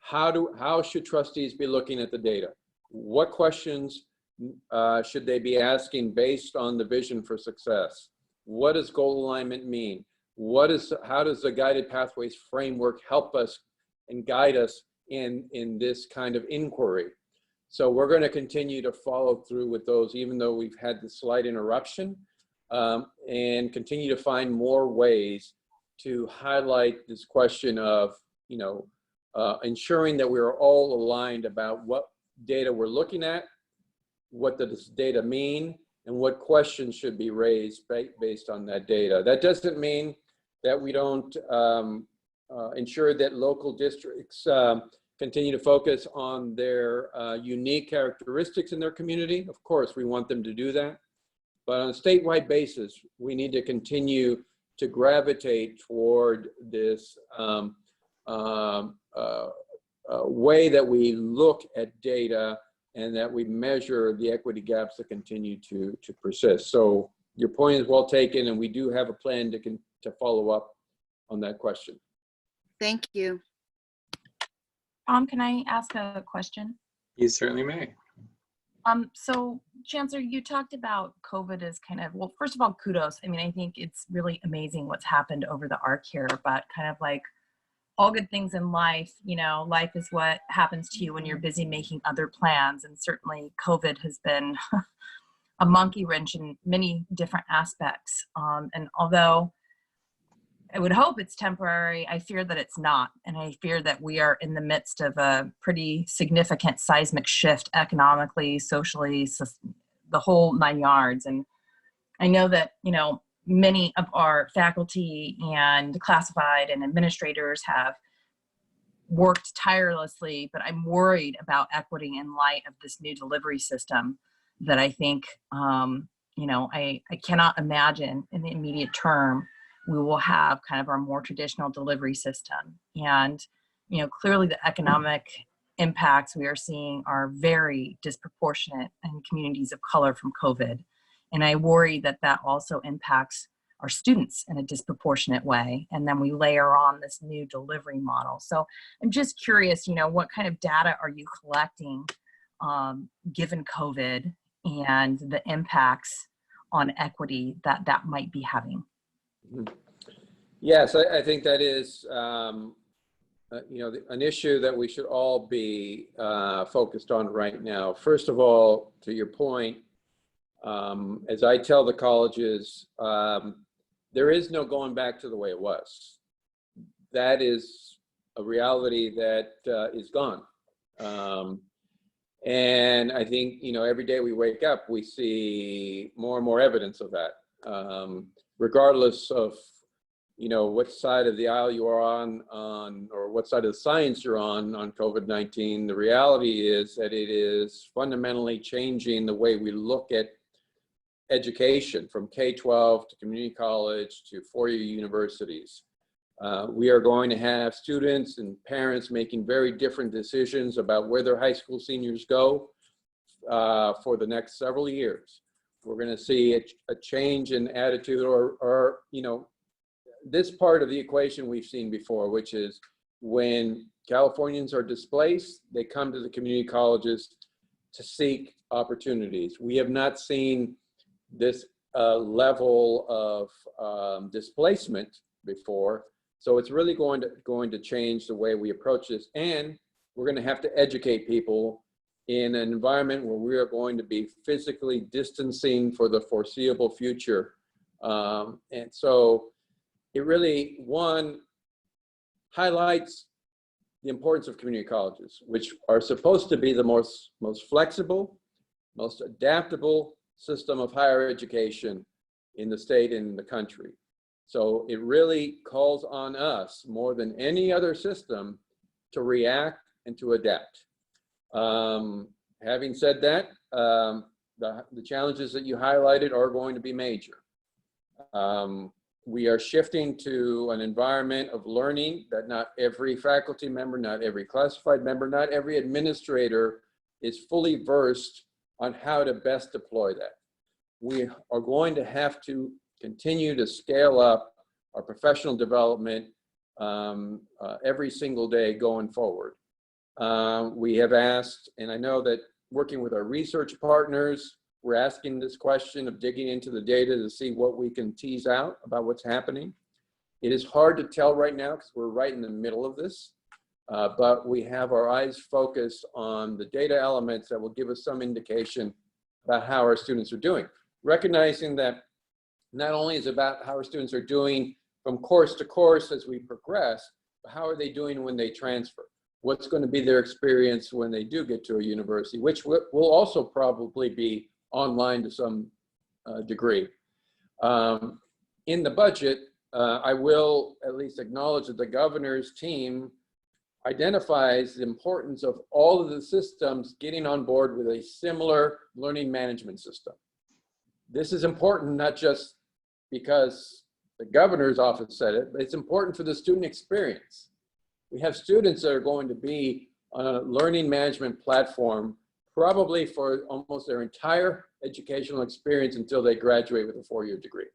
[SPEAKER 2] how should trustees be looking at the data? What questions should they be asking based on the vision for success? What does goal alignment mean? How does the guided pathways framework help us and guide us in this kind of inquiry? So we're going to continue to follow through with those, even though we've had this slight interruption, and continue to find more ways to highlight this question of, ensuring that we're all aligned about what data we're looking at, what does this data mean, and what questions should be raised based on that data. That doesn't mean that we don't ensure that local districts continue to focus on their unique characteristics in their community. Of course, we want them to do that. But on a statewide basis, we need to continue to gravitate toward this way that we look at data and that we measure the equity gaps that continue to persist. So your point is well taken, and we do have a plan to follow up on that question.
[SPEAKER 7] Thank you.
[SPEAKER 10] Tom, can I ask a question?
[SPEAKER 1] You certainly may.
[SPEAKER 10] So Chancellor, you talked about COVID as kind of, well, first of all, kudos. I mean, I think it's really amazing what's happened over the arc here, but kind of like all good things in life, life is what happens to you when you're busy making other plans. And certainly COVID has been a monkey wrench in many different aspects. And although I would hope it's temporary, I fear that it's not. And I fear that we are in the midst of a pretty significant seismic shift economically, socially, the whole 9 yards. And I know that, many of our faculty and classified and administrators have worked tirelessly, but I'm worried about equity in light of this new delivery system that I think, I cannot imagine in the immediate term we will have kind of our more traditional delivery system. And, clearly the economic impacts we are seeing are very disproportionate in communities of color from COVID. And I worry that that also impacts our students in a disproportionate way. And then we layer on this new delivery model. So I'm just curious, what kind of data are you collecting given COVID and the impacts on equity that might be having?
[SPEAKER 2] Yes, I think that is, an issue that we should all be focused on right now. First of all, to your point, as I tell the colleges, there is no going back to the way it was. That is a reality that is gone. And I think, every day we wake up, we see more and more evidence of that. Regardless of, what side of the aisle you are on or what side of the science you're on COVID-19, the reality is that it is fundamentally changing the way we look at education from K-12 to community college to four-year universities. We are going to have students and parents making very different decisions about where their high school seniors go for the next several years. We're going to see a change in attitude or this part of the equation we've seen before, which is when Californians are displaced, they come to the community colleges to seek opportunities. We have not seen this level of displacement before. So it's really going to change the way we approach this. And we're going to have to educate people in an environment where we are going to be physically distancing for the foreseeable future. And so it really, one, highlights the importance of community colleges, which are supposed to be the most flexible, most adaptable system of higher education in the state and in the country. So it really calls on us more than any other system to react and to adapt. Having said that, the challenges that you highlighted are going to be major. We are shifting to an environment of learning that not every faculty member, not every classified member, not every administrator is fully versed on how to best deploy that. We are going to have to continue to scale up our professional development every single day going forward. We have asked, and I know that working with our research partners, we're asking this question of digging into the data to see what we can tease out about what's happening. It is hard to tell right now because we're right in the middle of this, but we have our eyes focused on the data elements that will give us some indication about how our students are doing. Recognizing that not only is it about how our students are doing from course to course as we progress, but how are they doing when they transfer? What's going to be their experience when they do get to a university, which will also probably be online to some degree. In the budget, I will at least acknowledge that the governor's team identifies the importance of all of the systems getting on board with a similar learning management system. This is important not just because the governor's office said it, but it's important for the student experience. We have students that are going to be on a learning management platform probably for almost their entire educational experience until they graduate with a 4-year degree.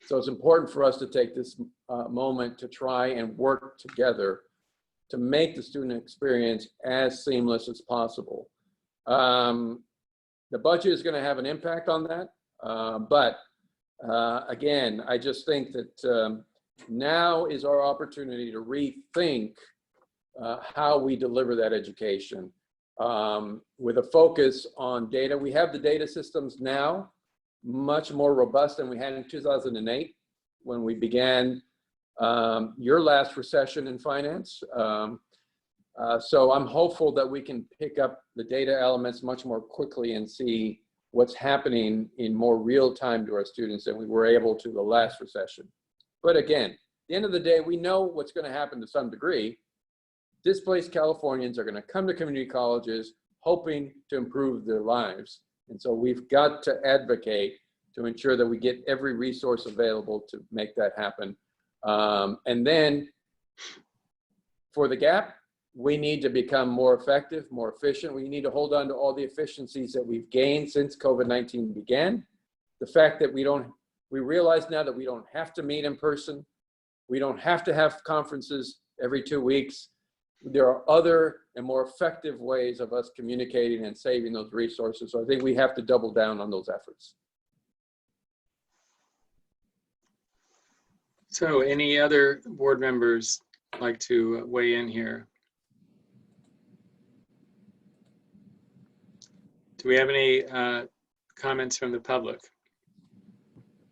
[SPEAKER 2] So it's important for us to take this moment to try and work together to make the student experience as seamless as possible. The budget is going to have an impact on that, but again, I just think that now is our opportunity to rethink how we deliver that education with a focus on data. We have the data systems now, much more robust than we had in 2008 when we began your last recession in finance. So I'm hopeful that we can pick up the data elements much more quickly and see what's happening in more real time to our students than we were able to the last recession. But again, at the end of the day, we know what's going to happen to some degree. Displaced Californians are going to come to community colleges hoping to improve their lives. And so we've got to advocate to ensure that we get every resource available to make that happen. And then for the gap, we need to become more effective, more efficient. We need to hold on to all the efficiencies that we've gained since COVID-19 began. The fact that we realize now that we don't have to meet in person. We don't have to have conferences every 2 weeks. There are other and more effective ways of us communicating and saving those resources. So I think we have to double down on those efforts.
[SPEAKER 1] So any other board members like to weigh in here? Do we have any comments from the public?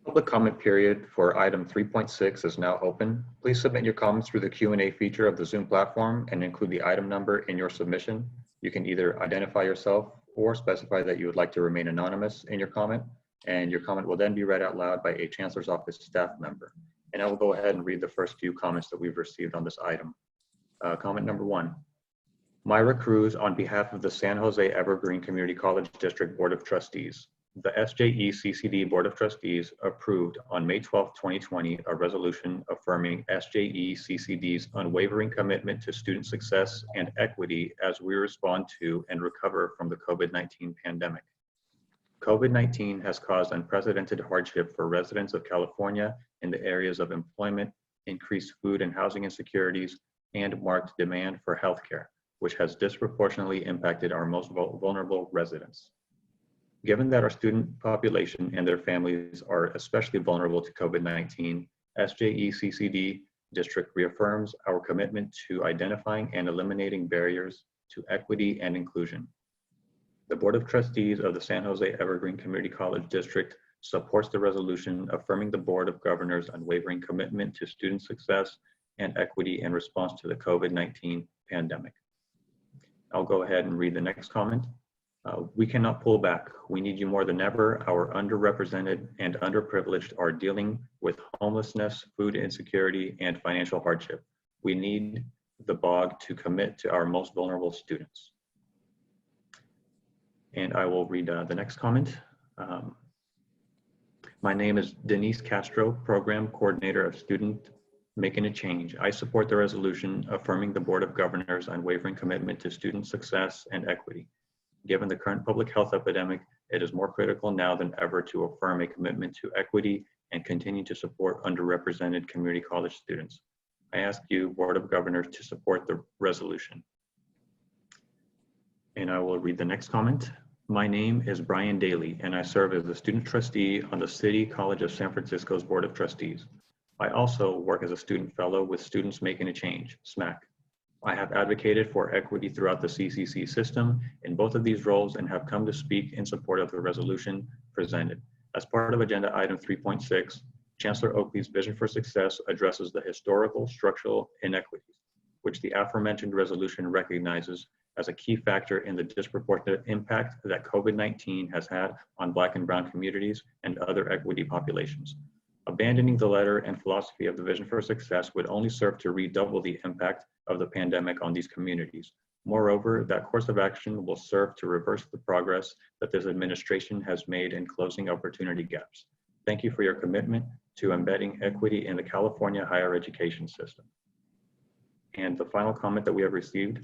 [SPEAKER 12] Public comment period for item 3.6 is now open. Please submit your comments through the Q&A feature of the Zoom platform and include the item number in your submission. You can either identify yourself or specify that you would like to remain anonymous in your comment, and your comment will then be read out loud by a Chancellor's Office staff member. And I will go ahead and read the first few comments that we've received on this item. Comment number 1. Myra Cruz on behalf of the San Jose Evergreen Community College District Board of Trustees. The SJE-CCD Board of Trustees approved on May 12, 2020, a resolution affirming SJE-CCD's unwavering commitment to student success and equity as we respond to and recover from the COVID-19 pandemic. COVID-19 has caused unprecedented hardship for residents of California in the areas of employment, increased food and housing insecurities, and marked demand for healthcare, which has disproportionately impacted our most vulnerable residents. Given that our student population and their families are especially vulnerable to COVID-19, SJE-CCD District reaffirms our commitment to identifying and eliminating barriers to equity and inclusion. The Board of Trustees of the San Jose Evergreen Community College District supports the resolution affirming the Board of Governors' unwavering commitment to student success and equity in response to the COVID-19 pandemic. I'll go ahead and read the next comment. We cannot pull back. We need you more than ever. Our underrepresented and underprivileged are dealing with homelessness, food insecurity, and financial hardship. We need the BOG to commit to our most vulnerable students. And I will read the next comment. My name is Denise Castro, Program Coordinator of Student Making a Change. I support the resolution affirming the Board of Governors' unwavering commitment to student success and equity. Given the current public health epidemic, it is more critical now than ever to affirm a commitment to equity and continue to support underrepresented community college students. I ask you, Board of Governors, to support the resolution. And I will read the next comment. My name is Brian Daly, and I serve as the student trustee on the City College of San Francisco's Board of Trustees. I also work as a student fellow with Students Making a Change, SMAC. I have advocated for equity throughout the CCC system in both of these roles and have come to speak in support of the resolution presented. As part of agenda item 3.6, Chancellor Oakley's Vision for Success addresses the historical structural inequities, which the aforementioned resolution recognizes as a key factor in the disproportionate impact that COVID-19 has had on Black and Brown communities and other equity populations. Abandoning the letter and philosophy of the Vision for Success would only serve to redouble the impact of the pandemic on these communities. Moreover, that course of action will serve to reverse the progress that this administration has made in closing opportunity gaps. Thank you for your commitment to embedding equity in the California higher education system. And the final comment that we have received,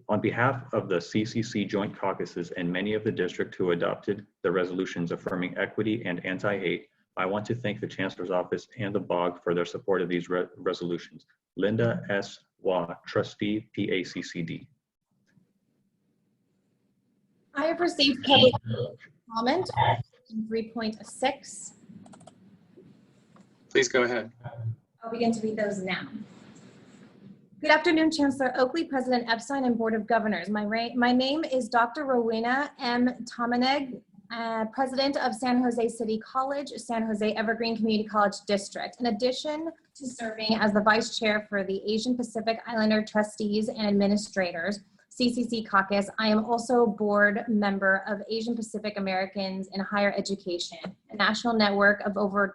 [SPEAKER 12] on behalf of the CCC joint caucuses and many of the district who adopted the resolutions affirming equity and anti-hate, I want to thank the Chancellor's Office and the BOG for their support of these resolutions. Linda S. Waugh, Trustee, PACCD.
[SPEAKER 3] I have received public comment in 3.6.
[SPEAKER 1] Please go ahead.
[SPEAKER 3] I'll begin to read those now. Good afternoon, Chancellor Oakley, President Epstein, and Board of Governors. My name is Dr. Rowena M. Tomaneg, President of San Jose City College, San Jose Evergreen Community College District. In addition to serving as the Vice Chair for the Asian Pacific Islander Trustees and Administrators, CCC Caucus, I am also board member of Asian Pacific Americans in Higher Education, a national network of over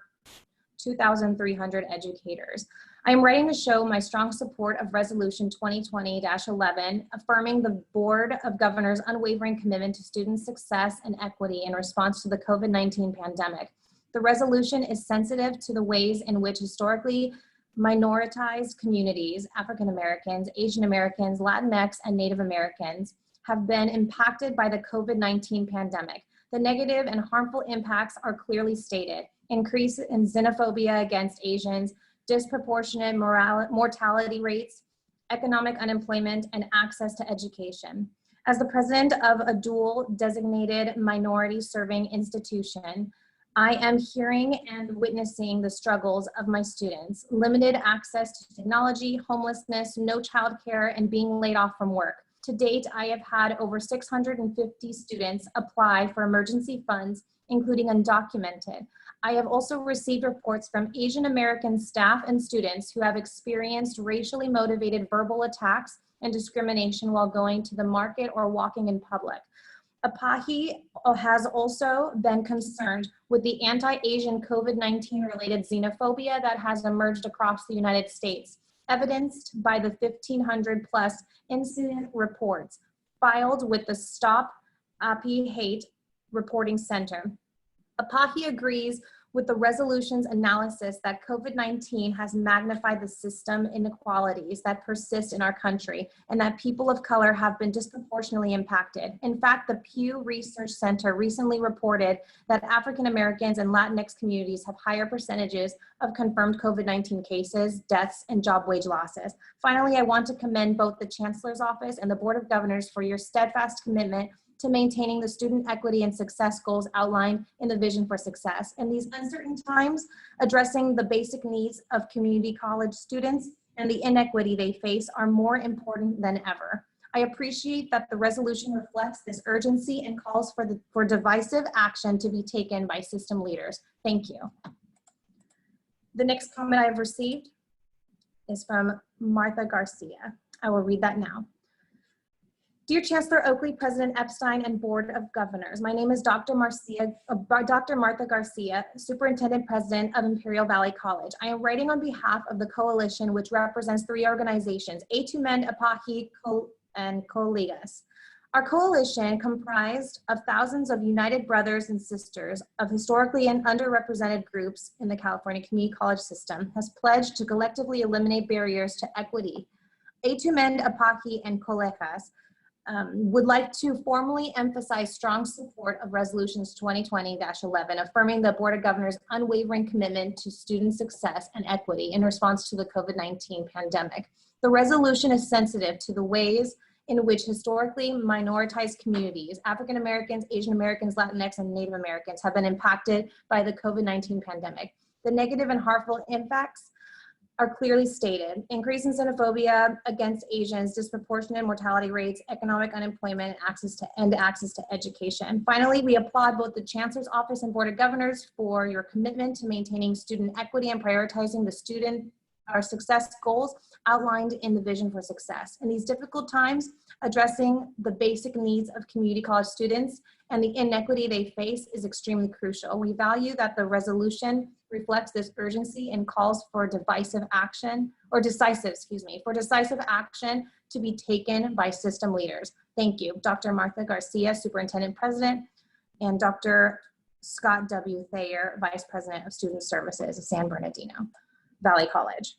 [SPEAKER 3] 2,300 educators. I am writing to show my strong support of Resolution 2020-11, affirming the Board of Governors' unwavering commitment to student success and equity in response to the COVID-19 pandemic. The resolution is sensitive to the ways in which historically minoritized communities, African Americans, Asian Americans, Latinx, and Native Americans, have been impacted by the COVID-19 pandemic. The negative and harmful impacts are clearly stated: increase in xenophobia against Asians, disproportionate mortality rates, economic unemployment, and access to education. As the president of a dual designated minority serving institution, I am hearing and witnessing the struggles of my students: limited access to technology, homelessness, no childcare, and being laid off from work. To date, I have had over 650 students apply for emergency funds, including undocumented. I have also received reports from Asian American staff and students who have experienced racially motivated verbal attacks and discrimination while going to the market or walking in public. APAHI has also been concerned with the anti-Asian COVID-19 related xenophobia that has emerged across the United States, evidenced by the 1,500 plus incident reports filed with the Stop API Hate Reporting Center. APAHI agrees with the resolution's analysis that COVID-19 has magnified the system inequalities that persist in our country and that people of color have been disproportionately impacted. In fact, the Pew Research Center recently reported that African Americans and Latinx communities have higher percentages of confirmed COVID-19 cases, deaths, and job wage losses. Finally, I want to commend both the Chancellor's Office and the Board of Governors for your steadfast commitment to maintaining the student equity and success goals outlined in the Vision for Success. In these uncertain times, addressing the basic needs of community college students and the inequity they face are more important than ever. I appreciate that the resolution reflects this urgency and calls for divisive action to be taken by system leaders. Thank you. The next comment I have received is from Martha Garcia. I will read that now. Dear Chancellor Oakley, President Epstein, and Board of Governors, my name is Dr. Martha Garcia, Superintendent President of Imperial Valley College. I am writing on behalf of the coalition, which represents 3 organizations, A2MEND, APAHI, and Colegas. Our coalition, comprised of thousands of united brothers and sisters of historically and underrepresented groups in the California community college system, has pledged to collectively eliminate barriers to equity. Etumend Apaki and Colegas would like to formally emphasize strong support of Resolutions 2020-11, affirming the Board of Governors' unwavering commitment to student success and equity in response to the COVID-19 pandemic. The resolution is sensitive to the ways in which historically minoritized communities, African Americans, Asian Americans, Latinx, and Native Americans, have been impacted by the COVID-19 pandemic. The negative and harmful impacts are clearly stated: increase in xenophobia against Asians, disproportionate mortality rates, economic unemployment, and access to education. Finally, we applaud both the Chancellor's Office and Board of Governors for your commitment to maintaining student equity and prioritizing our success goals outlined in the Vision for Success. In these difficult times, addressing the basic needs of community college students and the inequity they face is extremely crucial. We value that the resolution reflects this urgency and calls for decisive action to be taken by system leaders. Thank you. Dr. Martha Garcia, Superintendent President, and Dr. Scott W. Thayer, Vice President of Student Services of San Bernardino Valley College.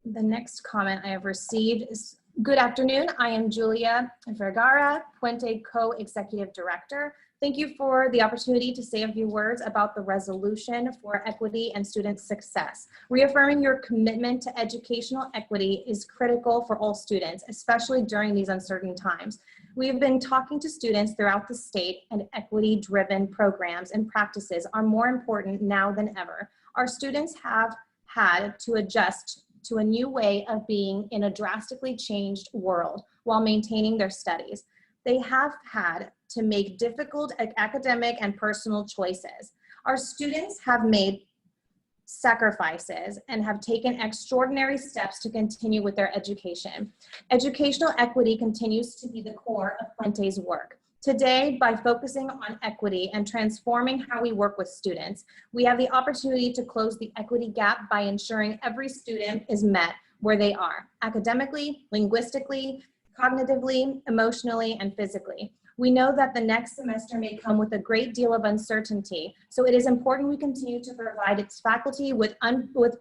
[SPEAKER 3] The next comment I have received is, good afternoon, I am Julia Vergara, Puente Co-Executive Director. Thank you for the opportunity to say a few words about the resolution for equity and student success. Reaffirming your commitment to educational equity is critical for all students, especially during these uncertain times. We have been talking to students throughout the state, and equity-driven programs and practices are more important now than ever. Our students have had to adjust to a new way of being in a drastically changed world while maintaining their studies. They have had to make difficult academic and personal choices. Our students have made sacrifices and have taken extraordinary steps to continue with their education. Educational equity continues to be the core of Puente's work. Today, by focusing on equity and transforming how we work with students, we have the opportunity to close the equity gap by ensuring every student is met where they are, academically, linguistically, cognitively, emotionally, and physically. We know that the next semester may come with a great deal of uncertainty, so it is important we continue to provide its faculty with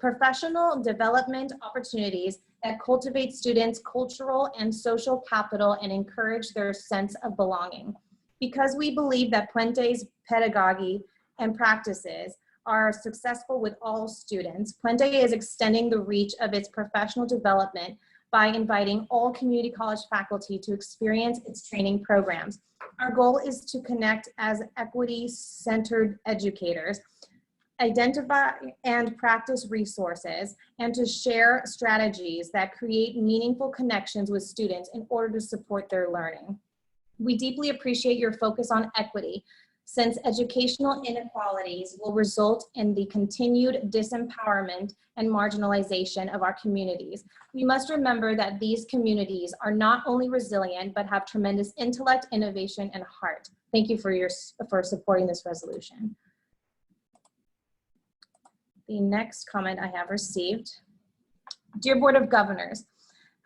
[SPEAKER 3] professional development opportunities that cultivate students' cultural and social capital and encourage their sense of belonging. Because we believe that Puente's pedagogy and practices are successful with all students, Puente is extending the reach of its professional development by inviting all community college faculty to experience its training programs. Our goal is to connect as equity-centered educators, identify and practice resources, and to share strategies that create meaningful connections with students in order to support their learning. We deeply appreciate your focus on equity, since educational inequalities will result in the continued disempowerment and marginalization of our communities. We must remember that these communities are not only resilient, but have tremendous intellect, innovation, and heart. Thank you for supporting this resolution. The next comment I have received. Dear Board of Governors,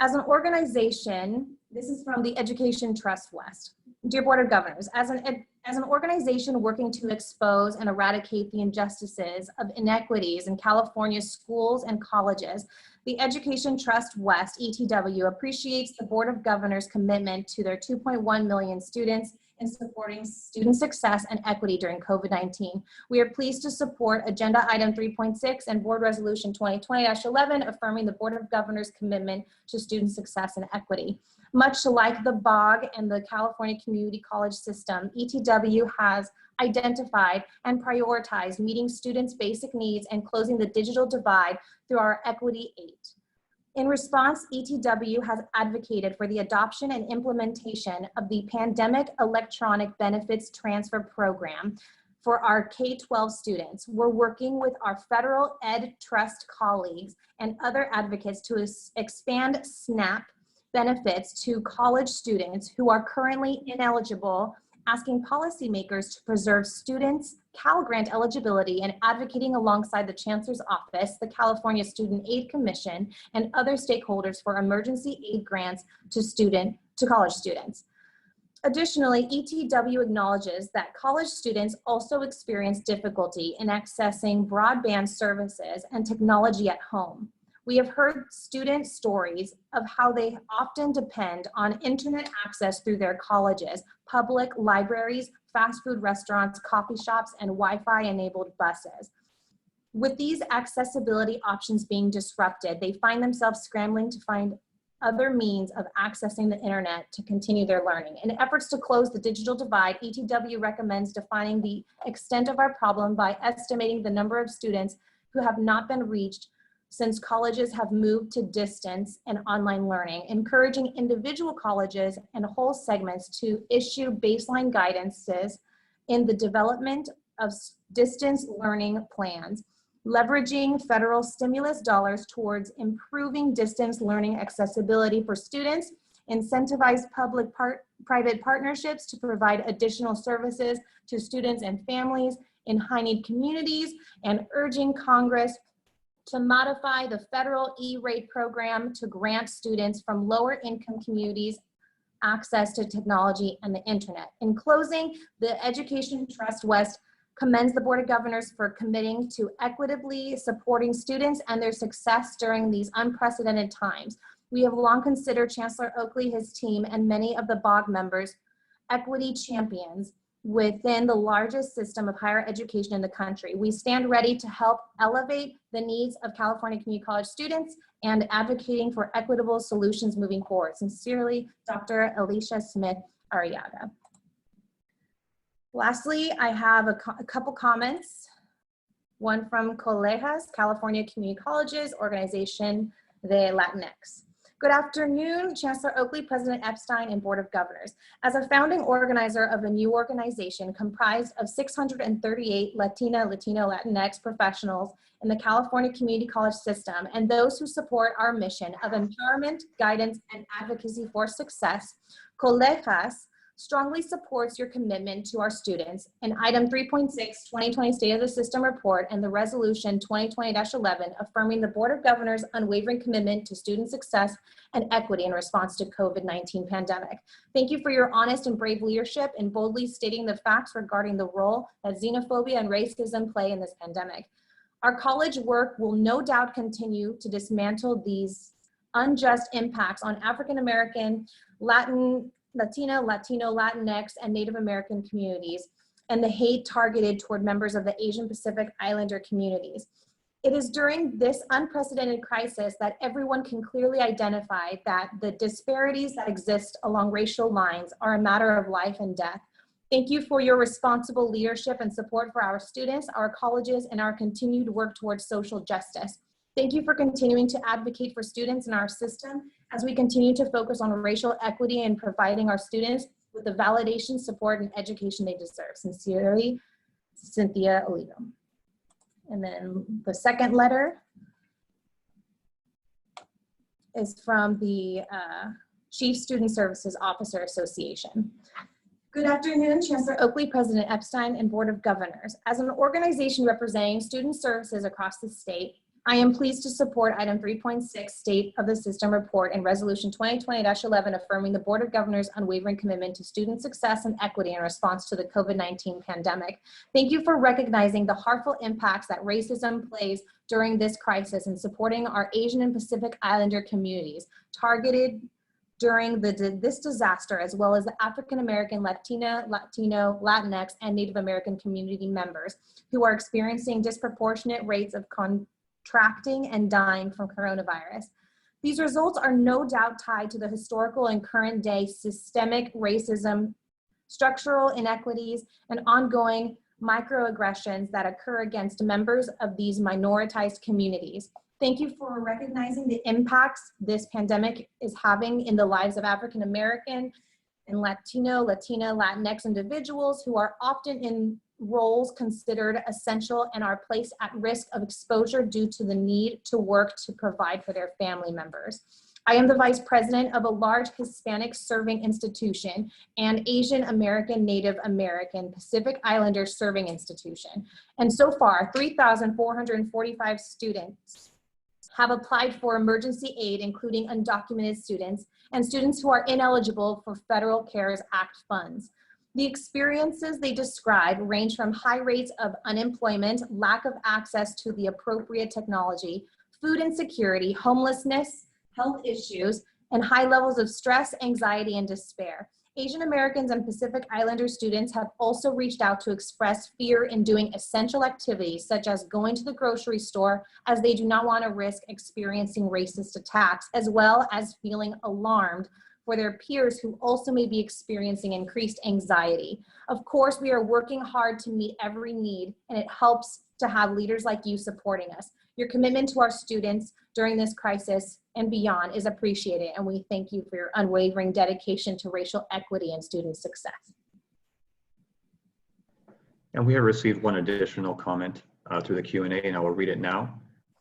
[SPEAKER 3] as an organization, this is from the Education Trust West. Dear Board of Governors, as an organization working to expose and eradicate the injustices of inequities in California's schools and colleges, the Education Trust West, ETW, appreciates the Board of Governors' commitment to their 2.1 million students in supporting student success and equity during COVID-19. We are pleased to support Agenda Item 3.6 and Board Resolution 2020-11, affirming the Board of Governors' commitment to student success and equity. Much like the BOG and the California Community College System, ETW has identified and prioritized meeting students' basic needs and closing the digital divide through our Equity 8. In response, ETW has advocated for the adoption and implementation of the Pandemic Electronic Benefits Transfer Program for our K-12 students. We're working with our Federal Ed Trust colleagues and other advocates to expand SNAP benefits to college students who are currently ineligible, asking policymakers to preserve students' Cal Grant eligibility and advocating alongside the Chancellor's Office, the California Student Aid Commission, and other stakeholders for emergency aid grants to to college students. Additionally, ETW acknowledges that college students also experience difficulty in accessing broadband services and technology at home. We have heard student stories of how they often depend on internet access through their colleges, public libraries, fast food restaurants, coffee shops, and Wi-Fi enabled buses. With these accessibility options being disrupted, they find themselves scrambling to find other means of accessing the internet to continue their learning. In efforts to close the digital divide, ETW recommends defining the extent of our problem by estimating the number of students who have not been reached since colleges have moved to distance and online learning, encouraging individual colleges and whole segments to issue baseline guidances in the development of distance learning plans, leveraging federal stimulus dollars towards improving distance learning accessibility for students, incentivize public-private partnerships to provide additional services to students and families in high-need communities, and urging Congress to modify the federal E-rate program to grant students from lower income communities access to technology and the internet. In closing, the Education Trust West commends the Board of Governors for committing to equitably supporting students and their success during these unprecedented times. We have long considered Chancellor Oakley, his team, and many of the BOG members equity champions within the largest system of higher education in the country. We stand ready to help elevate the needs of California community college students and advocating for equitable solutions moving forward. Sincerely, Dr. Alicia Smith Arriaga. Lastly, I have a couple comments. One from Colegas, California Community Colleges, Organization de Latinx. Good afternoon, Chancellor Oakley, President Epstein, and Board of Governors. As a founding organizer of a new organization comprised of 638 Latino, Latinx professionals in the California Community College system, and those who support our mission of empowerment, guidance, and advocacy for success, Colegas strongly supports your commitment to our students in item 3.6, 2020 State of the System Report, and the resolution 2020-11, affirming the Board of Governors' unwavering commitment to student success and equity in response to COVID-19 pandemic. Thank you for your honest and brave leadership in boldly stating the facts regarding the role that xenophobia and racism play in this pandemic. Our college work will no doubt continue to dismantle these unjust impacts on African American, Latino, Latinx, and Native American communities, and the hate targeted toward members of the Asian Pacific Islander communities. It is during this unprecedented crisis that everyone can clearly identify that the disparities that exist along racial lines are a matter of life and death. Thank you for your responsible leadership and support for our students, our colleges, and our continued work towards social justice. Thank you for continuing to advocate for students in our system as we continue to focus on racial equity and providing our students with the validation, support, and education they deserve. Sincerely, Cynthia Olivo. And then the second letter is from the Chief Student Services Officer Association. Good afternoon, Chancellor Oakley, President Epstein, and Board of Governors. As an organization representing student services across the state, I am pleased to support item 3.6 State of the System Report and Resolution 2020-11 affirming the Board of Governors' unwavering commitment to student success and equity in response to the COVID-19 pandemic. Thank you for recognizing the harmful impacts that racism plays during this crisis and supporting our Asian and Pacific Islander communities targeted during this disaster, as well as the African American, Latino, Latinx, and Native American community members who are experiencing disproportionate rates of contracting and dying from coronavirus. These results are no doubt tied to the historical and current day systemic racism, structural inequities, and ongoing microaggressions that occur against members of these minoritized communities. Thank you for recognizing the impacts this pandemic is having in the lives of African American and Latino, Latina, Latinx individuals who are often in roles considered essential and are placed at risk of exposure due to the need to work to provide for their family members. I am the Vice President of a large Hispanic serving institution and Asian American, Native American, Pacific Islander serving institution. And so far, 3,445 students have applied for emergency aid, including undocumented students and students who are ineligible for federal CARES Act funds. The experiences they describe range from high rates of unemployment, lack of access to the appropriate technology, food insecurity, homelessness, health issues, and high levels of stress, anxiety, and despair. Asian Americans and Pacific Islander students have also reached out to express fear in doing essential activities such as going to the grocery store, as they do not want to risk experiencing racist attacks, as well as feeling alarmed for their peers who also may be experiencing increased anxiety. Of course, we are working hard to meet every need, and it helps to have leaders like you supporting us. Your commitment to our students during this crisis and beyond is appreciated, and we thank you for your unwavering dedication to racial equity and student success.
[SPEAKER 12] And we have received one additional comment through the Q&A, and I will read it now.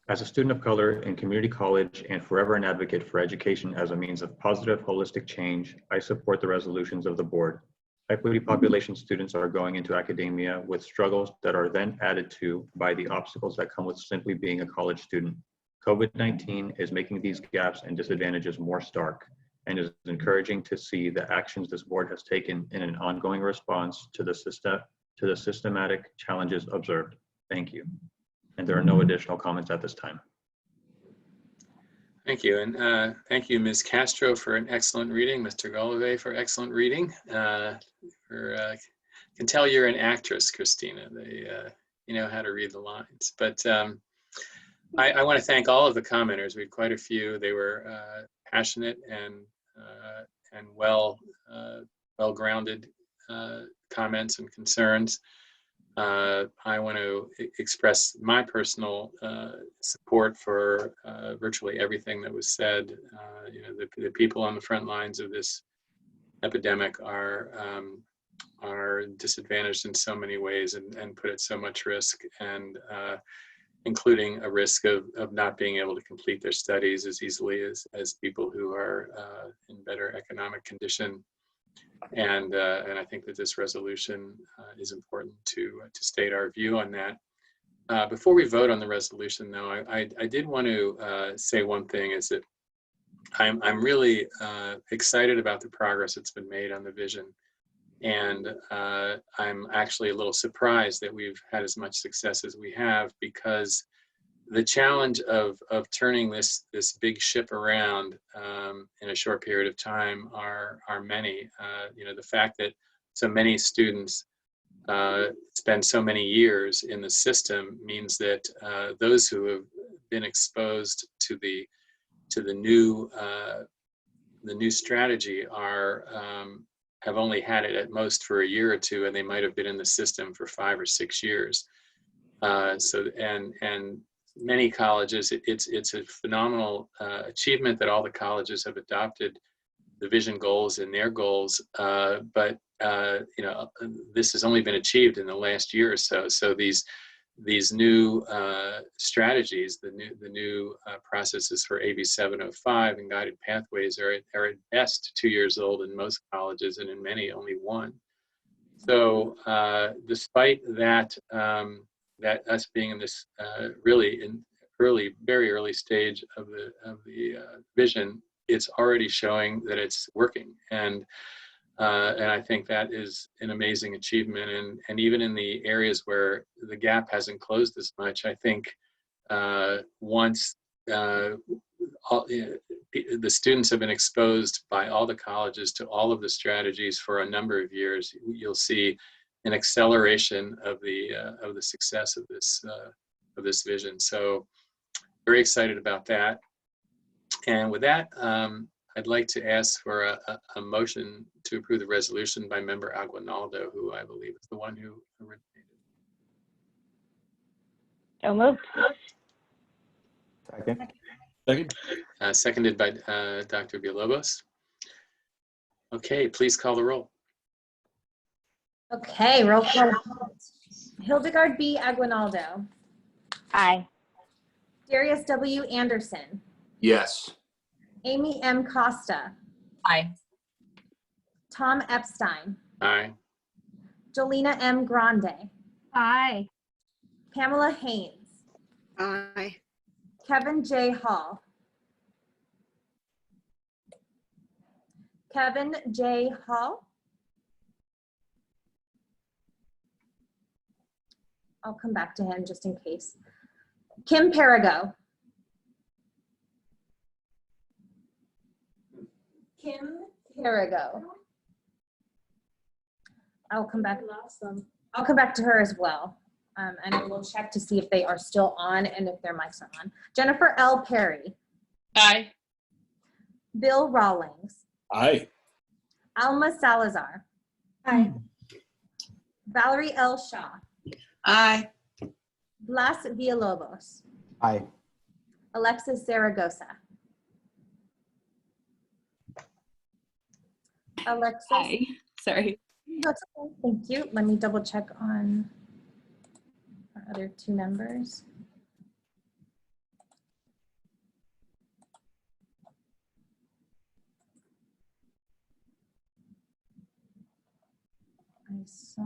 [SPEAKER 12] As a student of color in community college and forever an advocate for education as a means of positive, holistic change, I support the resolutions of the board. Equity population students are going into academia with struggles that are then added to by the obstacles that come with simply being a college student. COVID-19 is making these gaps and disadvantages more stark, and is encouraging to see the actions this board has taken in an ongoing response to the systematic challenges observed. Thank you. And there are no additional comments at this time.
[SPEAKER 1] Thank you, and thank you, Ms. Castro, for an excellent reading, Mr. Golovay for excellent reading. Can tell you're an actress, Christina. You know how to read the lines. But I want to thank all of the commenters. We had quite a few. They were passionate and well-grounded comments and concerns. I want to express my personal support for virtually everything that was said. You know, the people on the front lines of this epidemic are disadvantaged in so many ways and put at so much risk, and including a risk of not being able to complete their studies as easily as people who are in better economic condition. And I think that this resolution is important to state our view on that. Before we vote on the resolution, though, I did want to say one thing, is that I'm really excited about the progress that's been made on the vision. And I'm actually a little surprised that we've had as much success as we have, because the challenge of turning this big ship around in a short period of time are many. You know, the fact that so many students spend so many years in the system means that those who have been exposed to the new strategy have only had it at most for a year or two, and they might have been in the system for 5 or 6 years. And many colleges, it's a phenomenal achievement that all the colleges have adopted the vision goals and their goals, but you know, this has only been achieved in the last year or so. So these new strategies, the new processes for AB 705 and guided pathways are at best 2 years old in most colleges, and in many only 1. So despite that, that us being in this really in very early stage of the vision, it's already showing that it's working, and I think that is an amazing achievement. And even in the areas where the gap hasn't closed as much, I think once the students have been exposed by all the colleges to all of the strategies for a number of years, you'll see an acceleration of the success of this vision. So very excited about that. And with that, I'd like to ask for a motion to approve the resolution by Member Aguinaldo, who I believe is the one who originated.
[SPEAKER 21] So moved.
[SPEAKER 5] Second.
[SPEAKER 1] Seconded by Dr. Villalobos. Okay, please call the roll.
[SPEAKER 3] Okay, roll call. Hildegard B. Aguinaldo.
[SPEAKER 21] Aye.
[SPEAKER 3] Darius W. Anderson.
[SPEAKER 5] Yes.
[SPEAKER 3] Amy M. Costa.
[SPEAKER 10] Aye.
[SPEAKER 3] Tom Epstein.
[SPEAKER 1] Aye.
[SPEAKER 3] Jolena M. Grande.
[SPEAKER 9] Aye.
[SPEAKER 3] Pamela Haynes.
[SPEAKER 7] Aye.
[SPEAKER 3] Kevin J. Hall. Kevin J. Hall. I'll come back to him just in case. Kim Perigo. Kim Perigo. I'll come back. I'll come back to her as well. And I will check to see if they are still on and if their mics are on. Jennifer L. Perry.
[SPEAKER 13] Aye.
[SPEAKER 3] Bill Rawlings.
[SPEAKER 5] Aye.
[SPEAKER 3] Alma Salazar.
[SPEAKER 6] Aye.
[SPEAKER 3] Valerie L. Shaw.
[SPEAKER 20] Aye.
[SPEAKER 3] Blas Villalobos.
[SPEAKER 5] Aye.
[SPEAKER 3] Alexis Zaragoza. Alexis.
[SPEAKER 16] Aye. Sorry.
[SPEAKER 3] That's okay. Thank you. Let me double check on our other two members. I saw.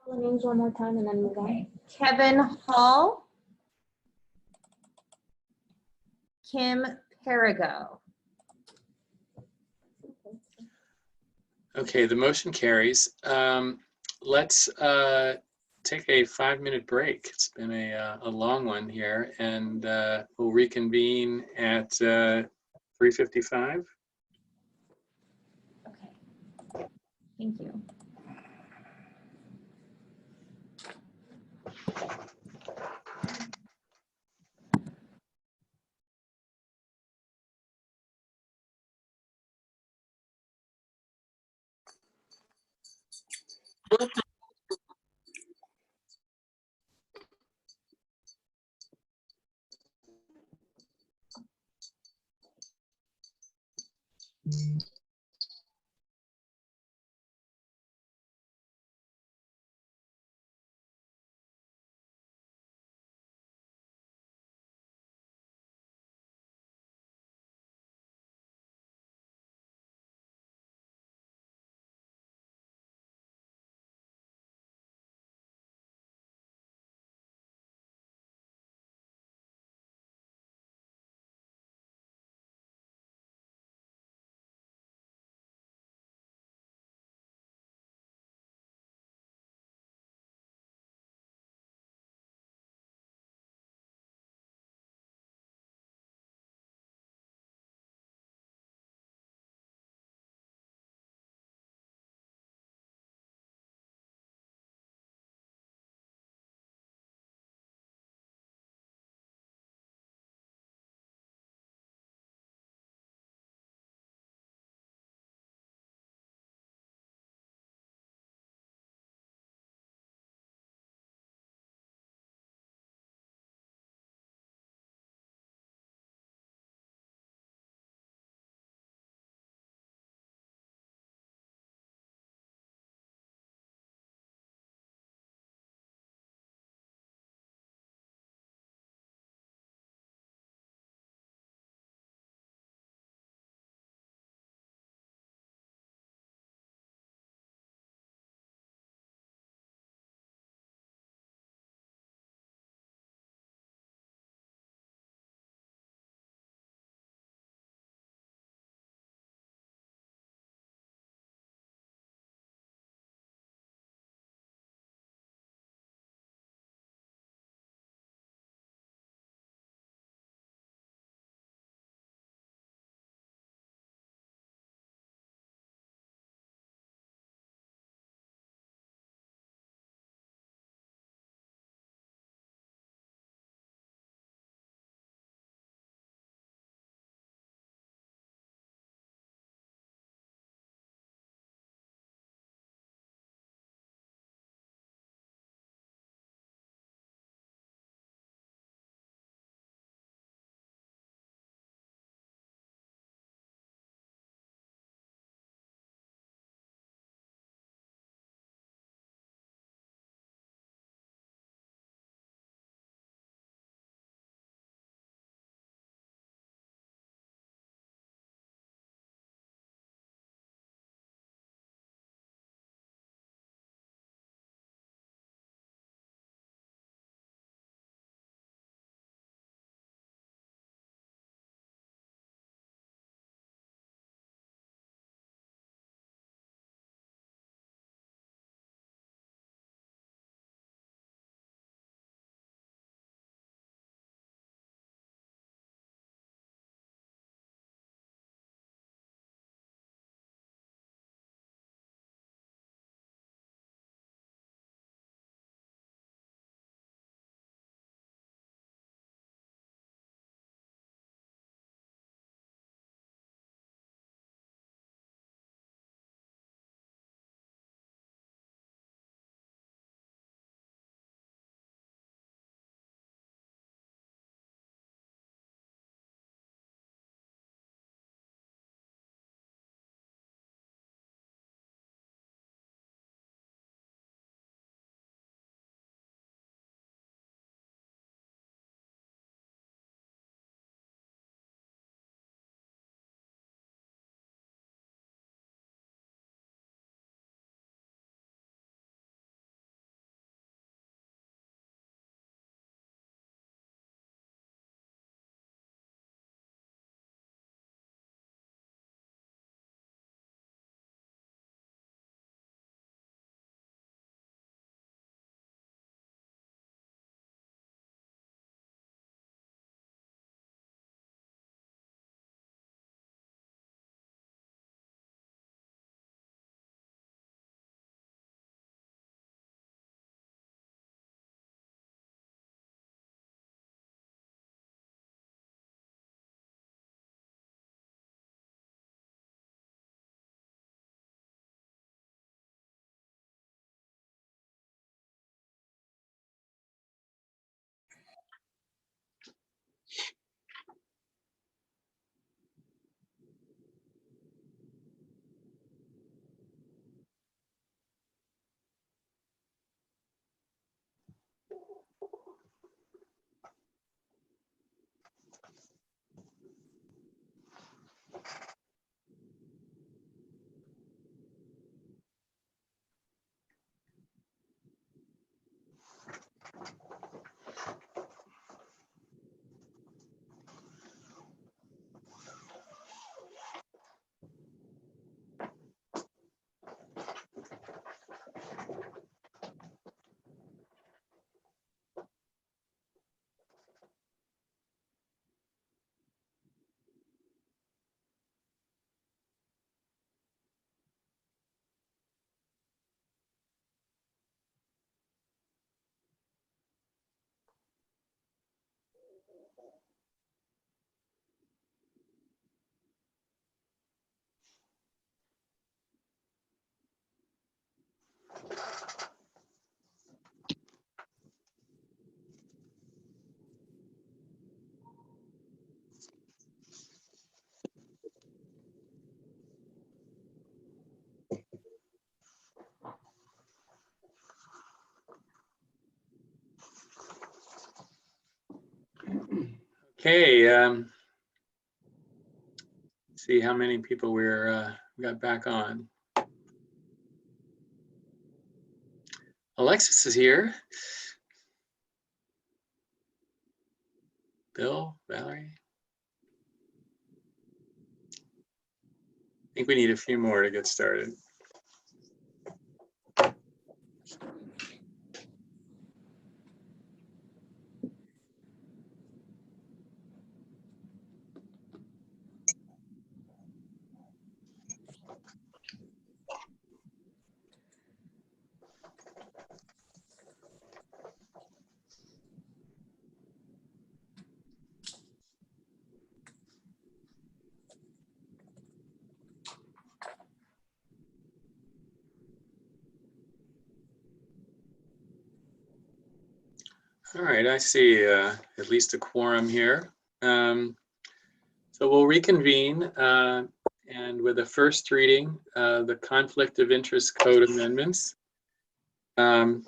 [SPEAKER 8] Call the names one more time and then move on.
[SPEAKER 3] Kevin Hall. Kim Perigo.
[SPEAKER 1] Okay, the motion carries. Let's take a 5-minute break. It's been a long one here, and we'll reconvene at 3:55.
[SPEAKER 3] Okay. Thank you.
[SPEAKER 1] Okay, see how many people we got back on. Alexis is here. Bill, Valerie. I think we need a few more to get started. All right, I see at least a quorum here. So we'll reconvene and with the first reading, the Conflict of Interest Code amendments. Item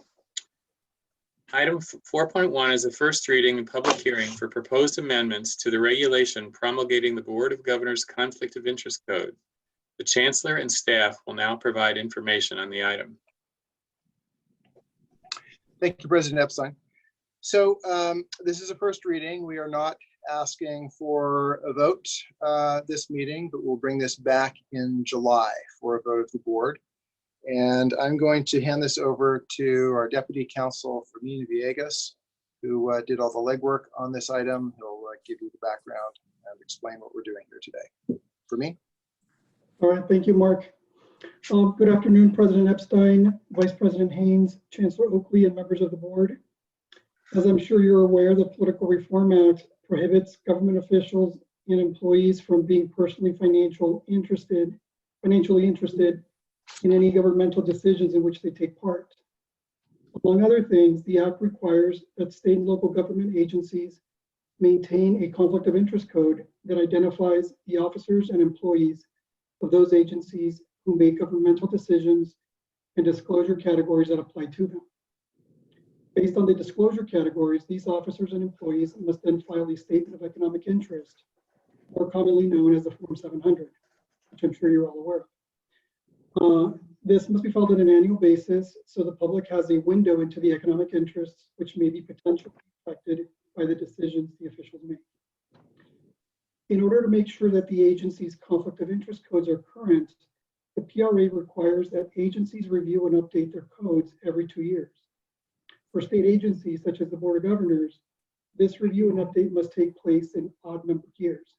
[SPEAKER 1] 4.1 is the first reading and public hearing for proposed amendments to the regulation promulgating the Board of Governors Conflict of Interest Code. The Chancellor and staff will now provide information on the item.
[SPEAKER 14] Thank you, President Epstein. So this is a first reading. We are not asking for a vote this meeting, but we'll bring this back in July for a vote of the board. And I'm going to hand this over to our Deputy Counsel, Fermina Villegas, who did all the legwork on this item. He'll give you the background and explain what we're doing here today. Fermina?
[SPEAKER 11] All right, thank you, Mark. Good afternoon, President Epstein, Vice President Haynes, Chancellor Oakley, and members of the board. As I'm sure you're aware, the Political Reform Act prohibits government officials and employees from being financially interested in any governmental decisions in which they take part. Among other things, the Act requires that state and local government agencies maintain a conflict of interest code that identifies the officers and employees of those agencies who make governmental decisions and disclosure categories that apply to them. Based on the disclosure categories, these officers and employees must then file a statement of economic interest, more commonly known as the Form 700, which I'm sure you're all aware of. This must be filed on an annual basis, so the public has a window into the economic interests which may be potentially affected by the decisions the officials make. In order to make sure that the agency's conflict of interest codes are current, the PRA requires that agencies review and update their codes every 2 years. For state agencies such as the Board of Governors, this review and update must take place in odd-numbered years.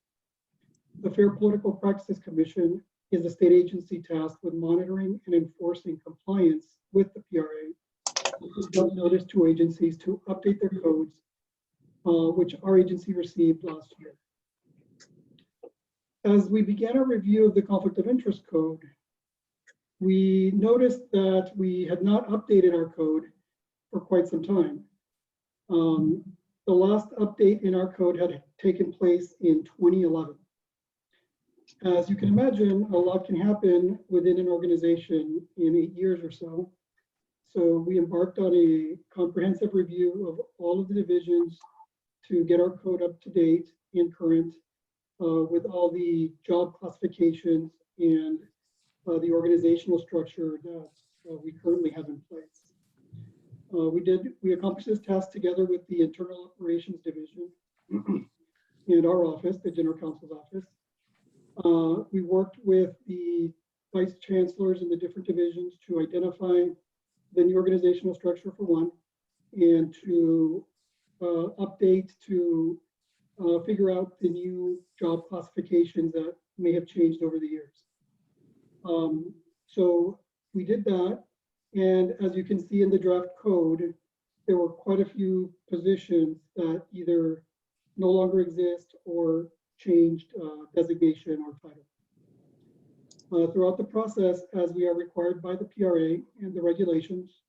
[SPEAKER 11] The Fair Political Practices Commission is a state agency tasked with monitoring and enforcing compliance with the PRA, which has dealt notice to agencies to update their codes, which our agency received last year. As we began our review of the Conflict of Interest Code, we noticed that we had not updated our code for quite some time. The last update in our code had taken place in 2011. As you can imagine, a lot can happen within an organization in 8 years or so. So we embarked on a comprehensive review of all of the divisions to get our code up to date and current with all the job classifications and the organizational structure that we currently have in place. We accomplished this task together with the Internal Operations Division and our office, the General Counsel's office. We worked with the vice chancellors in the different divisions to identify the new organizational structure for one, and to update to figure out the new job classifications that may have changed over the years. So we did that. And as you can see in the draft code, there were quite a few positions that either no longer exist or changed designation or title. Throughout the process, as we are required by the PRA and the regulations,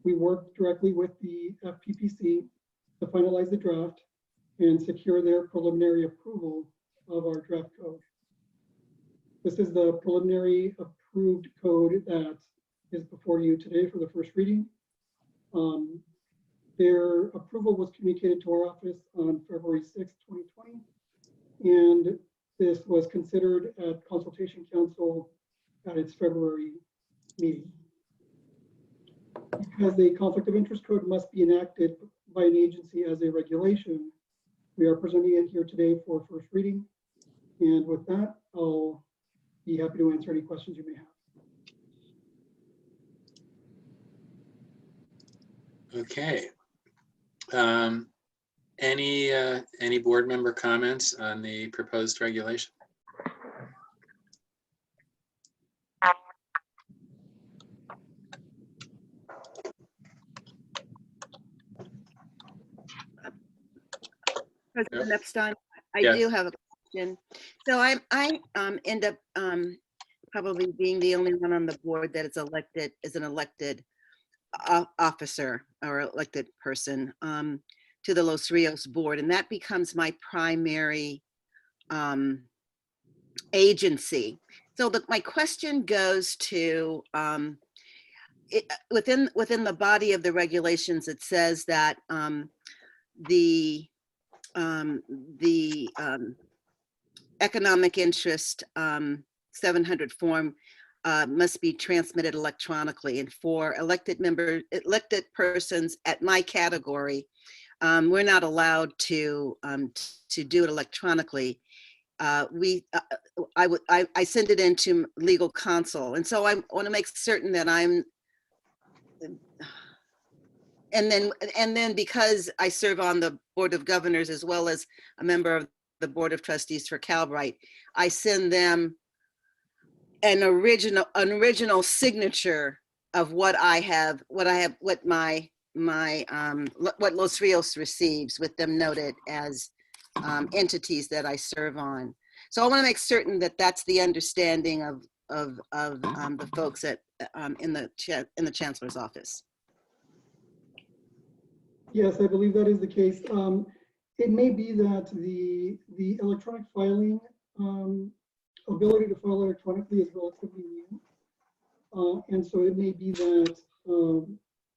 [SPEAKER 11] we work directly with the FPPC to finalize the draft and secure their preliminary approval of our draft code. This is the preliminary approved code that is before you today for the first reading. Their approval was communicated to our office on February 6, 2020, and this was considered at Consultation Council at its February meeting. Because the conflict of interest code must be enacted by an agency as a regulation, we are presenting it here today for first reading. And with that, I'll be happy to answer any questions you may have.
[SPEAKER 1] Okay. Any board member comments on the proposed regulation?
[SPEAKER 7] President Epstein, I
[SPEAKER 1] Yes.
[SPEAKER 7] do have a question. So I end up probably being the only one on the board that is elected as an elected officer or elected person to the Los Rios board, and that becomes my primary agency. So my question goes to within the body of the regulations. It says that the economic interest 700 form must be transmitted electronically, and for elected persons at my category, we're not allowed to do it electronically. I send it into legal counsel, and so I want to make certain that I'm. And then because I serve on the Board of Governors as well as a member of the Board of Trustees for Calbright, I send them an original signature of what Los Rios receives, with them noted as entities that I serve on. So I want to make certain that that's the understanding of the folks at in the Chancellor's office.
[SPEAKER 11] Yes, I believe that is the case. It may be that the electronic filing, ability to file electronically is relatively new. And so it may be that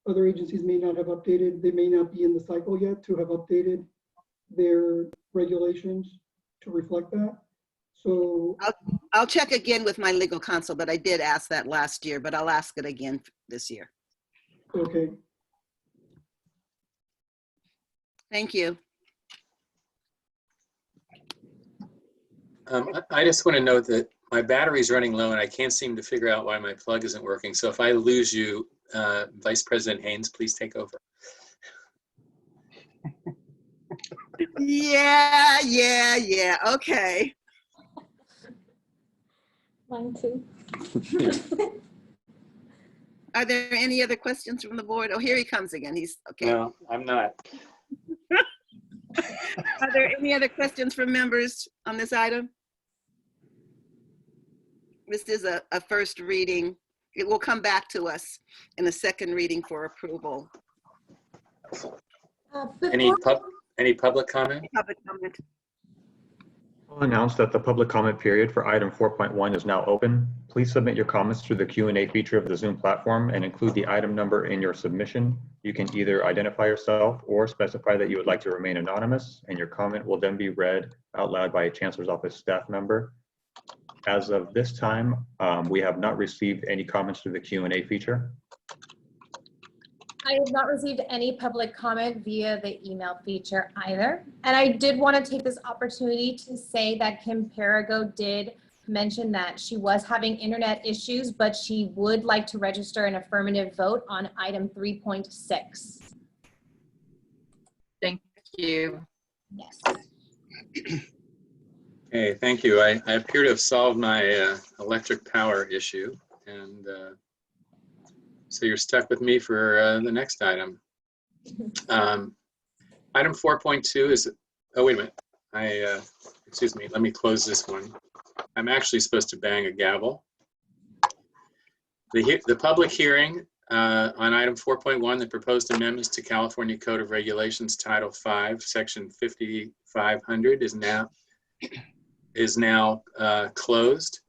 [SPEAKER 11] other agencies may not have updated, they may not be in the cycle yet to have updated their regulations to reflect that. So
[SPEAKER 7] I'll check again with my legal counsel, but I did ask that last year, but I'll ask it again this year.
[SPEAKER 11] Okay.
[SPEAKER 7] Thank you.
[SPEAKER 1] I just want to note that my battery's running low and I can't seem to figure out why my plug isn't working. So if I lose you, Vice President Haynes, please take over.
[SPEAKER 7] Yeah. Okay.
[SPEAKER 8] Mine too.
[SPEAKER 7] Are there any other questions from the board? Oh, here he comes again. He's okay.
[SPEAKER 1] No, I'm not.
[SPEAKER 7] Are there any other questions from members on this item? This is a first reading. It will come back to us in a second reading for approval.
[SPEAKER 1] Any public comment?
[SPEAKER 7] Public comment.
[SPEAKER 12] I'll announce that the public comment period for item 4.1 is now open. Please submit your comments through the Q&A feature of the Zoom platform and include the item number in your submission. You can either identify yourself or specify that you would like to remain anonymous, and your comment will then be read out loud by a Chancellor's Office staff member. As of this time, we have not received any comments through the Q&A feature.
[SPEAKER 3] I have not received any public comment via the email feature either. And I did want to take this opportunity to say that Kim Perigo did mention that she was having internet issues, but she would like to register an affirmative vote on item 3.6.
[SPEAKER 19] Thank you.
[SPEAKER 3] Yes.
[SPEAKER 1] Okay, thank you. I appear to have solved my electric power issue, and so you're stuck with me for the next item. Item 4.2 is Oh, wait a minute. Excuse me, let me close this one. I'm actually supposed to bang a gavel. The public hearing on item 4.1, the proposed amendments to California Code of Regulations, Title 5, Section 5500 is now closed.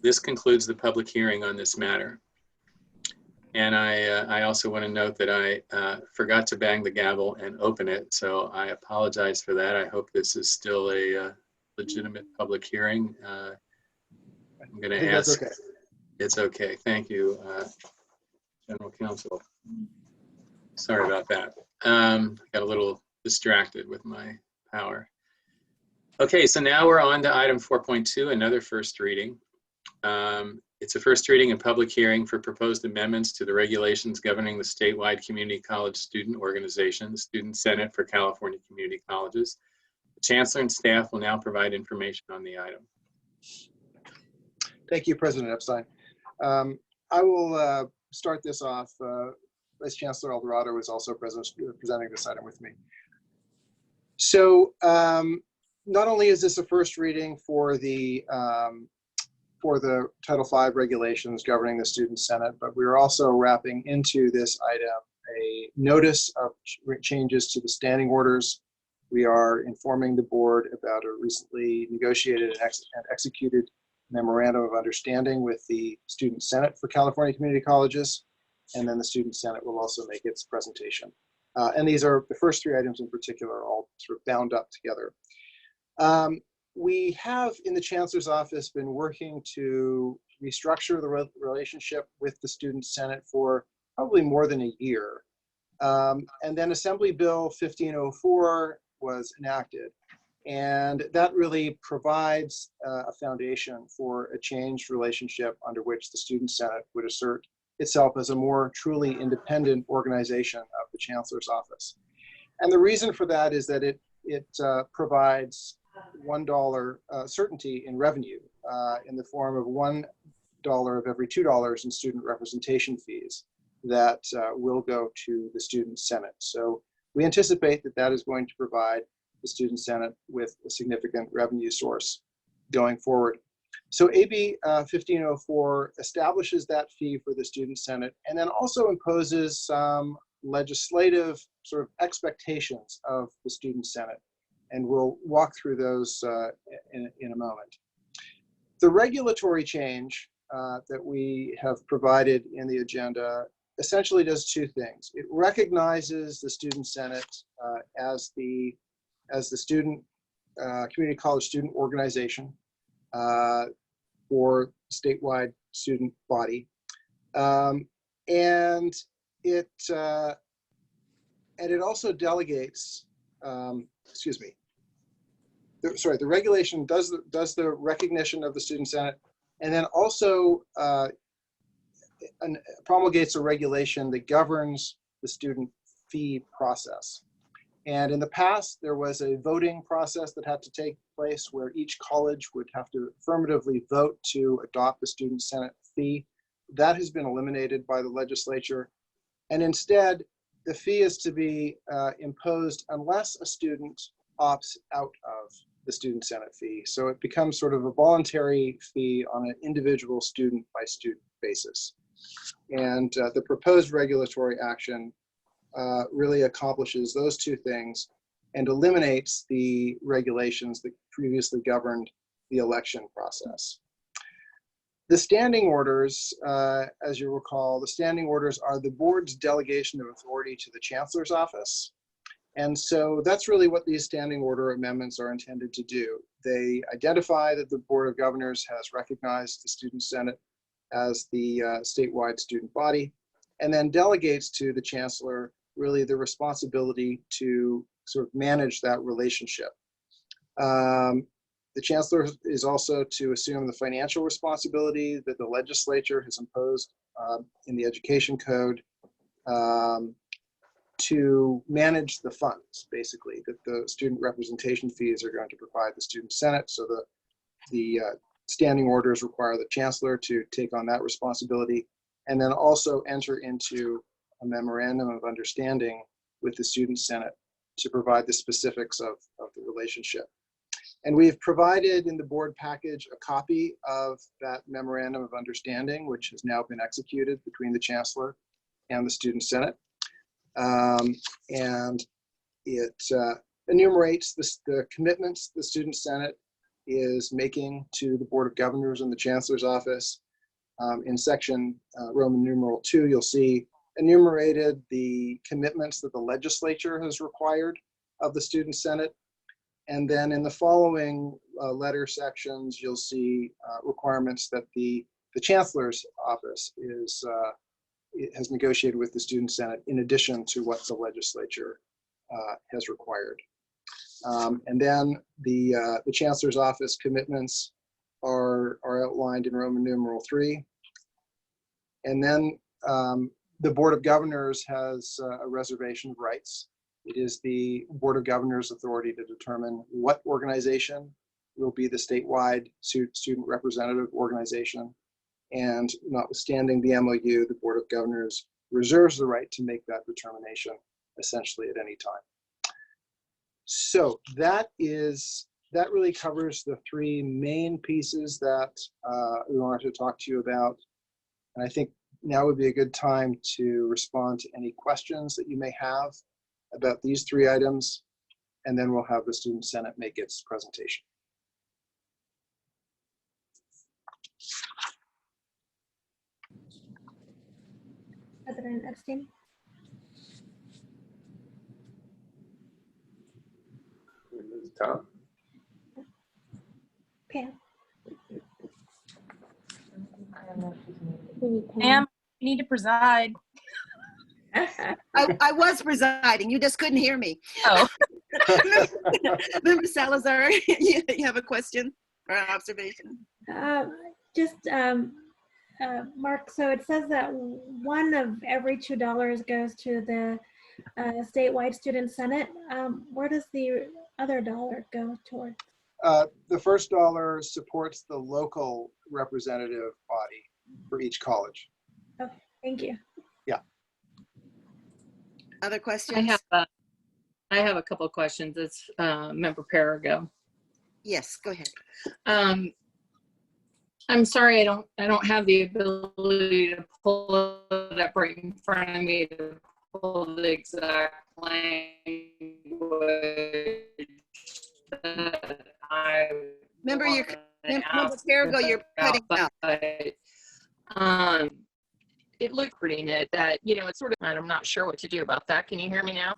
[SPEAKER 1] This concludes the public hearing on this matter. And I also want to note that I forgot to bang the gavel and open it, so I apologize for that. I hope this is still a legitimate public hearing. I'm going to ask.
[SPEAKER 14] That's okay.
[SPEAKER 1] It's okay. Thank you, General Counsel. Sorry about that. Got a little distracted with my power. Okay, so now we're on to item 4.2, another first reading. It's a first reading and public hearing for proposed amendments to the regulations governing the statewide community college student organization, the Student Senate for California Community Colleges. The Chancellor and staff will now provide information on the item.
[SPEAKER 14] Thank you, President Epstein. I will start this off. Vice Chancellor Alvarado is also presenting this item with me. So not only is this a first reading for the Title V regulations governing the Student Senate, but we're also wrapping into this item a notice of changes to the standing orders. We are informing the board about a recently negotiated and executed memorandum of understanding with the Student Senate for California Community Colleges, and then the Student Senate will also make its presentation. And these are, the first three items in particular, are all sort of bound up together. We have, in the Chancellor's office, been working to restructure the relationship with the Student Senate for probably more than a year. And then Assembly Bill 1504 was enacted. And that really provides a foundation for a changed relationship under which the Student Senate would assert itself as a more truly independent organization of the Chancellor's office. And the reason for that is that it provides $1 certainty in revenue in the form of $1 of every $2 in student representation fees that will go to the Student Senate. So we anticipate that that is going to provide the Student Senate with a significant revenue source going forward. So AB 1504 establishes that fee for the Student Senate and then also imposes some legislative sort of expectations of the Student Senate. And we'll walk through those in a moment. The regulatory change that we have provided in the agenda essentially does two things. It recognizes the Student Senate as the student community college student organization for statewide student body, and it also delegates. Excuse me. The regulation does the recognition of the Student Senate, and then also promulgates a regulation that governs the student fee process. And in the past, there was a voting process that had to take place where each college would have to affirmatively vote to adopt the Student Senate fee. That has been eliminated by the legislature. And instead, the fee is to be imposed unless a student opts out of the Student Senate fee. So it becomes sort of a voluntary fee on an individual student by student basis. And the proposed regulatory action really accomplishes those two things and eliminates the regulations that previously governed the election process. The standing orders, as you recall, the standing orders are the board's delegation of authority to the Chancellor's office. And so that's really what these standing order amendments are intended to do. They identify that the Board of Governors has recognized the Student Senate as the statewide student body, and then delegates to the Chancellor really the responsibility to sort of manage that relationship. The Chancellor is also to assume the financial responsibility that the legislature has imposed in the Education Code to manage the funds, basically, that the student representation fees are going to provide the Student Senate. So the standing orders require the Chancellor to take on that responsibility. and then also enter into a memorandum of understanding with the Student Senate to provide the specifics of the relationship. And we've provided in the board package a copy of that memorandum of understanding, which has now been executed between the Chancellor and the Student Senate. And it enumerates the commitments the Student Senate is making to the Board of Governors and the Chancellor's office. In section Roman numeral 2, you'll see enumerated the commitments that the legislature has required of the Student Senate. And then in the following letter sections, you'll see requirements that the Chancellor's office has negotiated with the Student Senate in addition to what the legislature has required. And then the Chancellor's office commitments are outlined in Roman numeral 3. And then the Board of Governors has a reservation of rights. It is the Board of Governors' authority to determine what organization will be the statewide student representative organization. And notwithstanding the MOU, the Board of Governors reserves the right to make that determination essentially at any time. So that really covers the 3 main pieces that we wanted to talk to you about. And I think now would be a good time to respond to any questions that you may have about these 3 items, and then we'll have the Student Senate make its presentation.
[SPEAKER 6] President Epstein.
[SPEAKER 2] Tom?
[SPEAKER 6] Pam.
[SPEAKER 10] Pam, you need to preside.
[SPEAKER 7] I was presiding. You just couldn't hear me.
[SPEAKER 10] Oh.
[SPEAKER 7] Member Salazar, you have a question or an observation?
[SPEAKER 6] Mark, so it says that 1 of every $2 goes to the statewide Student Senate. Where does the other dollar go toward?
[SPEAKER 14] The first dollar supports the local representative body for each college.
[SPEAKER 6] Okay, thank you.
[SPEAKER 14] Yeah.
[SPEAKER 7] Other questions?
[SPEAKER 19] I have a couple of questions. It's Member Perigo.
[SPEAKER 7] Yes, go ahead.
[SPEAKER 19] I'm sorry, I don't have the ability to pull it up right in front of me to pull the exact language that I
[SPEAKER 7] Member Perigo, you're cutting out.
[SPEAKER 19] But, it looked pretty neat that, it's sort of, I'm not sure what to do about that. Can you hear me now?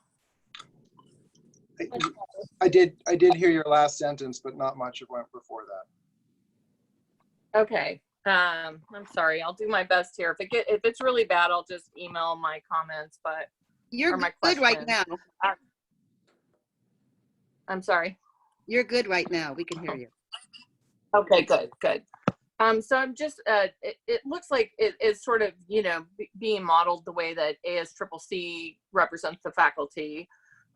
[SPEAKER 14] I did hear your last sentence, but not much of what before that.
[SPEAKER 19] Okay. I'm sorry. I'll do my best here. If it's really bad, I'll just email my comments. But
[SPEAKER 7] you're good right now.
[SPEAKER 19] I'm sorry.
[SPEAKER 7] You're good right now. We can hear you.
[SPEAKER 19] Okay. Good. So I'm just. It looks like it is sort of being modeled the way that ASCCC represents the faculty.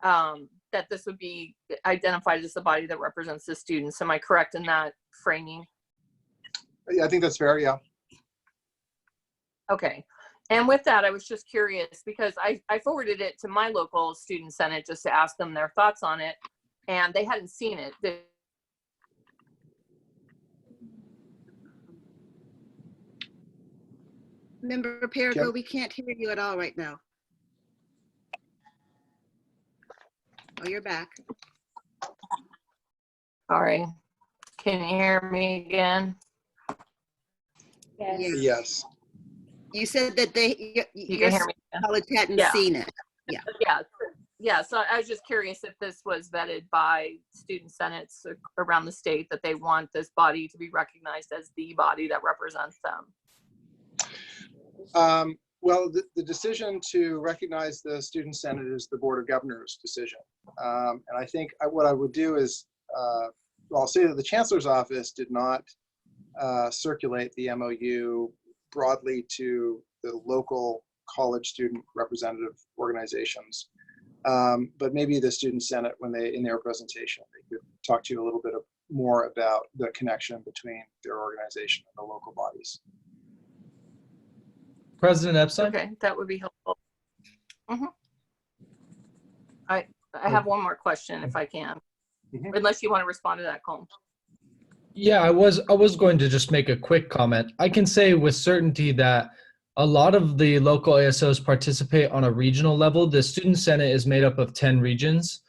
[SPEAKER 19] That this would be identified as the body that represents the students. Am I correct in that framing?
[SPEAKER 14] Yeah, I think that's fair, yeah.
[SPEAKER 19] Okay. And with that, I was just curious because I forwarded it to my local Student Senate just to ask them their thoughts on it, and they hadn't seen it.
[SPEAKER 7] Member Perigo, we can't hear you at all right now. Oh, you're back.
[SPEAKER 19] Sorry. Can you hear me again?
[SPEAKER 14] Yes.
[SPEAKER 7] You said that
[SPEAKER 19] you can hear me.
[SPEAKER 7] College hadn't seen it.
[SPEAKER 19] Yeah. So I was just curious if this was vetted by student senates around the state that they want this body to be recognized as the body that represents them.
[SPEAKER 14] Well, the decision to recognize the Student Senate is the Board of Governors' decision. And I think what I would do is, I'll say that the Chancellor's office did not circulate the MOU broadly to the local college student representative organizations. But maybe the Student Senate, when in their presentation, they could talk to you a little bit more about the connection between their organization and the local bodies.
[SPEAKER 17] President Epstein?
[SPEAKER 19] Okay, that would be helpful. I have one more question if I can, unless you want to respond to that, Colm.
[SPEAKER 17] Yeah, I was going to just make a quick comment. I can say with certainty that a lot of the local ASOs participate on a regional level. The Student Senate is made up of 10 regions.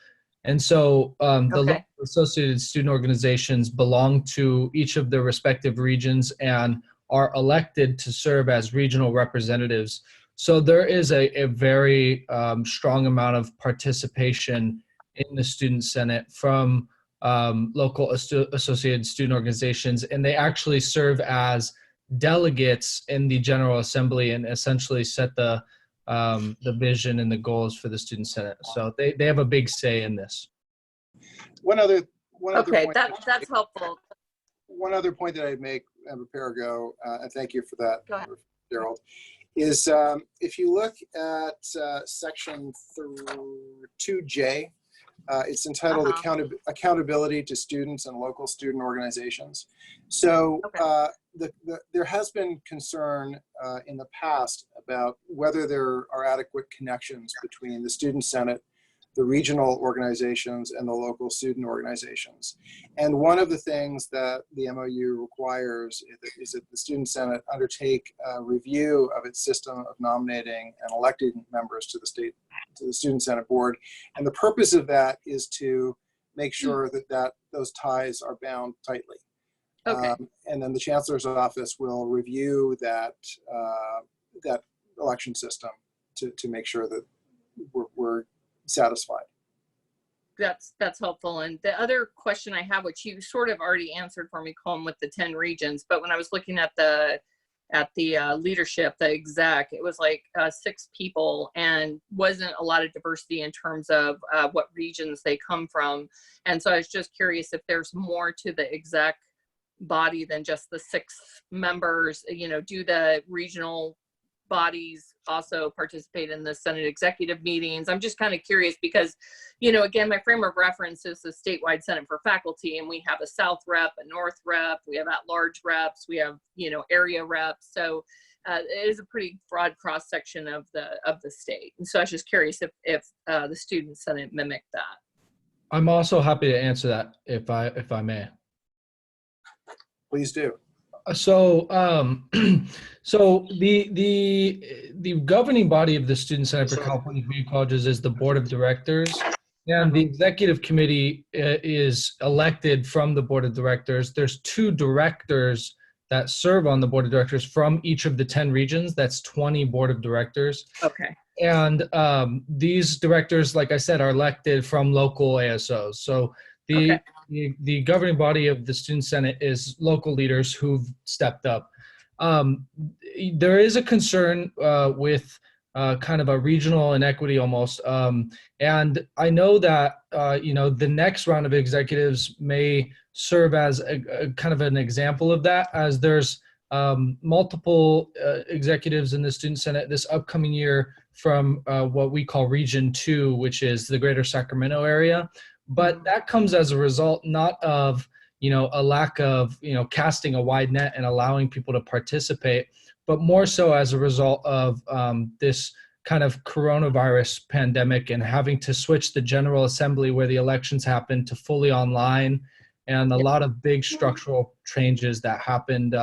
[SPEAKER 17] And so the local associated student organizations belong to each of their respective regions and are elected to serve as regional representatives. So there is a very strong amount of participation in the Student Senate from local associated student organizations, and they actually serve as delegates in the General Assembly and essentially set the vision and the goals for the Student Senate. So they have a big say in this.
[SPEAKER 14] One other
[SPEAKER 19] Okay,
[SPEAKER 14] point
[SPEAKER 19] that's helpful.
[SPEAKER 14] One other point that I'd make, Perigo, and thank you for that,
[SPEAKER 19] Go ahead.
[SPEAKER 14] Gerald, is if you look at section 2J, it's entitled Accountability to Students and Local Student Organizations. So there has been concern in the past about whether there are adequate connections between the Student Senate, the regional organizations, and the local student organizations. And one of the things that the MOU requires is that the Student Senate undertake a review of its system of nominating and electing members to the Student Senate board. And the purpose of that is to make sure that those ties are bound tightly. And then the Chancellor's office will review that election system to make sure that we're satisfied.
[SPEAKER 19] That's helpful. And the other question I have, which you sort of already answered for me, Colm, with the 10 regions, but when I was looking at the leadership, the exec, it was like 6 people and wasn't a lot of diversity in terms of what regions they come from. And so I was just curious if there's more to the exec body than just the 6 members. You know, do the regional bodies also participate in the Senate executive meetings? I'm just kind of curious because, you know, again, my frame of reference is the statewide Senate for faculty, and we have a South rep, a North rep, we have at-large reps, we have, you know, area reps. So it is a pretty broad cross section of the state. And so I was just curious if the Student Senate mimicked that. I'm also happy to answer that if I may.
[SPEAKER 14] Please do.
[SPEAKER 17] So, so the governing body of the Student Senate for California Community Colleges is the Board of Directors, and the Executive Committee is elected from the Board of Directors. There's 2 directors that serve on the Board of Directors from each of the 10 regions. That's 20 Board of Directors.
[SPEAKER 19] Okay.
[SPEAKER 17] And these directors, like I said, are elected from local ASOs. So the governing body of the Student Senate is local leaders who've stepped up. There is a concern with kind of a regional inequity almost. And I know that, you know, the next round of executives may serve as a kind of an example of that, as there's multiple executives in the Student Senate this upcoming year from what we call Region 2, which is the greater Sacramento area. But that comes as a result not of, you know, a lack of, you know, casting a wide net and allowing people to participate, but more so as a result of this kind of coronavirus pandemic and having to switch the General Assembly where the elections happen to fully online, and a lot of big structural changes that happened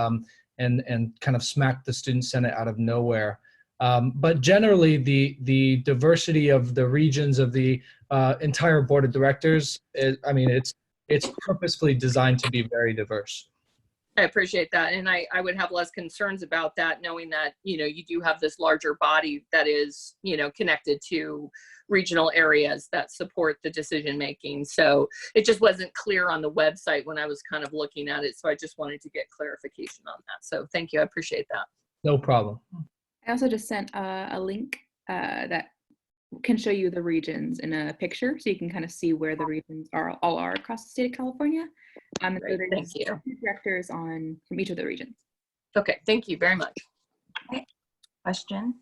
[SPEAKER 17] and kind of smacked the Student Senate out of nowhere. But generally, the diversity of the regions of the entire Board of Directors, I mean, it's purposefully designed to be very diverse.
[SPEAKER 19] I appreciate that. And I would have less concerns about that, knowing that, you know, you do have this larger body that is, you know, connected to regional areas that support the decision making. So it just wasn't clear on the website when I was kind of looking at it. So I just wanted to get clarification on that. So thank you. I appreciate that.
[SPEAKER 17] No problem.
[SPEAKER 16] I also just sent a link that can show you the regions in a picture, so you can kind of see where the regions all are across the state of California. So there's
[SPEAKER 19] thank you.
[SPEAKER 16] 2 directors from each of the regions.
[SPEAKER 19] Okay, thank you very much.
[SPEAKER 10] Okay. Question,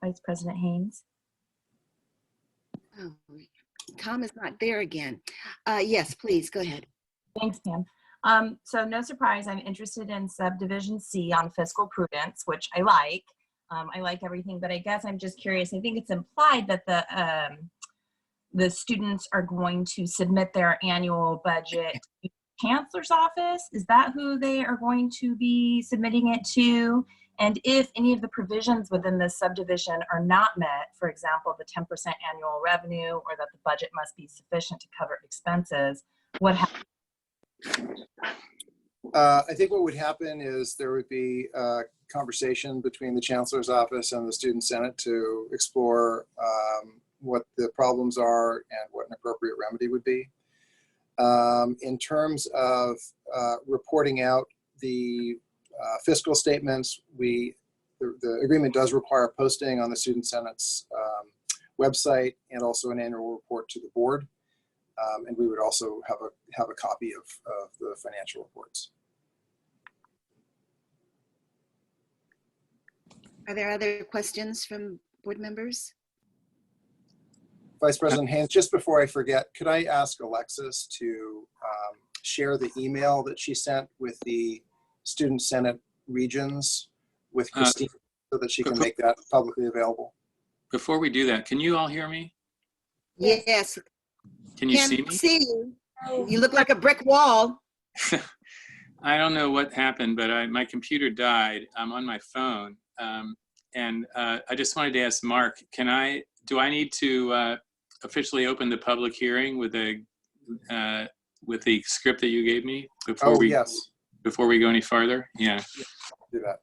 [SPEAKER 10] Vice President Haynes.
[SPEAKER 7] Oh, Tom is not there again. Yes, please go ahead.
[SPEAKER 10] Thanks, Pam. So no surprise, I'm interested in subdivision C on fiscal prudence, which I like. I like everything, but I guess I'm just curious. I think it's implied that the students are going to submit their annual budget to the chancellor's office. Is that who they are going to be submitting it to? And if any of the provisions within this subdivision are not met, for example, the 10% annual revenue, or that the budget must be sufficient to cover expenses, what happens?
[SPEAKER 14] I think what would happen is there would be a conversation between the chancellor's office and the student senate to explore what the problems are and what an appropriate remedy would be. In terms of reporting out the fiscal statements, the agreement does require posting on the student senate's website and also an annual report to the board. And we would also have a copy of the financial reports.
[SPEAKER 7] Are there other questions from board members?
[SPEAKER 14] Vice President Haynes, just before I forget, could I ask Alexis to share the email that she sent with the Student Senate regions with Christine so that she can make that publicly available?
[SPEAKER 1] Before we do that, can you all hear me?
[SPEAKER 7] Yes.
[SPEAKER 1] Can you see
[SPEAKER 7] Can't
[SPEAKER 1] me?
[SPEAKER 7] see you. You look like a brick wall.
[SPEAKER 1] I don't know what happened, but my computer died. I'm on my phone. And I just wanted to ask Mark, do I need to officially open the public hearing with the script that you gave me before we go any farther? Yeah.
[SPEAKER 14] Do that.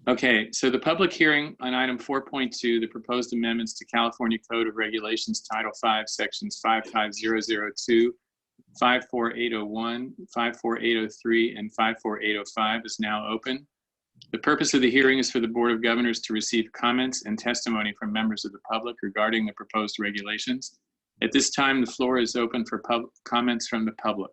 [SPEAKER 1] Okay, so the public hearing on item 4.2, the proposed amendments to California Code of Regulations, Title V, Sections 55002, 54801, 54803, and 54805 is now open. The purpose of the hearing is for the Board of Governors to receive comments and testimony from members of the public regarding the proposed regulations. At this time, the floor is open for comments from the public.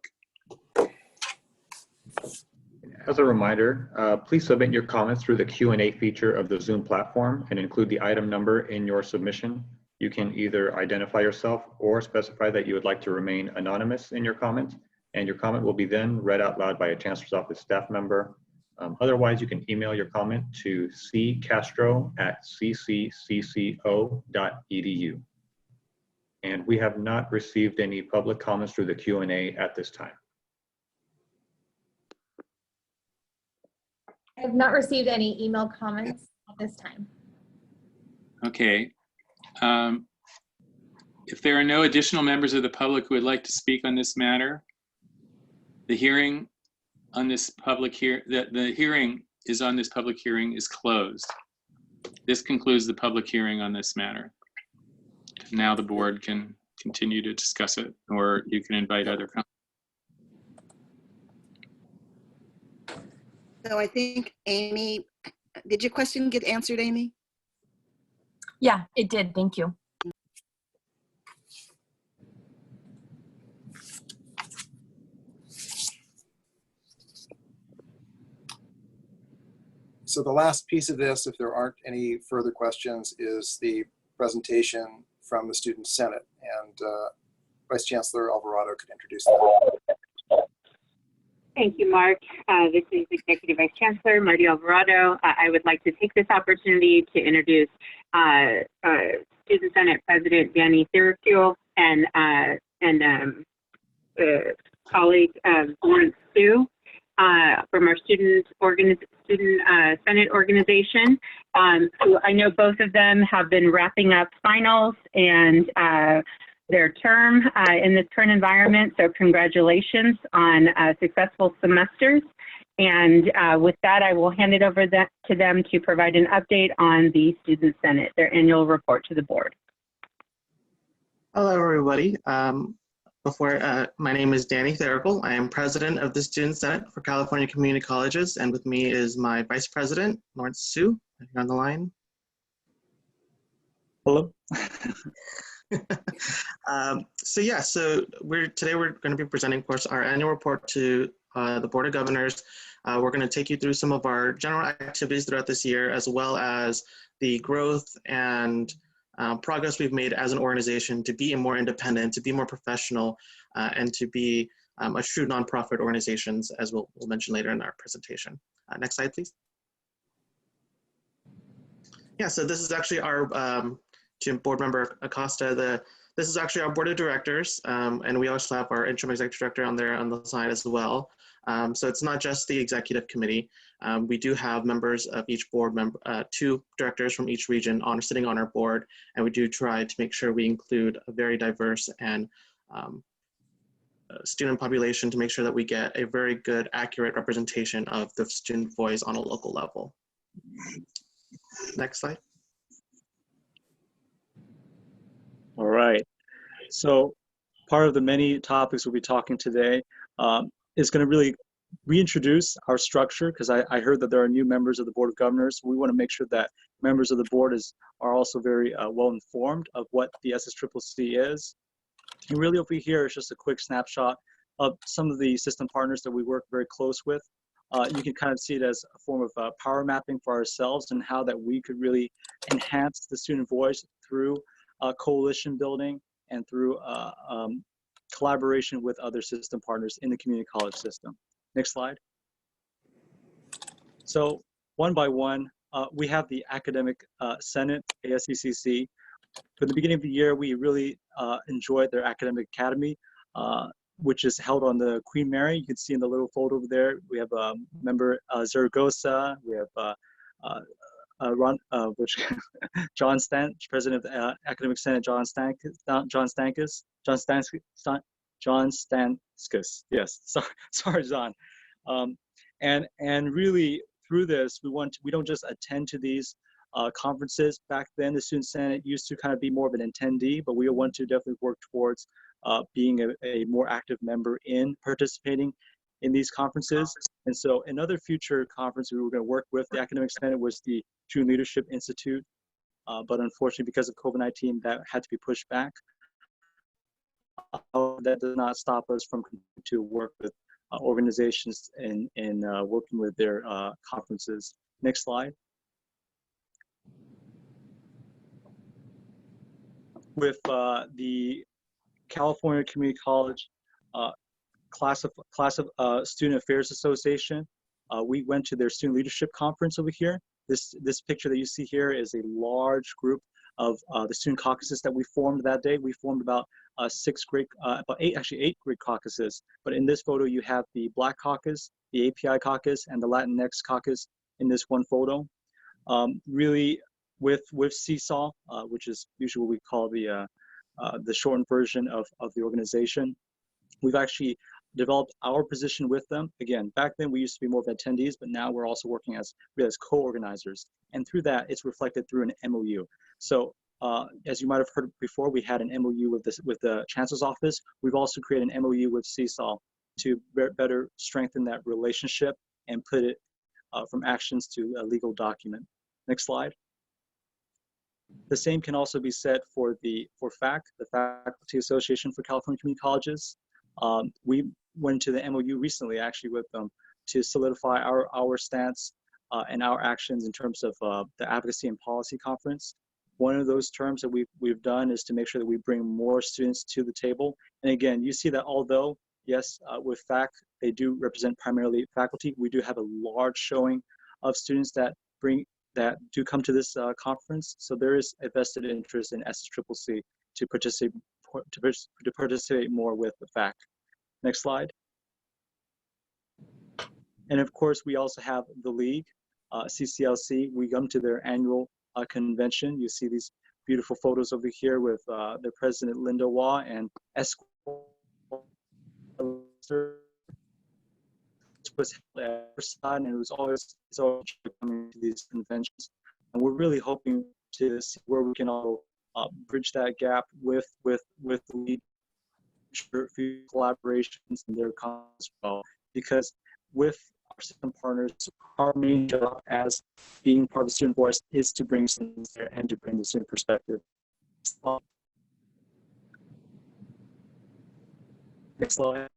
[SPEAKER 12] As a reminder, please submit your comments through the Q&A feature of the Zoom platform and include the item number in your submission. You can either identify yourself or specify that you would like to remain anonymous in your comment, and your comment will be then read out loud by a Chancellor's Office staff member. Otherwise, you can email your comment to ccastro@cccco.edu. And we have not received any public comments through the Q&A at this time.
[SPEAKER 3] I have not received any email comments at this time.
[SPEAKER 1] Okay. If there are no additional members of the public who would like to speak on this matter, the hearing on this public the hearing is on this public hearing is closed. This concludes the public hearing on this matter. Now the board can continue to discuss it, or you can invite other comments.
[SPEAKER 7] So I think, Amy, did your question get answered, Amy?
[SPEAKER 10] Yeah, it did. Thank you.
[SPEAKER 14] So the last piece of this, if there aren't any further questions, is the presentation from the Student Senate. And Vice Chancellor Alvarado could introduce that.
[SPEAKER 4] Thank you, Mark. This is Executive Vice Chancellor Marty Alvarado. I would like to take this opportunity to introduce Student Senate President Danny Thirifule and colleague Lawrence Sue from our Student Senate organization, who I know both of them have been wrapping up finals and their term in this current environment. So congratulations on successful semesters. And with that, I will hand it over to them to provide an update on the Student Senate, their annual report to the board.
[SPEAKER 15] Hello, everybody. My name is Danny Therical. I am president of the Student Senate for California Community Colleges, and with me is my vice president, Lawrence Sue, on the line.
[SPEAKER 22] Hello.
[SPEAKER 15] So today we're going to be presenting, of course, our annual report to the Board of Governors. We're going to take you through some of our general activities throughout this year, as well as the growth and progress we've made as an organization to be more independent, to be more professional, and to be a true nonprofit organizations, as we'll mention later in our presentation. Next slide, please. Yeah, so this is actually our, to Board Member Acosta, this is actually our Board of Directors, and we also have our Interim Executive Director on there on the side as well. So it's not just the Executive Committee. We do have members of each board member, 2 directors from each region sitting on our board, and we do try to make sure we include a very diverse and student population to make sure that we get a very good, accurate representation of the student voice on a local level. Next slide.
[SPEAKER 18] All right. So part of the many topics we'll be talking today is going to really reintroduce our structure, because I heard that there are new members of the Board of Governors. We want to make sure that members of the board are also very well informed of what the SSCCC is. And really over here is just a quick snapshot of some of the system partners that we work very close with. You can kind of see it as a form of power mapping for ourselves and how that we could really enhance the student voice through coalition building and through collaboration with other system partners in the community college system. Next slide. So one by one, we have the Academic Senate, ASCCC. For the beginning of the year, we really enjoyed their Academic Academy, which is held on the Queen Mary. You can see in the little photo over there, we have member Zaragoza, we have John President of the Academic Senate, John Stankis. Yes, sorry, John. And really through this, we don't just attend to these conferences. Back then, the Student Senate used to kind of be more of an attendee, but we want to definitely work towards being a more active member in participating in these conferences. And so another future conference we were going to work with the Academic Senate was the Student Leadership Institute. But unfortunately, because of COVID-19, that had to be pushed back. That does not stop us from continuing to work with organizations in working with their conferences. Next slide. With the California Community College Class of Student Affairs Association, we went to their Student Leadership Conference over here. This picture that you see here is a large group of the student caucuses that we formed that day. We formed about eight great caucuses. But in this photo, you have the Black Caucus, the API Caucus, and the Latinx Caucus in this one photo. Really, with CCC, which is usually what we call the shortened version of the organization, we've actually developed our position with them. Again, back then we used to be more of attendees, but now we're also working as co-organizers. And through that, it's reflected through an MOU. So as you might have heard before, we had an MOU with the Chancellor's Office. We've also created an MOU with CCC to better strengthen that relationship and put it from actions to a legal document. Next slide. The same can also be said for FAC, the Faculty Association for California Community Colleges. We went to the MOU recently, actually, with them to solidify our stance and our actions in terms of the Advocacy and Policy Conference. One of those terms that we've done is to make sure that we bring more students to the table. And again, you see that although, yes, with FAC, they do represent primarily faculty, we do have a large showing of students that do come to this conference. So there is a vested interest in SSCCC to participate more with the FAC. Next slide. And of course, we also have the League, CCLC. We come to their annual convention. You see these beautiful photos over here with their president, Linda Wah, and was held at Versailles, and it was always coming to these conventions. And we're really hoping to see where we can all bridge that gap with the League, future collaborations and their cause as well. Because with our system partners, our main job as being part of the student voice is to bring students there and to bring the student perspective. Next slide.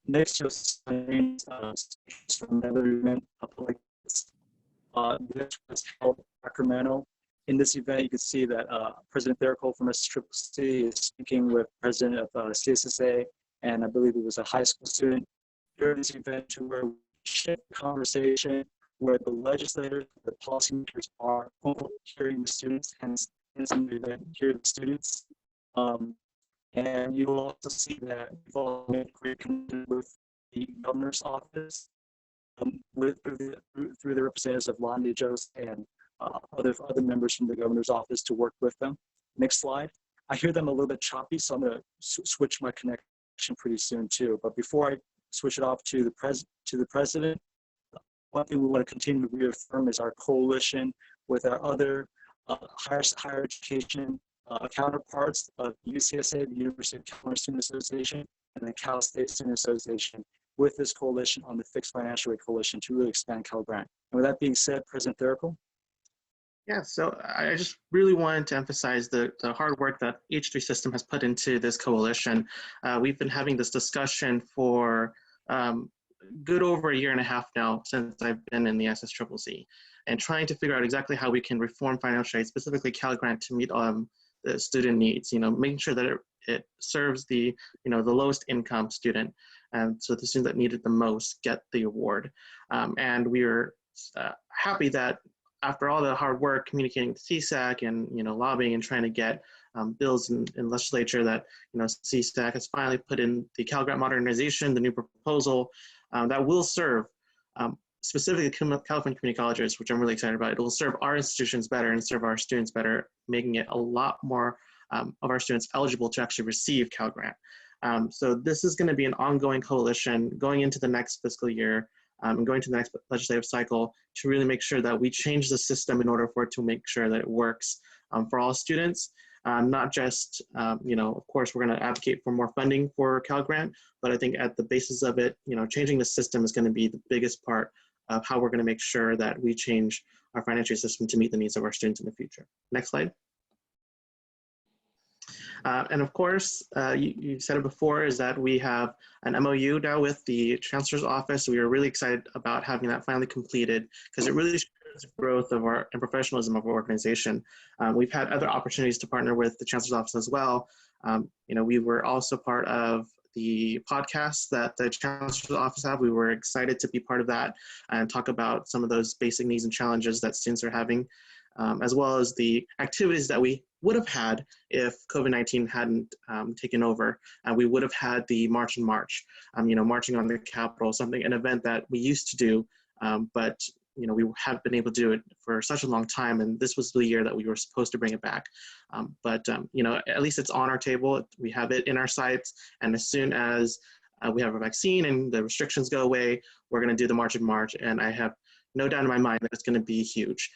[SPEAKER 18] Next, just from another event like this. This was held in Sacramento. In this event, you can see that President Therico from SSCCC is speaking with President of CSSA and I believe it was a high school student during this event to where we shift the conversation where the legislators, the policymakers are hearing the students, hence in the event, hear the students. And you will also see that we've all made great commitment with the governor's office, through the representatives of Lonnie Jose and other members from the governor's office to work with them. Next slide. I hear them a little bit choppy, so I'm going to switch my connection pretty soon too. But before I switch it off to the president, one thing we want to continue to reaffirm is our coalition with our other higher education counterparts of UCSA, the University of California Student Association, and the Cal State Student Association, with this coalition on the Fixed Financial Aid Coalition to really expand Cal Grant. And with that being said, President Therical.
[SPEAKER 15] Yeah, so I just really wanted to emphasize the hard work that H3 System has put into this coalition. We've been having this discussion for good over a year and a half now since I've been in the SSCCC, and trying to figure out exactly how we can reform financial aid, specifically Cal Grant, to meet the student needs, making sure that it serves the lowest income student, and so the student that needed the most get the award. And we are happy that after all the hard work communicating to CSAC and lobbying and trying to get bills in legislature, that CSAC has finally put in the Cal Grant modernization, the new proposal that will serve specifically California community colleges, which I'm really excited about. It will serve our institutions better and serve our students better, making it a lot more of our students eligible to actually receive Cal Grant. So this is going to be an ongoing coalition going into the next fiscal year and going to the next legislative cycle to really make sure that we change the system in order for it to make sure that it works for all students. Not just, of course, we're going to advocate for more funding for Cal Grant, but I think at the basis of it, changing the system is going to be the biggest part of how we're going to make sure that we change our financial system to meet the needs of our students in the future. Next slide. And of course, you said it before, is that we have an MOU now with the Chancellor's Office. We are really excited about having that finally completed, because it really shows the growth of our and professionalism of our organization. We've had other opportunities to partner with the Chancellor's Office as well. We were also part of the podcast that the Chancellor's Office have. We were excited to be part of that and talk about some of those basic needs and challenges that students are having, as well as the activities that we would have had if COVID-19 hadn't taken over. We would have had the March and March, marching on the Capitol, an event that we used to do, but we haven't been able to do it for such a long time, and this was the year that we were supposed to bring it back. At least it's on our table. We have it in our sights, and as soon as we have a vaccine and the restrictions go away, we're going to do the March and March, and I have no doubt in my mind that it's going to be huge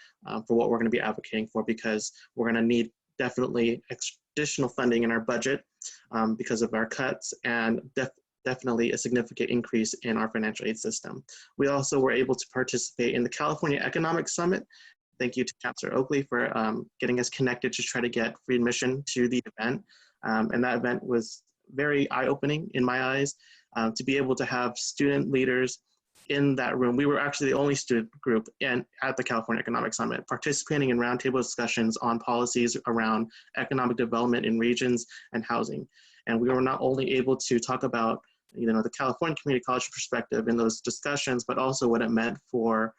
[SPEAKER 15] for what we're going to be advocating for, because we're going to need definitely additional funding in our budget because of our cuts, and definitely a significant increase in our financial aid system. We also were able to participate in the California Economic Summit. Thank you to Chancellor Oakley for getting us connected to try to get free admission to the event. And that event was very eye-opening in my eyes, to be able to have student leaders in that room. We were actually the only student group at the California Economic Summit participating in roundtable discussions on policies around economic development in regions and housing. And we were not only able to talk about the California community college perspective in those discussions, but also what it meant for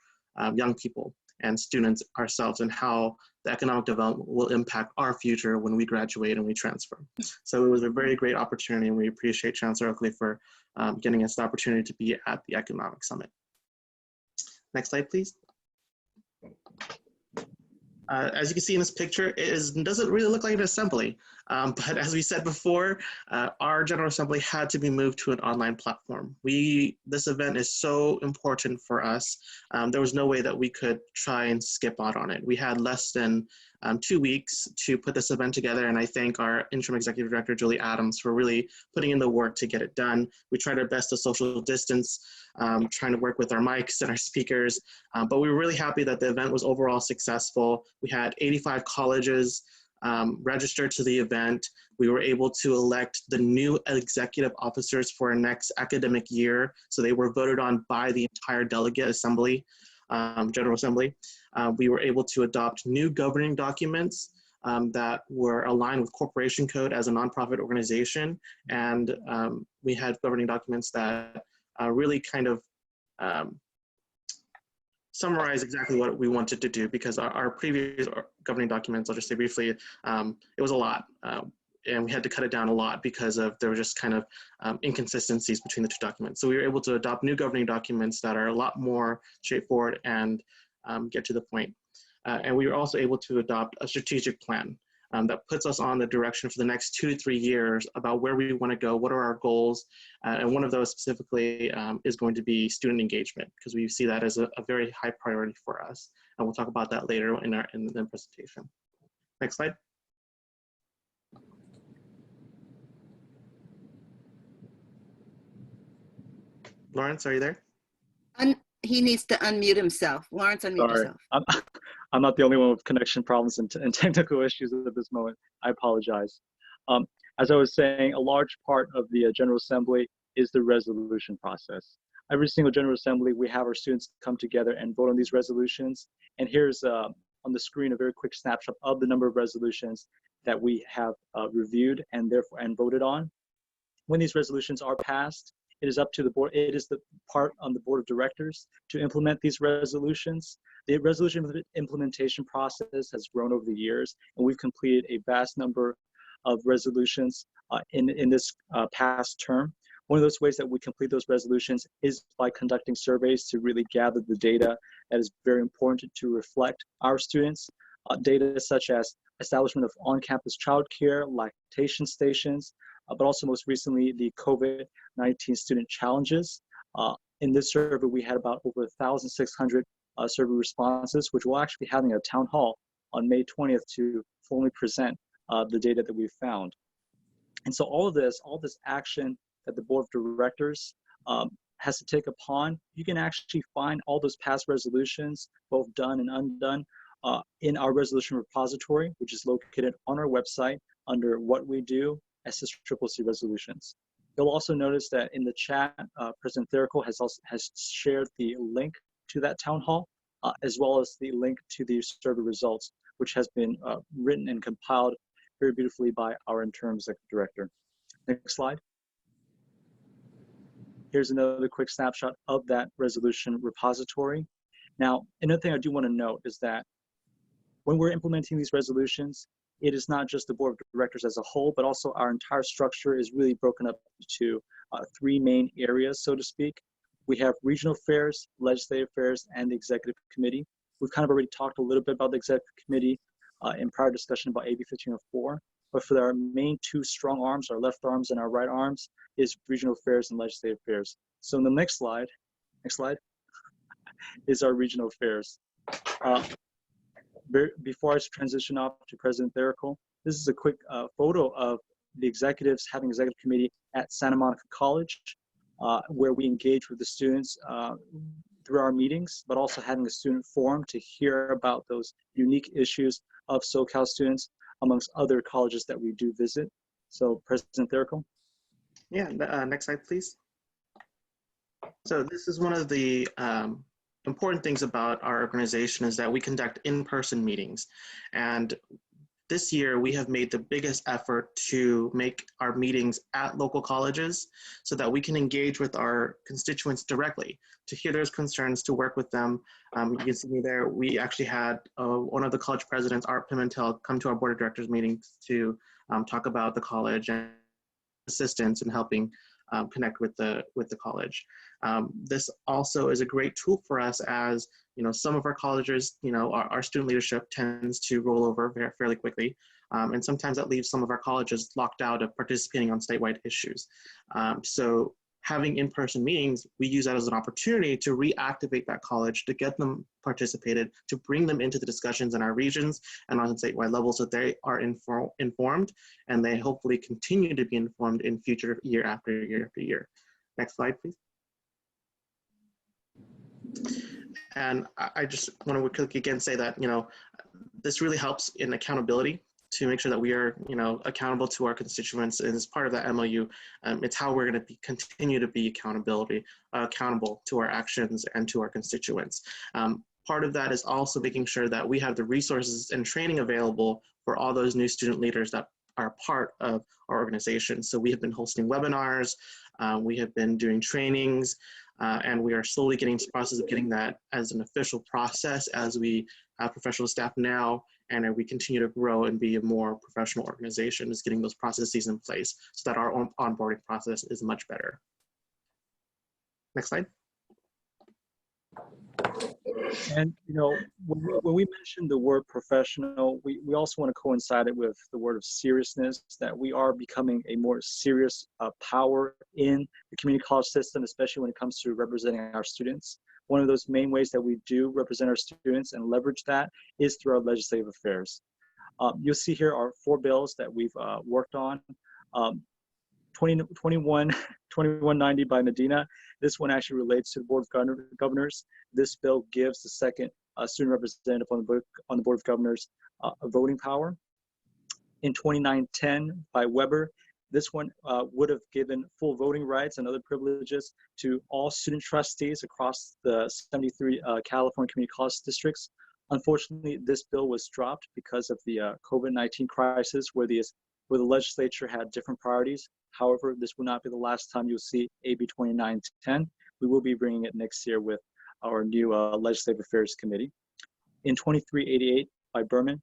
[SPEAKER 15] young people and students ourselves, and how the economic development will impact our future when we graduate and we transfer. So it was a very great opportunity, and we appreciate Chancellor Oakley for getting us the opportunity to be at the Economic Summit. Next slide, please. As you can see in this picture, it doesn't really look like an assembly, but as we said before, our General Assembly had to be moved to an online platform. This event is so important for us. There was no way that we could try and skip out on it. We had less than 2 weeks to put this event together, and I thank our Interim Executive Director, Julie Adams, for really putting in the work to get it done. We tried our best to social distance, trying to work with our mics and our speakers, but we were really happy that the event was overall successful. We had 85 colleges registered to the event. We were able to elect the new executive officers for our next academic year, so they were voted on by the entire delegate assembly, General Assembly. We were able to adopt new governing documents that were aligned with corporation code as a nonprofit organization. And we had governing documents that really kind of summarize exactly what we wanted to do, because our previous governing documents, I'll just say briefly, it was a lot. And we had to cut it down a lot because there were just kind of inconsistencies between the two documents. So we were able to adopt new governing documents that are a lot more straightforward and get to the point. And we were also able to adopt a strategic plan that puts us on the direction for the next 2 to 3 years about where we want to go, what are our goals, and one of those specifically is going to be student engagement, because we see that as a very high priority for us. And we'll talk about that later in the presentation. Next slide. Lawrence, are you there?
[SPEAKER 7] He needs to unmute himself. Lawrence, unmute
[SPEAKER 18] Sorry,
[SPEAKER 7] yourself.
[SPEAKER 18] I'm not the only one with connection problems and technical issues at this moment. I apologize. As I was saying, a large part of the General Assembly is the resolution process. Every single General Assembly, we have our students come together and vote on these resolutions. And here's on the screen a very quick snapshot of the number of resolutions that we have reviewed and therefore voted on. When these resolutions are passed, it is up to the board. It is the part on the board of directors to implement these resolutions. The resolution implementation process has grown over the years, and we've completed a vast number of resolutions in this past term. One of those ways that we complete those resolutions is by conducting surveys to really gather the data that is very important to reflect our students. Data such as establishment of on-campus childcare, lactation stations, but also most recently the COVID-19 student challenges. In this survey, we had about over 1,600 survey responses, which we'll actually be having a town hall on May 20th to formally present the data that we've found. And so all this action that the board of directors has to take upon, you can actually find all those past resolutions, both done and undone, in our resolution repository, which is located on our website under What We Do, SSCCC resolutions. You'll also notice that in the chat, President Therical has shared the link to that town hall, as well as the link to the survey results, which has been written and compiled very beautifully by our interim executive director. Next slide. Here's another quick snapshot of that resolution repository. Now, another thing I do want to note is that when we're implementing these resolutions, it is not just the board of directors as a whole, but also our entire structure is really broken up into 3 main areas, so to speak. We have regional affairs, legislative affairs, and the executive committee. We've kind of already talked a little bit about the executive committee in prior discussion about AB 1504, but for our main 2 strong arms, our left arms and our right arms, is regional affairs and legislative affairs. So in the next slide, is our regional affairs. Before I transition off to President Therical, this is a quick photo of the executives having executive committee at Santa Monica College, where we engage with the students through our meetings, but also having a student forum to hear about those unique issues of SoCal students amongst other colleges that we do visit. So President Therical.
[SPEAKER 15] Yeah, next slide, please. So this is one of the important things about our organization is that we conduct in-person meetings. And this year we have made the biggest effort to make our meetings at local colleges so that we can engage with our constituents directly, to hear their concerns, to work with them. You can see me there. We actually had one of the college presidents, Art Pimentel, come to our board of directors meetings to talk about the college and assistance in helping connect with the college. This also is a great tool for us as, some of our colleges, our student leadership tends to roll over fairly quickly. And sometimes that leaves some of our colleges locked out of participating on statewide issues. So having in-person meetings, we use that as an opportunity to reactivate that college, to get them participated, to bring them into the discussions in our regions and on statewide levels so they are informed and they hopefully continue to be informed in future year after year after year. Next slide, please. And I just want to quickly again say that, this really helps in accountability to make sure that we are, accountable to our constituents. And as part of that MOU, it's how we're going to continue to be accountable to our actions and to our constituents. part of that is also making sure that we have the resources and training available for all those new student leaders that are part of our organization. So we have been hosting webinars, we have been doing trainings, and we are slowly getting to the process of getting that as an official process as we have professional staff now, and we continue to grow and be a more professional organization, is getting those processes in place so that our own onboarding process is much better. Next slide.
[SPEAKER 18] And, you know, when we mention the word professional, we also want to coincide it with the word of seriousness, that we are becoming a more serious power in the community college system, especially when it comes to representing our students. One of those main ways that we do represent our students and leverage that is through our legislative affairs. You'll see here are 4 bills that we've worked on. 2190 by Medina. This one actually relates to the Board of Governors. This bill gives the second student representative on the Board of Governors a voting power. In 2910 by Weber, this one would have given full voting rights and other privileges to all student trustees across the 73 California community college districts. Unfortunately, this bill was dropped because of the COVID-19 crisis, where the legislature had different priorities. However, this will not be the last time you'll see AB 2910. We will be bringing it next year with our new Legislative Affairs Committee. In 2388 by Berman,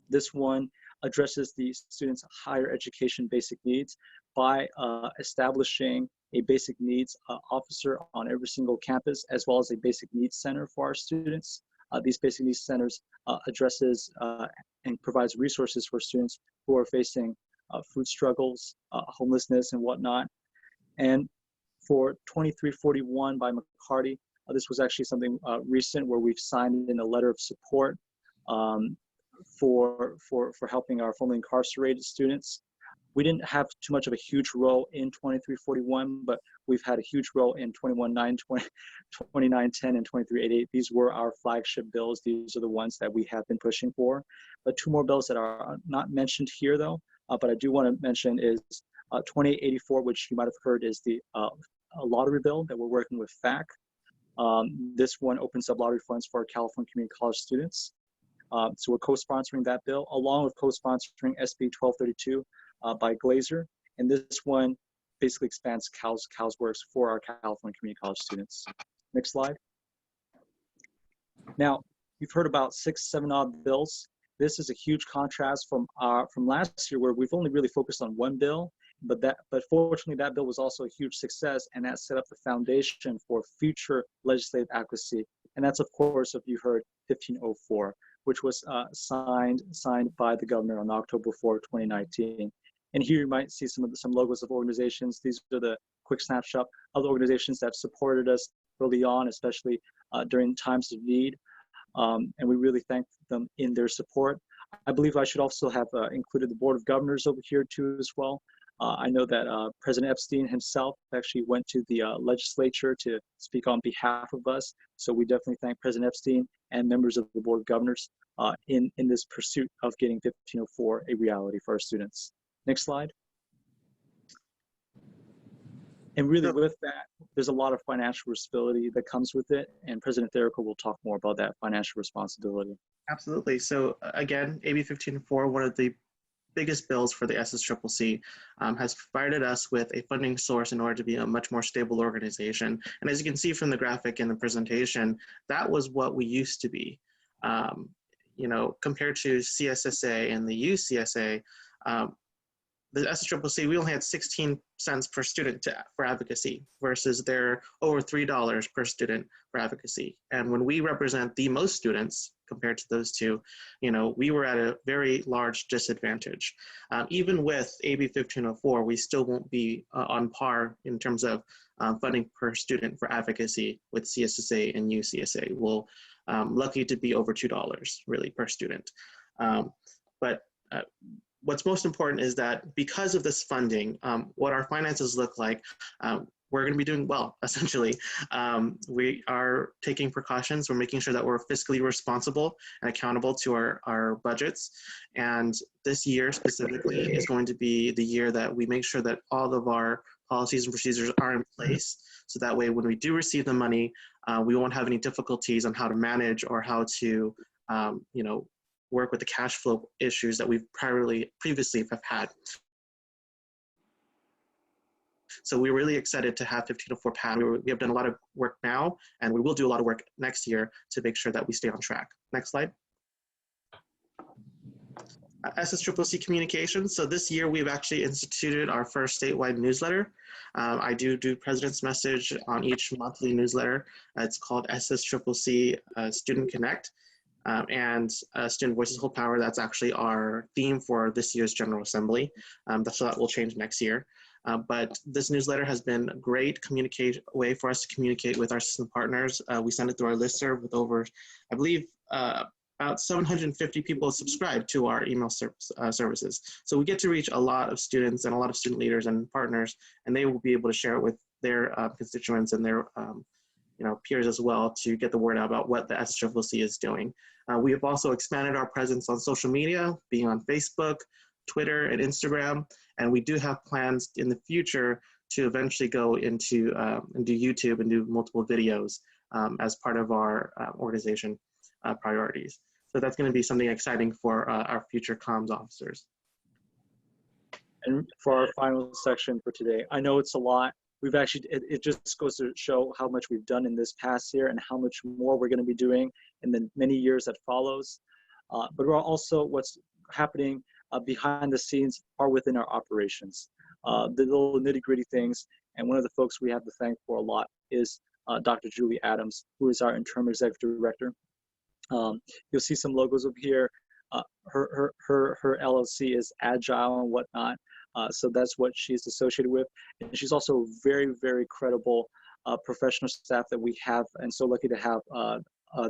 [SPEAKER 18] this one addresses the students' higher education basic needs by establishing a basic needs officer on every single campus, as well as a basic needs center for our students. These basic needs centers addresses and provides resources for students who are facing food struggles, homelessness, and whatnot. And for 2341 by McCarty, this was actually something recent where we've signed in a letter of support for helping our formerly incarcerated students. We didn't have too much of a huge role in 2341, but we've had a huge role in 2110, 2910, and 2388. These were our flagship bills. These are the ones that we have been pushing for. But 2 more bills that are not mentioned here, though, but I do want to mention is 2884, which you might have heard is the a lottery bill that we're working with FAC. This one opens up lottery funds for our California community college students. So we're co-sponsoring that bill, along with co-sponsoring SB 1232 by Glazer. And this one basically expands CalsWorks for our California community college students. Next slide. Now, you've heard about 6, 7 odd bills. This is a huge contrast from last year, where we've only really focused on 1 bill, but fortunately that bill was also a huge success, and that set up the foundation for future legislative advocacy. And that's, of course, if you heard 1504, which was signed by the governor on October 4, 2019. And here you might see some logos of organizations. These are the quick snapshot of the organizations that have supported us early on, especially during times of need. And we really thank them in their support. I believe I should also have included the Board of Governors over here too as well. I know that President Epstein himself actually went to the legislature to speak on behalf of us. So we definitely thank President Epstein and members of the Board of Governors in this pursuit of getting 1504 a reality for our students. Next slide. And really with that, there's a lot of financial responsibility that comes with it. And President Therico will talk more about that financial responsibility.
[SPEAKER 15] Absolutely. So again, AB 1504, one of the biggest bills for the SSCCC, has provided us with a funding source in order to be a much more stable organization. And as you can see from the graphic in the presentation, that was what we used to be. You know, compared to CSSA and the UCSA, the SSCCC, we only had 16 cents per student for advocacy, versus they're over $3 per student for advocacy. And when we represent the most students compared to those two, you know, we were at a very large disadvantage. Even with AB 1504, we still won't be on par in terms of funding per student for advocacy with CSSA and UCSA. We'll lucky to be over $2 really per student. What's most important is that because of this funding, what our finances look like, we're going to be doing well, essentially. We are taking precautions. We're making sure that we're fiscally responsible and accountable to our budgets. And this year specifically is going to be the year that we make sure that all of our policies and procedures are in place. So that way, when we do receive the money, we won't have any difficulties on how to manage or how to, work with the cash flow issues that we've previously have had. So we're really excited to have 1504 pass. We have done a lot of work now, and we will do a lot of work next year to make sure that we stay on track. Next slide. SSCCC communications. So this year we've actually instituted our first statewide newsletter. I do President's Message on each monthly newsletter. It's called SSCCC Student Connect. And Student Voices Hold Power, that's actually our theme for this year's General Assembly. So that will change next year. But this newsletter has been a great way for us to communicate with our system partners. We send it through our listserv with over, I believe, about 750 people subscribe to our email services. So we get to reach a lot of students and a lot of student leaders and partners, and they will be able to share it with their constituents and their peers as well to get the word out about what the SSCCC is doing. We have also expanded our presence on social media, being on Facebook, Twitter, and Instagram, and we do have plans in the future to eventually go into YouTube and do multiple videos as part of our organization priorities. So that's going to be something exciting for our future comms officers.
[SPEAKER 18] And for our final section for today, I know it's a lot. We've actually, it just goes to show how much we've done in this past year and how much more we're going to be doing in the many years that follows. But we're also, what's happening behind the scenes are within our operations. The little nitty-gritty things, and one of the folks we have to thank for a lot is Dr. Julie Adams, who is our interim executive director. You'll see some logos up here. Her LLC is Agile and whatnot. So that's what she's associated with. And she's also a very, very credible professional staff that we have, and so lucky to have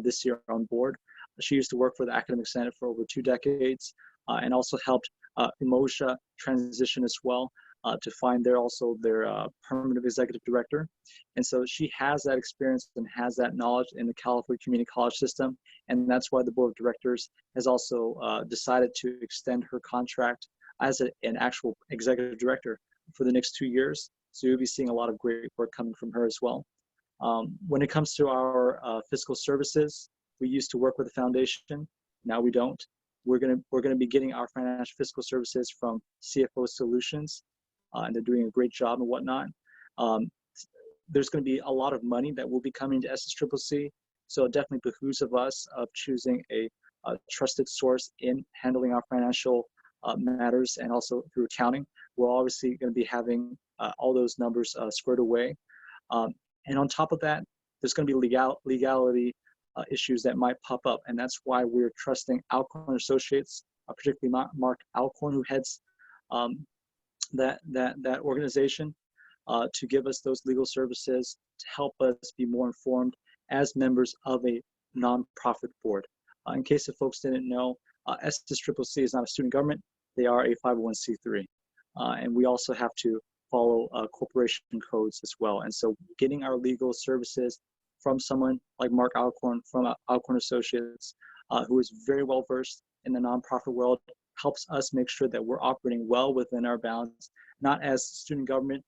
[SPEAKER 18] this year on board. She used to work for the Academic Senate for over 2 decades and also helped Emosha transition as well to find their permanent executive director. And so she has that experience and has that knowledge in the California Community College system. And that's why the board of directors has also decided to extend her contract as an actual executive director for the next 2 years. So you'll be seeing a lot of great work coming from her as well. When it comes to our fiscal services, we used to work with the foundation. Now we don't. We're gonna be getting our financial fiscal services from CFO Solutions, and they're doing a great job and whatnot. There's going to be a lot of money that will be coming to SSCCC, so it definitely behooves of us of choosing a trusted source in handling our financial matters and also through accounting. We're obviously going to be having all those numbers squared away. And on top of that, there's going to be legality issues that might pop up, and that's why we're trusting Alcorn Associates, particularly Mark Alcorn, who heads that organization, to give us those legal services to help us be more informed as members of a nonprofit board. In case if folks didn't know, SSCCC is not a student government. They are a 501c3. And we also have to follow corporation codes as well. And so getting our legal services from someone like Mark Alcorn from Alcorn Associates, who is very well versed in the nonprofit world, helps us make sure that we're operating well within our bounds, not as student government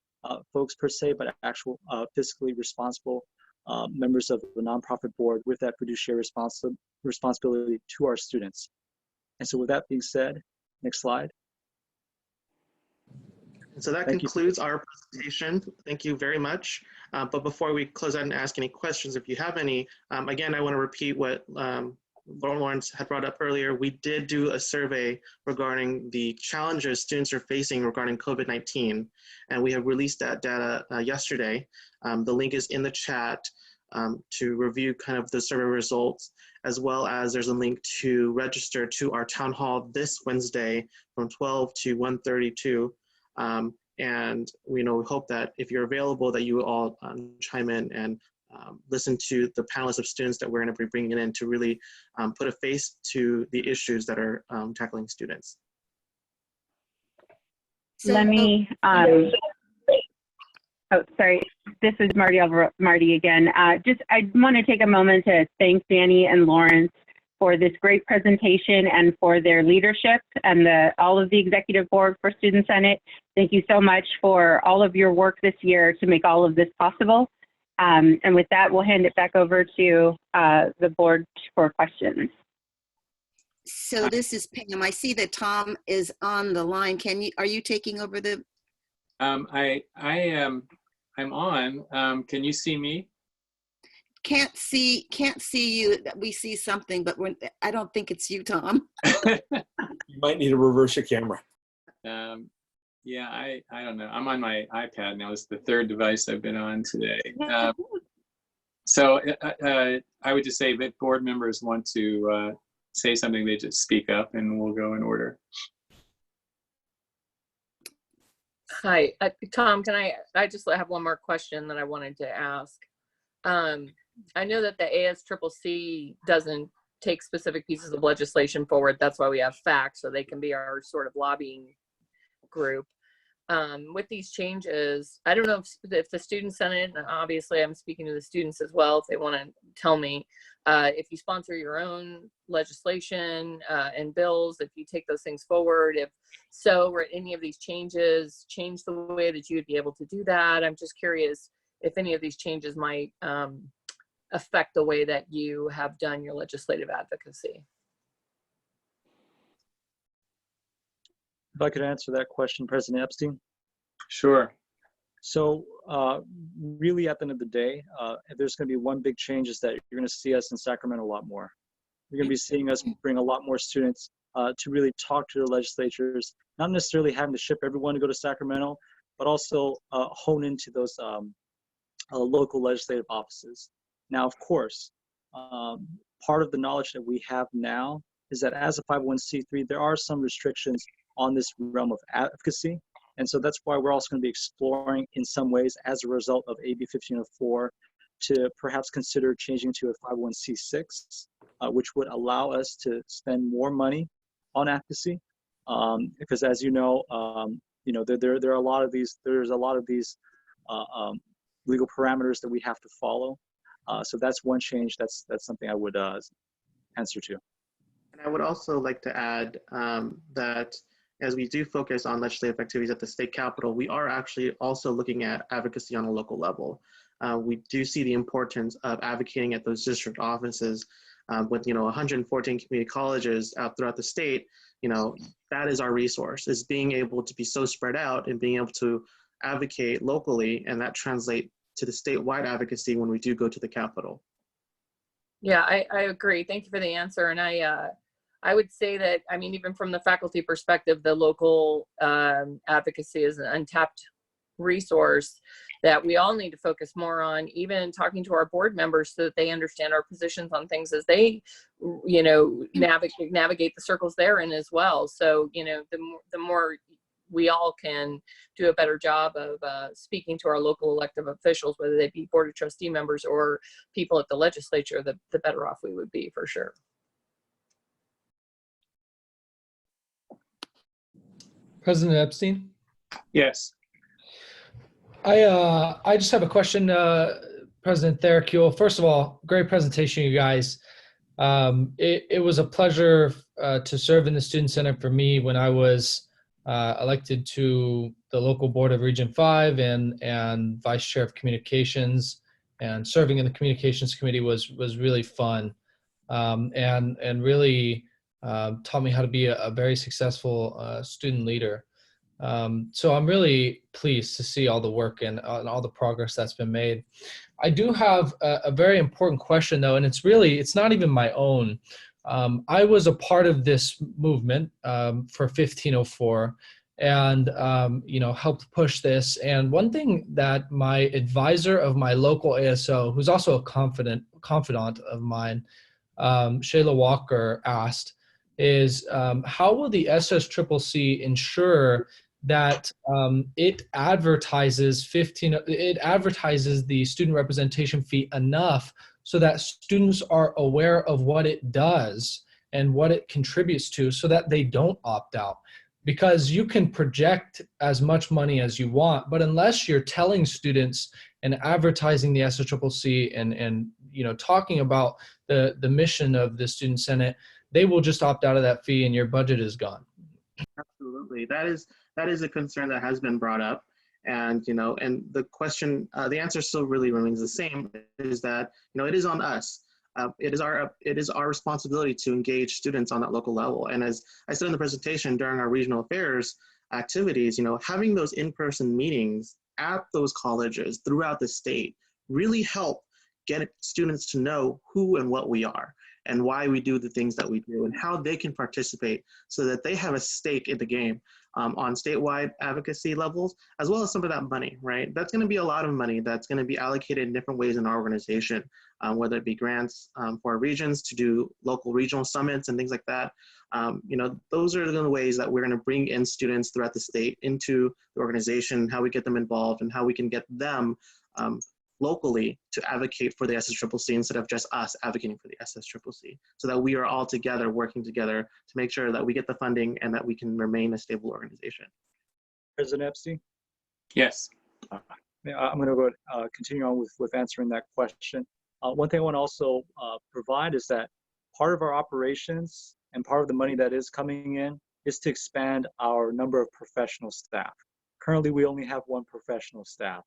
[SPEAKER 18] folks per se, but actual fiscally responsible members of the nonprofit board with that fiduciary responsibility to our students. And so with that being said, next slide.
[SPEAKER 15] And so that concludes our presentation. Thank you very much. But before we close out and ask any questions, if you have any, again, I want to repeat what Lawrence had brought up earlier. We did do a survey regarding the challenges students are facing regarding COVID-19, and we have released that data yesterday. The link is in the chat to review kind of the survey results, as well as there's a link to register to our town hall this Wednesday from 12 to 1:32. And we hope that if you're available, that you all chime in and listen to the panelists of students that we're going to be bringing in to really put a face to the issues that are tackling students.
[SPEAKER 4] Let me, oh, sorry. This is Marty again. I want to take a moment to thank Danny and Lawrence for this great presentation and for their leadership and all of the executive board for Student Senate. Thank you so much for all of your work this year to make all of this possible. And with that, we'll hand it back over to the board for questions.
[SPEAKER 7] So this is Pam. I see that Tom is on the line. Are you taking over the?
[SPEAKER 1] I'm on. Can you see me?
[SPEAKER 7] Can't see you. We see something, but I don't think it's you, Tom.
[SPEAKER 5] You might need to reverse your camera.
[SPEAKER 1] Yeah, I don't know. I'm on my iPad now. It's the third device I've been on today. So I would just say that board members want to say something, they just speak up and we'll go in order.
[SPEAKER 19] Hi, Tom, I just have one more question that I wanted to ask. I know that the ASCCC doesn't take specific pieces of legislation forward. That's why we have FACT, so they can be our sort of lobbying group. With these changes, I don't know if the Student Senate, and obviously I'm speaking to the students as well, if they want to tell me, if you sponsor your own legislation and bills, if you take those things forward, if so, or any of these changes change the way that you would be able to do that. I'm just curious if any of these changes might affect the way that you have done your legislative advocacy.
[SPEAKER 18] If I could answer that question, President Epstein.
[SPEAKER 1] Sure.
[SPEAKER 18] So really at the end of the day, there's going to be one big change is that you're going to see us in Sacramento a lot more. You're going to be seeing us bring a lot more students to really talk to the legislatures, not necessarily having to ship everyone to go to Sacramento, but also hone into those local legislative offices. Now, of course, part of the knowledge that we have now is that as a 501c3, there are some restrictions on this realm of advocacy. And so that's why we're also going to be exploring in some ways as a result of AB 1504 to perhaps consider changing to a 501c6, which would allow us to spend more money on advocacy. Because as you know, there are a lot of these, legal parameters that we have to follow. So that's one change. That's something I would answer to.
[SPEAKER 15] And I would also like to add that as we do focus on legislative activities at the state capitol, we are actually also looking at advocacy on a local level. We do see the importance of advocating at those district offices with 114 community colleges out throughout the state. That is our resource, is being able to be so spread out and being able to advocate locally, and that translate to the statewide advocacy when we do go to the Capitol.
[SPEAKER 19] Yeah, I agree. Thank you for the answer. And I would say that, I mean, even from the faculty perspective, the local advocacy is an untapped resource that we all need to focus more on, even talking to our board members so that they understand our positions on things as they, navigate the circles they're in as well. So, the more we all can do a better job of speaking to our local elected officials, whether they be board of trustee members or people at the legislature, the better off we would be for sure.
[SPEAKER 17] President Epstein?
[SPEAKER 1] Yes.
[SPEAKER 17] I just have a question, President Therakiel. First of all, great presentation, you guys. It was a pleasure to serve in the Student Senate for me when I was elected to the local board of Region 5 and vice chair of communications, and serving in the communications committee was really fun, and really taught me how to be a very successful student leader. So I'm really pleased to see all the work and all the progress that's been made. I do have a very important question though, and it's not even my own. I was a part of this movement for 1504 and helped push this. And one thing that my advisor of my local ASO, who's also a confidant of mine, Shayla Walker, asked is how will the SSCCC ensure that it advertises the student representation fee enough so that students are aware of what it does and what it contributes to so that they don't opt out? because you can project as much money as you want, but unless you're telling students and advertising the SSCC and talking about the mission of the Student Senate, they will just opt out of that fee and your budget is gone.
[SPEAKER 15] Absolutely. That is a concern that has been brought up. And, and the question, the answer still really remains the same, is that, it is on us. It is our responsibility to engage students on that local level. And as I said in the presentation during our regional affairs activities, having those in-person meetings at those colleges throughout the state really help get students to know who and what we are and why we do the things that we do and how they can participate so that they have a stake in the game on statewide advocacy levels, as well as some of that money, right? That's gonna be a lot of money that's gonna be allocated in different ways in our organization, whether it be grants for our regions to do local regional summits and things like that. Those are the ways that we're gonna bring in students throughout the state into the organization, how we get them involved and how we can get them locally to advocate for the SSCC instead of just us advocating for the SSCC, so that we are all together working together to make sure that we get the funding and that we can remain a stable organization.
[SPEAKER 18] President Epstein?
[SPEAKER 1] Yes.
[SPEAKER 18] I'm going to go continue on with answering that question. One thing I want to also provide is that part of our operations and part of the money that is coming in is to expand our number of professional staff. Currently, we only have 1 professional staff.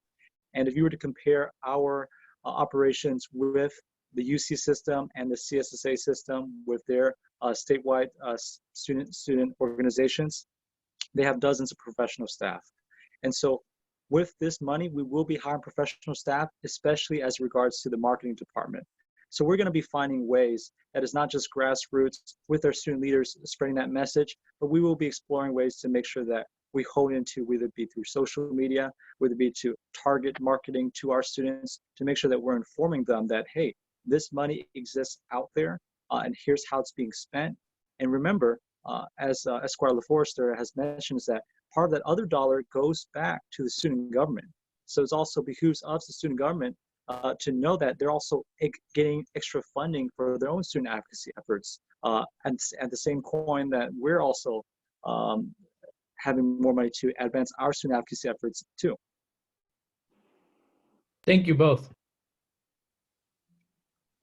[SPEAKER 18] And if you were to compare our operations with the UC system and the CSSA system with their statewide student organizations, they have dozens of professional staff. And so with this money, we will be hiring professional staff, especially as regards to the marketing department. So we're going to be finding ways that is not just grassroots with our student leaders spreading that message, but we will be exploring ways to make sure that we hone into, whether it be through social media, whether it be to target marketing to our students, to make sure that we're informing them that, hey, this money exists out there, and here's how it's being spent. And remember, as Esquire LaForester has mentioned, is that part of that other dollar goes back to the student government. So it also behooves us, the student government, to know that they're also getting extra funding for their own student advocacy efforts. And at the same coin that we're also having more money to advance our student advocacy efforts too.
[SPEAKER 17] Thank you both.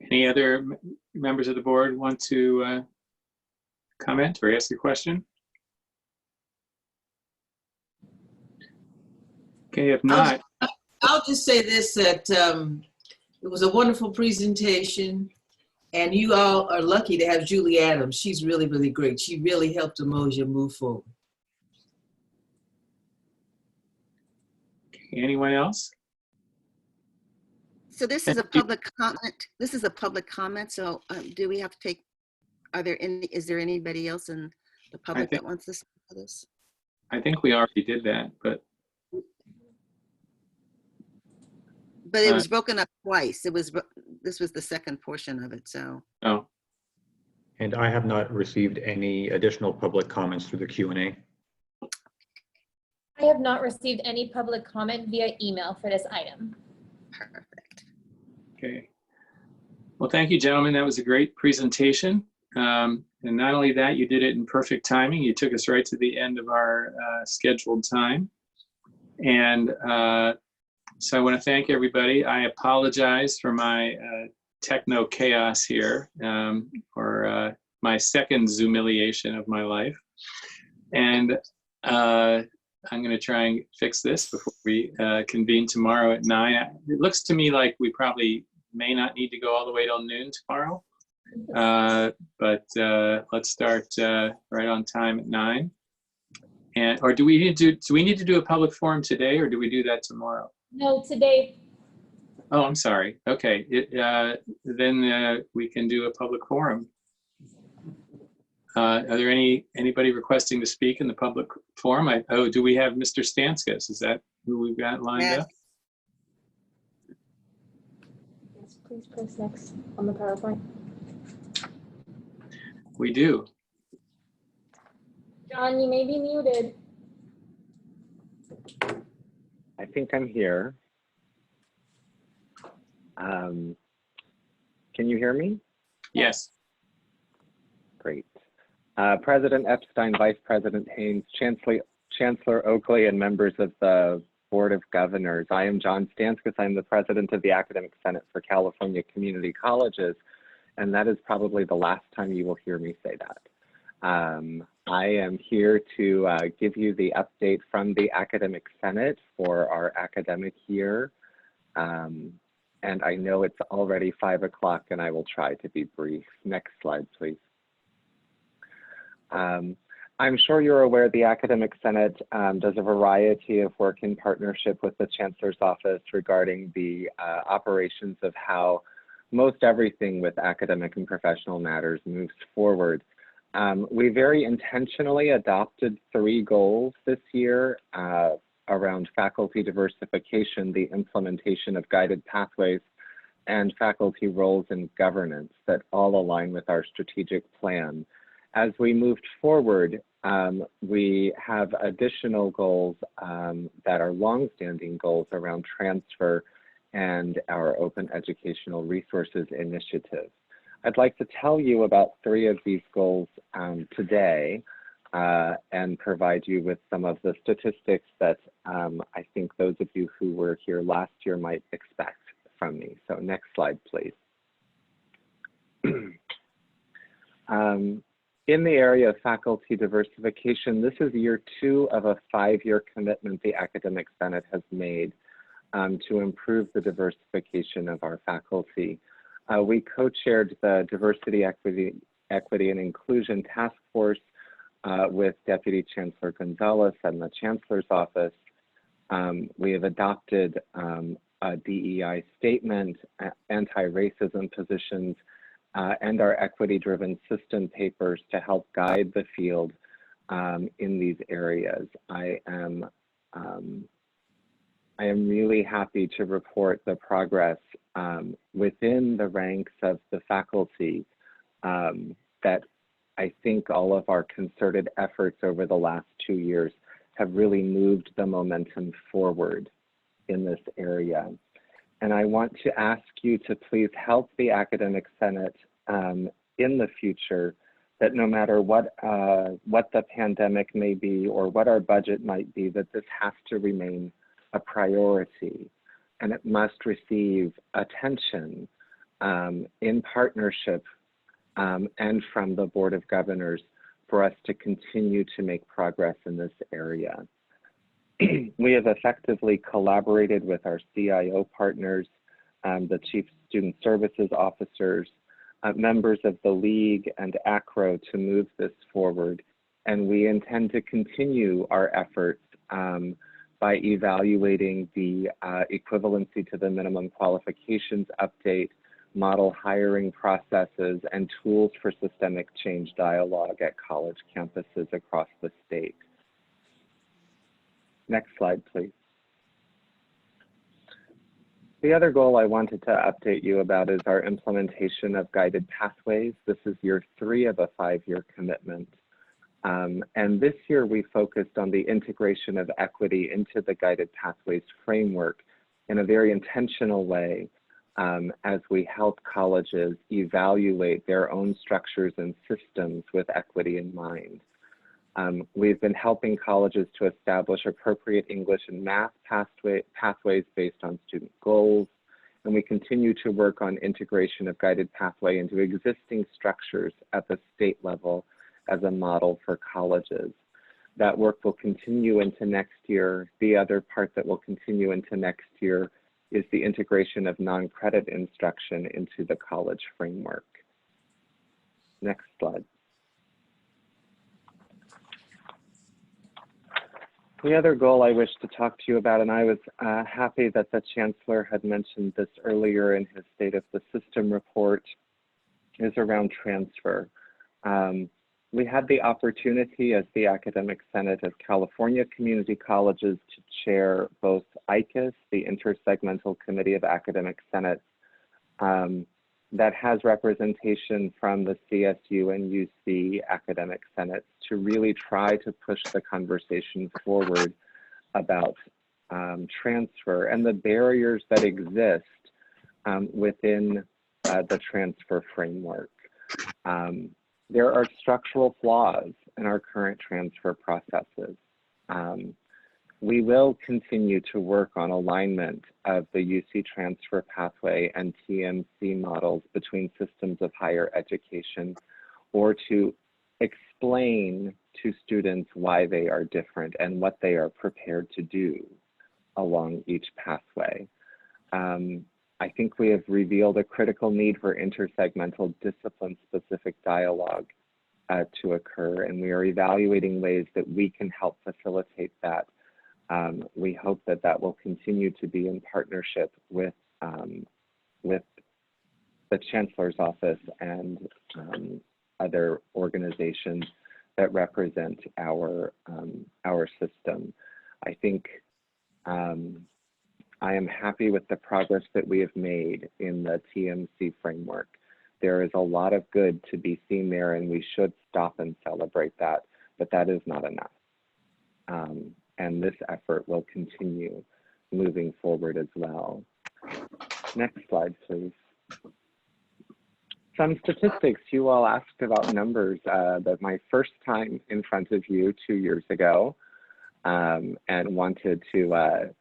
[SPEAKER 1] Any other members of the board want to comment or ask a question? Okay, if not.
[SPEAKER 20] I'll just say this, that it was a wonderful presentation, and you all are lucky to have Julie Adams. She's really, really great. She really helped Umoja move forward.
[SPEAKER 1] Anyone else?
[SPEAKER 7] So this is a public comment. This is a public comment. So do we have to take, is there anybody else in the public that wants to speak to this?
[SPEAKER 1] I think we already did that, but
[SPEAKER 7] it was broken up twice. This was the second portion of it, so.
[SPEAKER 1] Oh.
[SPEAKER 12] And I have not received any additional public comments through the Q&A.
[SPEAKER 3] I have not received any public comment via email for this item.
[SPEAKER 7] Perfect.
[SPEAKER 1] Okay. Well, thank you, gentlemen. That was a great presentation. And not only that, you did it in perfect timing. You took us right to the end of our scheduled time. And so I want to thank everybody. I apologize for my techno chaos here, or my second Zoomiliation of my life. And I'm going to try and fix this before we convene tomorrow at 9. It looks to me like we probably may not need to go all the way till noon tomorrow, but let's start right on time at 9. And or do we need to do a public forum today, or do we do that tomorrow?
[SPEAKER 8] No, today.
[SPEAKER 1] Oh, I'm sorry. Okay, then we can do a public forum. Are there anybody requesting to speak in the public forum? Do we have Mr. Stanskas? Is that who we've got lined up?
[SPEAKER 8] Yes, please press next on the PowerPoint.
[SPEAKER 1] We do.
[SPEAKER 8] John, you may be muted.
[SPEAKER 21] I think I'm here. Can you hear me?
[SPEAKER 1] Yes.
[SPEAKER 21] Great. President Epstein, Vice President Haynes, Chancellor Oakley, and members of the Board of Governors. I am John Stanskis. I'm the President of the Academic Senate for California Community Colleges, and that is probably the last time you will hear me say that. I am here to give you the update from the Academic Senate for our academic year. And I know it's already 5 o'clock and I will try to be brief. Next slide, please. I'm sure you're aware the Academic Senate does a variety of work in partnership with the Chancellor's Office regarding the operations of how most everything with academic and professional matters moves forward. We very intentionally adopted 3 goals this year around faculty diversification, the implementation of guided pathways, and faculty roles in governance that all align with our strategic plan. As we moved forward, we have additional goals that are longstanding goals around transfer and our Open Educational Resources Initiative. I'd like to tell you about 3 of these goals today and provide you with some of the statistics that I think those of you who were here last year might expect from me. So next slide, please. In the area of faculty diversification, this is year 2 of a 5-year commitment the Academic Senate has made to improve the diversification of our faculty. We co-chaired the Diversity, Equity, and Inclusion Task Force with Deputy Chancellor Gonzalez and the Chancellor's Office. We have adopted a DEI statement, anti-racism positions, and our equity-driven system papers to help guide the field in these areas. I am really happy to report the progress within the ranks of the faculty that I think all of our concerted efforts over the last 2 years have really moved the momentum forward in this area. And I want to ask you to please help the Academic Senate in the future, that no matter what the pandemic may be or what our budget might be, that this has to remain a priority, and it must receive attention in partnership and from the Board of Governors for us to continue to make progress in this area. We have effectively collaborated with our CIO partners, the Chief Student Services Officers, members of the League and ACRO to move this forward. And we intend to continue our efforts by evaluating the equivalency to the minimum qualifications update, model hiring processes, and tools for systemic change dialogue at college campuses across the state. Next slide, please. The other goal I wanted to update you about is our implementation of guided pathways. This is year 3 of a 5-year commitment. And this year we focused on the integration of equity into the guided pathways framework in a very intentional way as we help colleges evaluate their own structures and systems with equity in mind. We've been helping colleges to establish appropriate English and math pathways based on student goals, and we continue to work on integration of guided pathway into existing structures at the state level as a model for colleges. That work will continue into next year. The other part that will continue into next year is the integration of non-credit instruction into the college framework. Next slide. The other goal I wish to talk to you about, and I was happy that the Chancellor had mentioned this earlier in his State of the System report, is around transfer. We had the opportunity as the Academic Senate of California Community Colleges to chair both ICUS, the Intersegmental Committee of Academic Senate, that has representation from the CSU and UC Academic Senates to really try to push the conversation forward about transfer and the barriers that exist within the transfer framework. there are structural flaws in our current transfer processes. We will continue to work on alignment of the UC transfer pathway and TMC models between systems of higher education, or to explain to students why they are different and what they are prepared to do along each pathway. I think we have revealed a critical need for intersegmental discipline-specific dialogue to occur, and we are evaluating ways that we can help facilitate that. We hope that that will continue to be in partnership with the Chancellor's Office and other organizations that represent our system. I think I am happy with the progress that we have made in the TMC framework. There is a lot of good to be seen there, and we should stop and celebrate that, but that is not enough. And this effort will continue moving forward as well. Next slide, please. Some statistics. You all asked about numbers, but my first time in front of you 2 years ago, and wanted to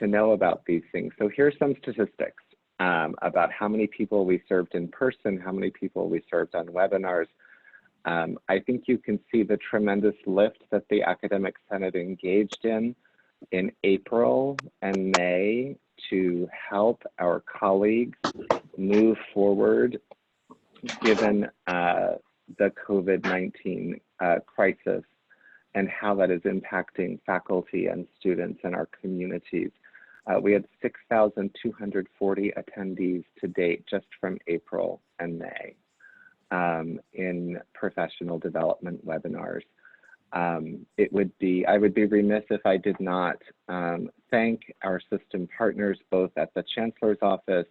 [SPEAKER 21] know about these things. So here's some statistics about how many people we served in person, how many people we served on webinars. I think you can see the tremendous lift that the Academic Senate engaged in April and May to help our colleagues move forward given the COVID-19 crisis and how that is impacting faculty and students in our communities. We had 6,240 attendees to date just from April and May in professional development webinars. I would be remiss if I did not thank our system partners, both at the Chancellor's Office,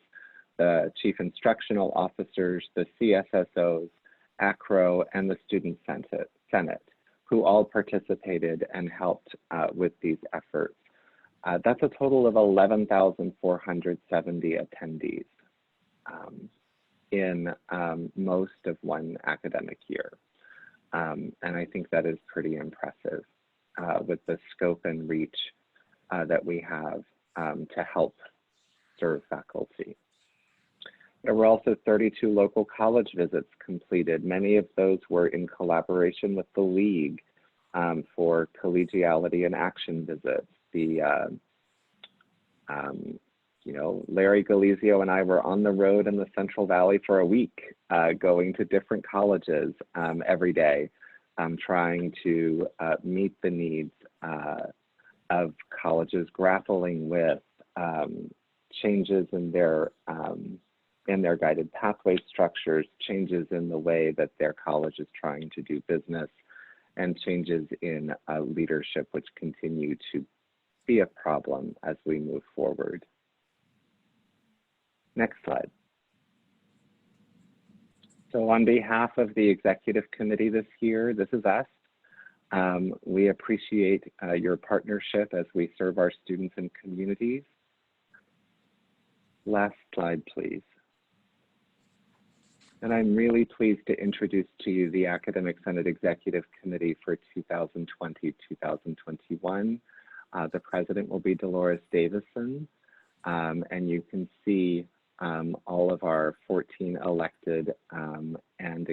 [SPEAKER 21] the Chief Instructional Officers, the CSSOs, ACRO, and the Student Senate, who all participated and helped with these efforts. That's a total of 11,470 attendees in most of one academic year. And I think that is pretty impressive with the scope and reach that we have to help serve faculty. There were also 32 local college visits completed. Many of those were in collaboration with the League for collegiality and action visits. Larry Galizio and I were on the road in the Central Valley for a week, going to different colleges every day, trying to meet the needs of colleges grappling with changes in their guided pathway structures, changes in the way that their college is trying to do business, and changes in leadership, which continue to be a problem as we move forward. Next slide. So on behalf of the Executive Committee this year, this is us. We appreciate your partnership as we serve our students and communities. Last slide, please. And I'm really pleased to introduce to you the Academic Senate Executive Committee for 2020-2021. The president will be Dolores Davison, and you can see all of our 14 elected and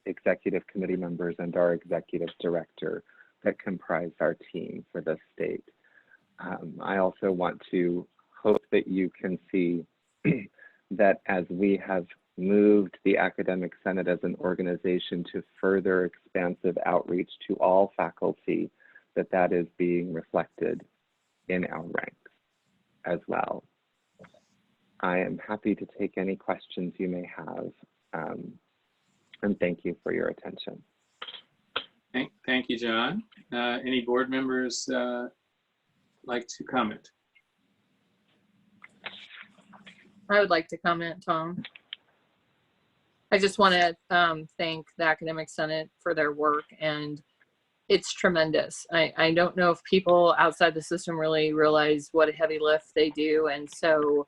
[SPEAKER 21] executive committee members and our executive director that comprise our team for the state. I also want to hope that you can see that as we have moved the Academic Senate as an organization to further expansive outreach to all faculty, that is being reflected in our ranks as well. I am happy to take any questions you may have, and thank you for your attention.
[SPEAKER 1] Thank you, John. Any board members like to comment?
[SPEAKER 19] I would like to comment, Tom. I just want to thank the Academic Senate for their work, and it's tremendous. I don't know if people outside the system really realize what a heavy lift they do, and so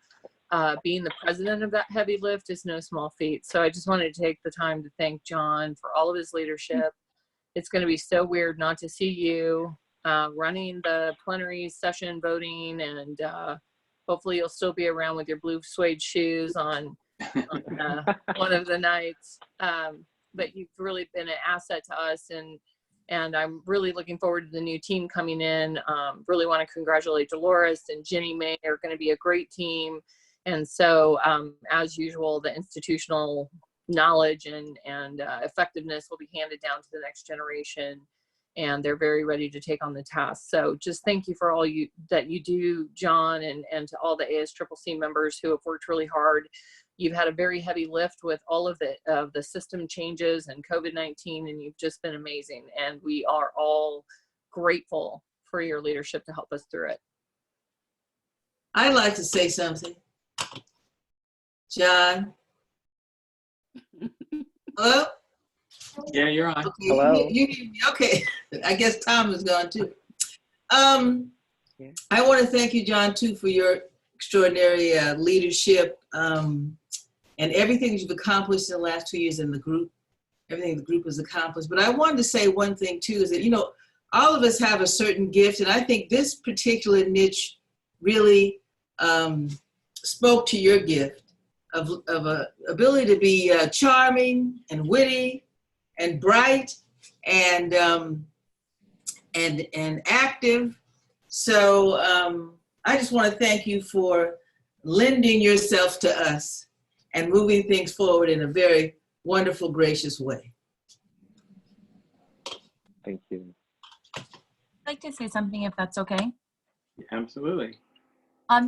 [SPEAKER 19] being the president of that heavy lift is no small feat. So I just wanted to take the time to thank John for all of his leadership. It's going to be so weird not to see you running the plenary session voting, and hopefully you'll still be around with your blue suede shoes on one of the nights. But you've really been an asset to us, and I'm really looking forward to the new team coming in. Really want to congratulate Dolores and Jenny May. They're going to be a great team. And so, as usual, the institutional knowledge and effectiveness will be handed down to the next generation, and they're very ready to take on the task. So just thank you for all that you do, John, and to all the ASCCC members who have worked really hard. You've had a very heavy lift with all of the system changes and COVID-19, and you've just been amazing. And we are all grateful for your leadership to help us through it.
[SPEAKER 20] I'd like to say something. John. Hello?
[SPEAKER 1] Yeah, you're on.
[SPEAKER 20] Okay,
[SPEAKER 1] Hello.
[SPEAKER 20] Okay, I guess Tom is gone too. I want to thank you, John, too, for your extraordinary leadership and everything you've accomplished in the last 2 years in the group, everything the group has accomplished. But I wanted to say one thing too, is that, you know, all of us have a certain gift, and I think this particular niche really spoke to your gift of a ability to be charming and witty and bright and active. So I just want to thank you for lending yourself to us and moving things forward in a very wonderful, gracious way.
[SPEAKER 21] Thank you.
[SPEAKER 10] I'd like to say something if that's okay.
[SPEAKER 1] Absolutely.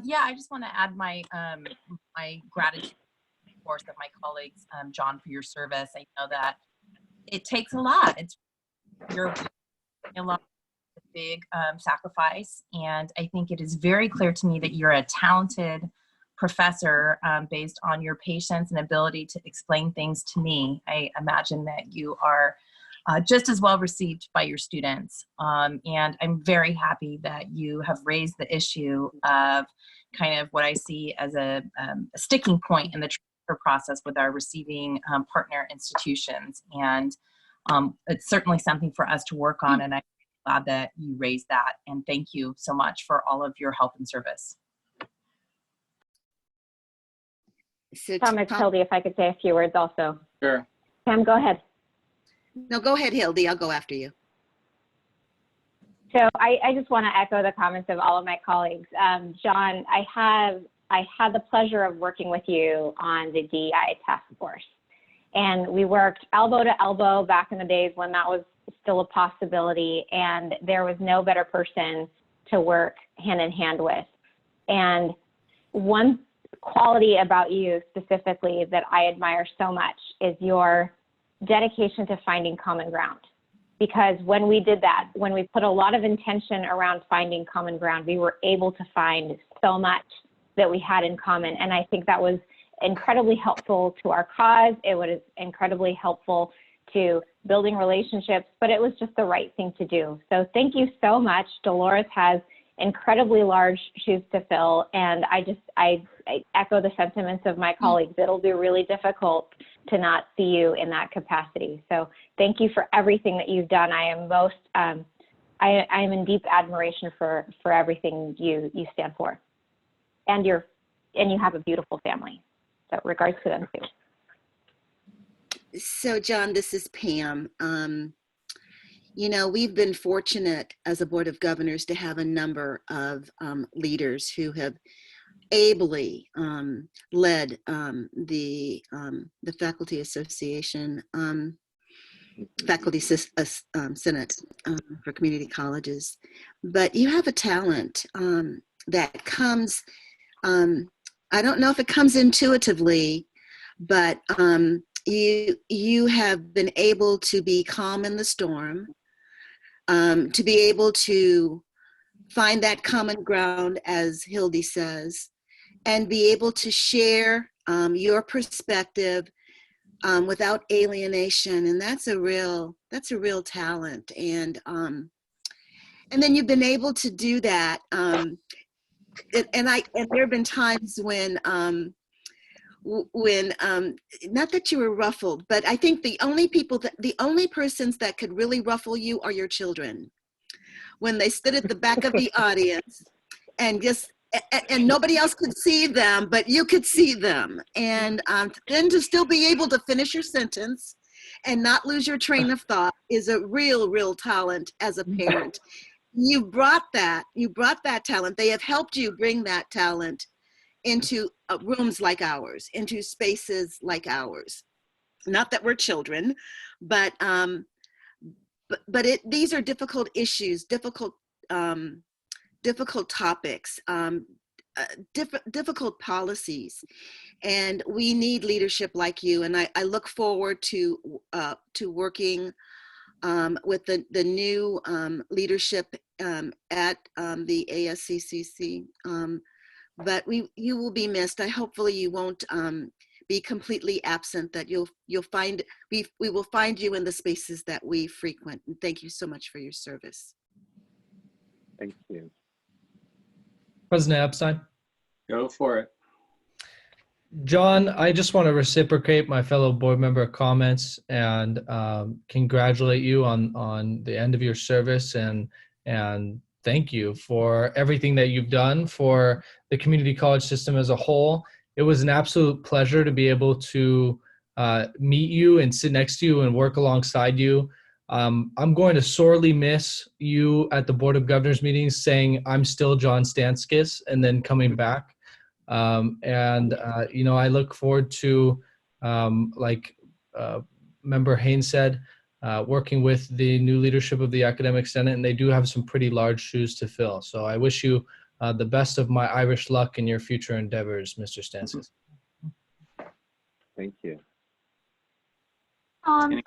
[SPEAKER 10] Yeah, I just want to add my my gratitude, of course, of my colleagues, John, for your service. I know that it takes a lot. You're a lot of big sacrifice, and I think it is very clear to me that you're a talented professor based on your patience and ability to explain things to me. I imagine that you are just as well received by your students. And I'm very happy that you have raised the issue of kind of what I see as a sticking point in the transfer process with our receiving partner institutions. And it's certainly something for us to work on, and I'm glad that you raised that. And thank you so much for all of your help and service.
[SPEAKER 7] So
[SPEAKER 9] Tom, it's Hildy, if I could say a few words also.
[SPEAKER 1] Sure.
[SPEAKER 9] Pam, go ahead.
[SPEAKER 7] No, go ahead, Hildy. I'll go after you.
[SPEAKER 9] So I just want to echo the comments of all of my colleagues. John, I had the pleasure of working with you on the DEI task force. And we worked elbow to elbow back in the days when that was still a possibility, and there was no better person to work hand in hand with. And one quality about you specifically that I admire so much is your dedication to finding common ground. Because when we did that, when we put a lot of intention around finding common ground, we were able to find so much that we had in common. And I think that was incredibly helpful to our cause. It was incredibly helpful to building relationships, but it was just the right thing to do. So thank you so much. Dolores has incredibly large shoes to fill, and I echo the sentiments of my colleagues. It'll be really difficult to not see you in that capacity. So thank you for everything that you've done. I am in deep admiration for everything you stand for, and you have a beautiful family. So regards to them too.
[SPEAKER 7] So John, this is Pam. You know, we've been fortunate as a Board of Governors to have a number of leaders who have ably led the Faculty Association, Faculty Senate for community colleges. But you have a talent that comes, I don't know if it comes intuitively, but you have been able to be calm in the storm, to be able to find that common ground, as Hildy says, and be able to share your perspective without alienation. And that's a real talent. And then you've been able to do that and there have been times when not that you were ruffled, but I think the only persons that could really ruffle you are your children. When they stood at the back of the audience and nobody else could see them, but you could see them. And then to still be able to finish your sentence and not lose your train of thought is a real talent as a parent. You brought that talent. They have helped you bring that talent into rooms like ours, into spaces like ours. Not that we're children, but these are difficult issues, difficult topics, difficult policies, and we need leadership like you. And I look forward to working with the new leadership at the ASCCC. But you will be missed. Hopefully you won't be completely absent, that we will find you in the spaces that we frequent. And thank you so much for your service.
[SPEAKER 21] Thank you.
[SPEAKER 17] President Epstein.
[SPEAKER 1] Go for it.
[SPEAKER 17] John, I just want to reciprocate my fellow board member comments and congratulate you on the end of your service, and thank you for everything that you've done for the community college system as a whole. It was an absolute pleasure to be able to meet you and sit next to you and work alongside you. I'm going to sorely miss you at the Board of Governors meetings saying, "I'm still John Stanskis," and then coming back. I look forward to, like Member Haynes said, working with the new leadership of the Academic Senate, and they do have some pretty large shoes to fill. So I wish you the best of my Irish luck in your future endeavors, Mr. Stanskis.
[SPEAKER 21] Thank you.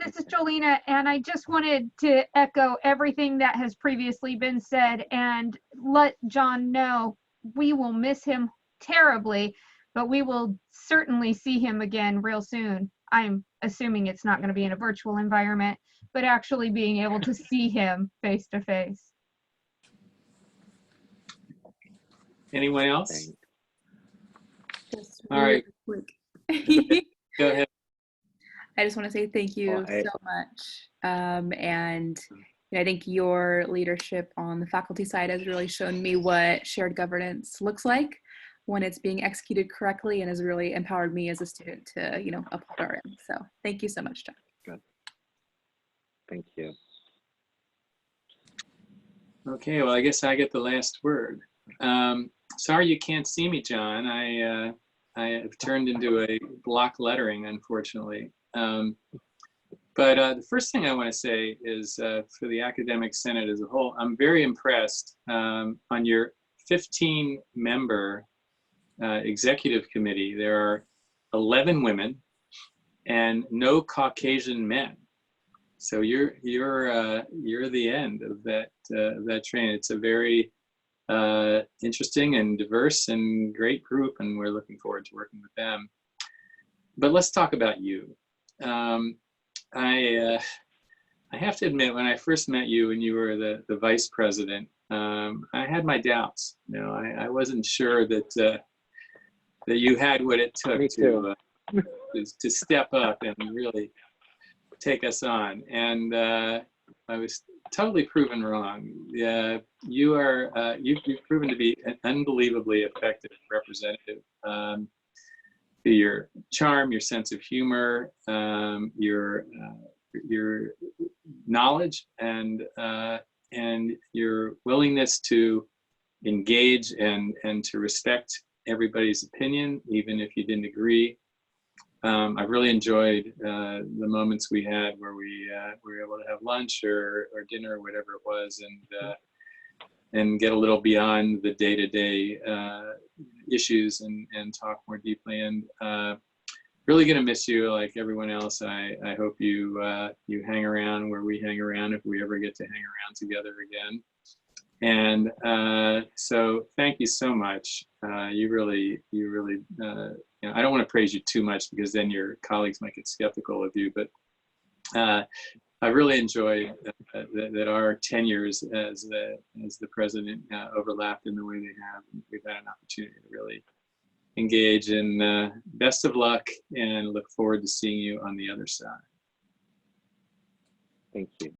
[SPEAKER 13] This is Jolena, and I just wanted to echo everything that has previously been said and let John know we will miss him terribly, but we will certainly see him again real soon. I'm assuming it's not going to be in a virtual environment, but actually being able to see him face to face.
[SPEAKER 1] Anyone else?
[SPEAKER 16] Just
[SPEAKER 1] All right.
[SPEAKER 16] quick.
[SPEAKER 1] Go ahead.
[SPEAKER 16] I just want to say thank you so much. And I think your leadership on the faculty side has really shown me what shared governance looks like when it's being executed correctly, and has really empowered me as a student to, uphold our end. So thank you so much, John.
[SPEAKER 21] Good. Thank you.
[SPEAKER 1] Okay, well, I guess I get the last word. Sorry you can't see me, John. I have turned into a block lettering, unfortunately. But the first thing I want to say is for the Academic Senate as a whole, I'm very impressed on your 15-member executive committee. There are 11 women and no Caucasian men. So you're the end of that train. It's a very interesting and diverse and great group, and we're looking forward to working with them. But let's talk about you. I have to admit, when I first met you and you were the vice president, I had my doubts. I wasn't sure that you had what it took to step up and really take us on. And I was totally proven wrong. You've proven to be an unbelievably effective representative. Your charm, your sense of humor, your knowledge, and your willingness to engage and to respect everybody's opinion, even if you didn't agree. I've really enjoyed the moments we had where we were able to have lunch or dinner or whatever it was, and get a little beyond the day-to-day issues and talk more deeply. And really gonna miss you like everyone else. I hope you hang around where we hang around if we ever get to hang around together again. And so thank you so much. You really I don't want to praise you too much because then your colleagues might get skeptical of you, but I really enjoyed that our tenures as the president overlapped in the way they have. And we've had an opportunity to really engage in best of luck and look forward to seeing you on the other side.
[SPEAKER 21] Thank you.